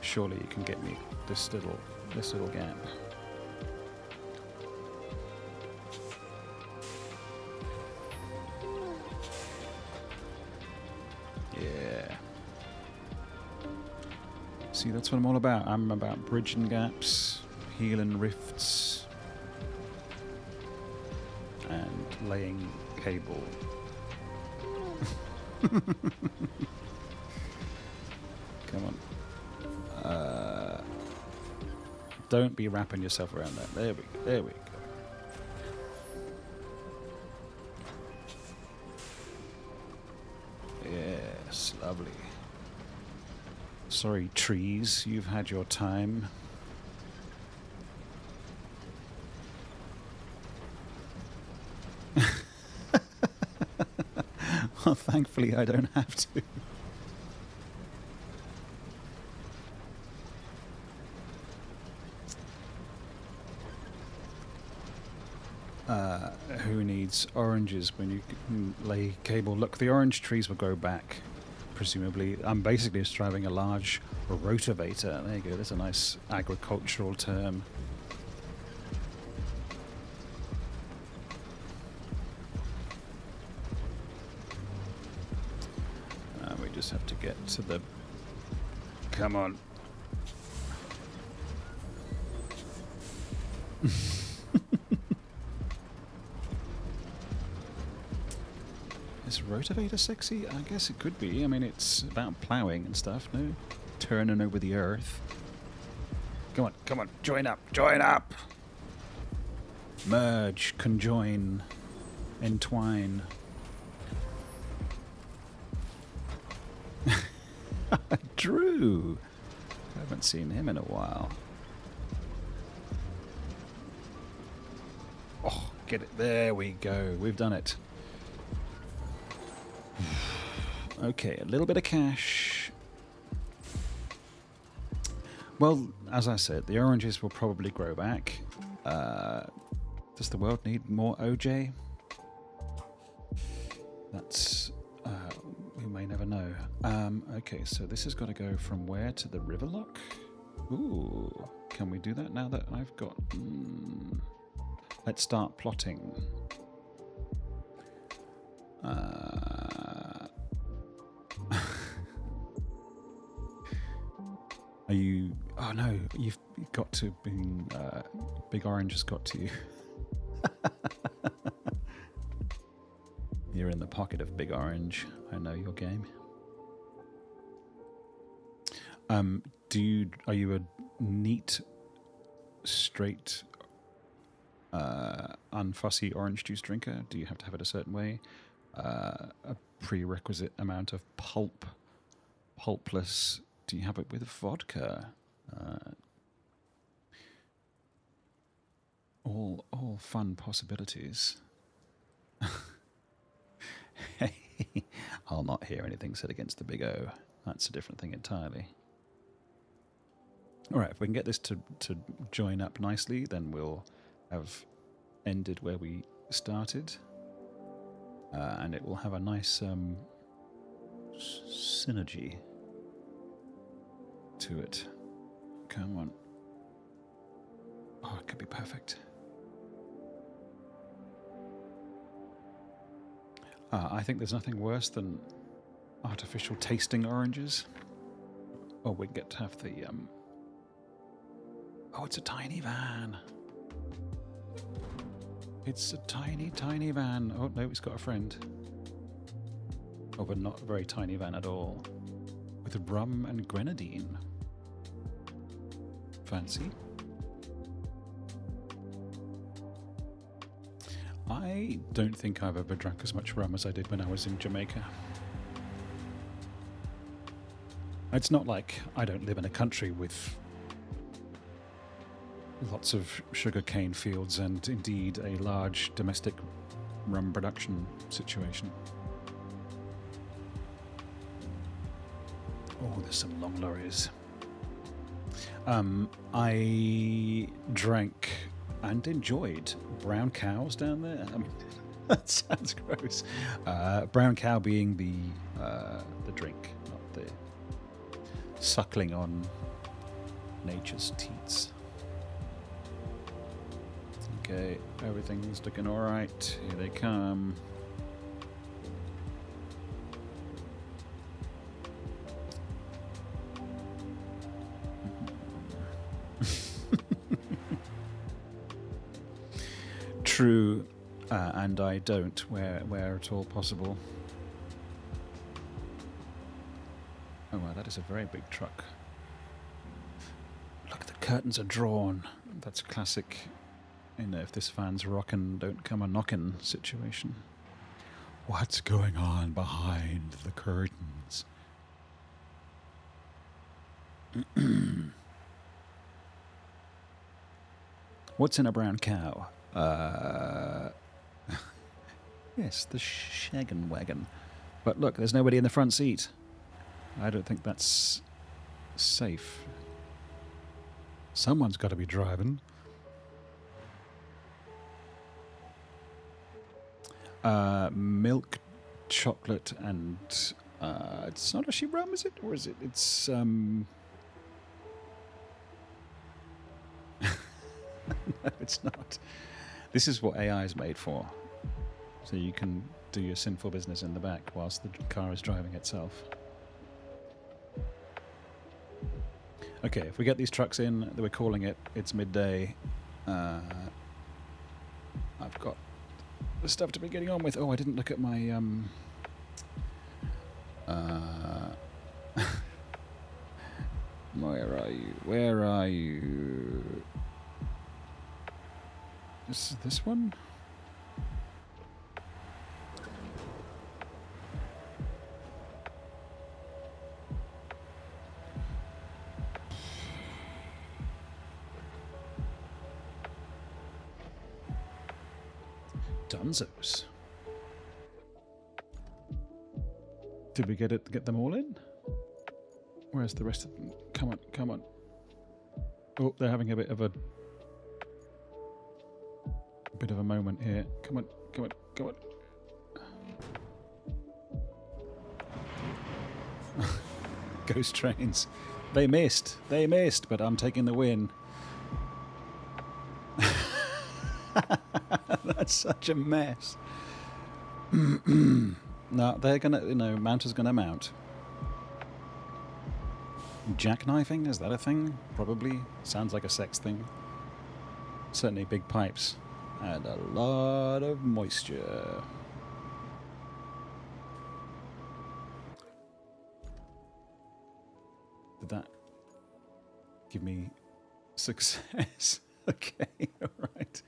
Surely you can get me this little gap. Yeah. See, that's what I'm all about. I'm about bridging gaps, healing rifts, and laying cable. Come on. Don't be wrapping yourself around that. There we go. Yes, lovely. Sorry, trees, you've had your time. Well, thankfully I don't have to. Who needs oranges when you can lay cable? Look, the orange trees will grow back, presumably. I'm basically just driving a large rotavator. There you go, that's a nice agricultural term. We just have to get to the... Come on. Is rotavator sexy? I guess it could be. I mean, it's about ploughing and stuff, no? Turning over the earth. Come on, join up! Merge, conjoin, entwine. Drew! I haven't seen him in a while. get it. There we go. We've done it. Okay, a little bit of cash. Well, as I said, the oranges will probably grow back. Does the world need more OJ? That's... we may never know. Okay, so this has got to go from where to the river lock? Ooh, can we do that now that I've got... Let's start plotting. Are you... Oh no, you've got to be... Big Orange has got to you. You're in the pocket of Big Orange. I know your game. Are you a neat, straight, unfussy orange juice drinker? Do you have to have it a certain way? A prerequisite amount of pulp, pulpless. Do you have it with vodka? All fun possibilities. I'll not hear anything said against the Big O. That's a different thing entirely. All right, if we can get this to join up nicely, then we'll have ended where we started. And it will have a nice synergy to it. Come on. Oh, it could be perfect. I think there's nothing worse than artificial tasting oranges. Oh, we get to have the... Oh, it's a tiny van. It's a tiny, tiny van. Oh, no, it's got a friend. Oh, but not a very tiny van at all. With rum and grenadine. Fancy. I don't think I've ever drank as much rum as I did when I was in Jamaica. It's not like I don't live in a country with lots of sugarcane fields and indeed a large domestic rum production situation. Oh, there's some long lorries. I drank and enjoyed brown cows down there. I mean, that sounds gross. Brown cow being the drink, not the suckling on nature's teats. Okay, everything's looking all right. Here they come. True, and I don't, where at all possible. Oh wow, that is a very big truck. Look, the curtains are drawn. That's a classic, you know, if this van's rockin', don't come a knockin' situation. What's going on behind the curtains? What's in a brown cow? Yes, the shaggin' wagon. But look, there's nobody in the front seat. I don't think that's safe. Someone's got to be driving. Milk, chocolate, and it's not actually rum, is it? Or is it? It's No, it's not. This is what AI is made for. So you can do your sinful business in the back whilst the car is driving itself. Okay, if we get these trucks in, we're calling it. It's midday. I've got the stuff to be getting on with. Oh, I didn't look at my... Where are you? Where are you? Is this one? Dunzos. Did we get them all in? Where's the rest of them? Come on, come on. Oh, they're having a bit of a moment here. Come on, come on, come on. Ghost trains. They missed, but I'm taking the win. That's such a mess. No, they're gonna, Mounter's gonna mount. Jackknifing, is that a thing? Probably. Sounds like a sex thing. Certainly big pipes. And a lot of moisture. Did that give me success? Okay, alright.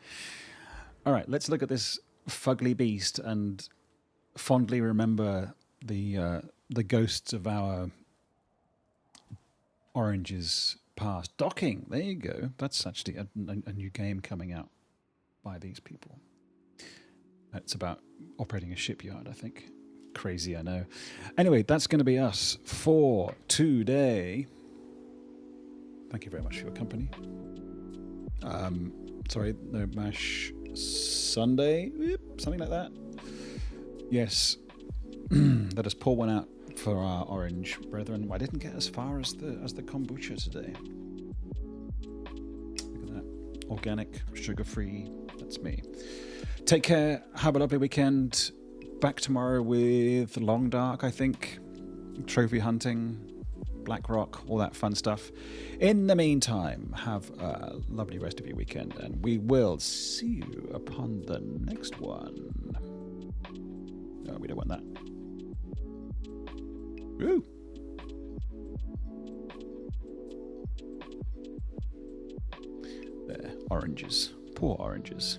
Alright, let's look at this fugly beast and fondly remember the ghosts of our oranges past. Docking, there you go. That's actually a new game coming out by these people. It's about operating a shipyard, I think. Crazy, I know. Anyway, that's going to be us for today. Thank you very much for your company. Sorry, no mash Sunday, something like that. Yes, let us pour one out for our orange brethren. I didn't get as far as the kombucha today. Look at that, organic, sugar-free. That's me. Take care. Have a lovely weekend. Back tomorrow with Long Dark, I think. Trophy hunting, Black Rock, all that fun stuff. In the meantime, have a lovely rest of your weekend, and we will see you upon the next one. No, we don't want that. Woo! There, oranges. Poor oranges.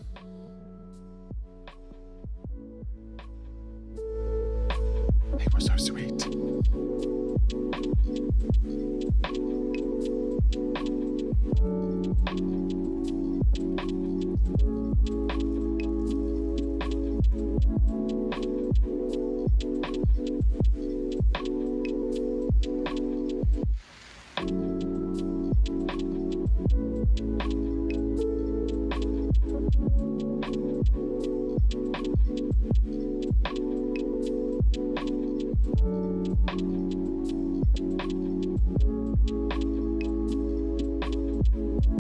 They were so sweet.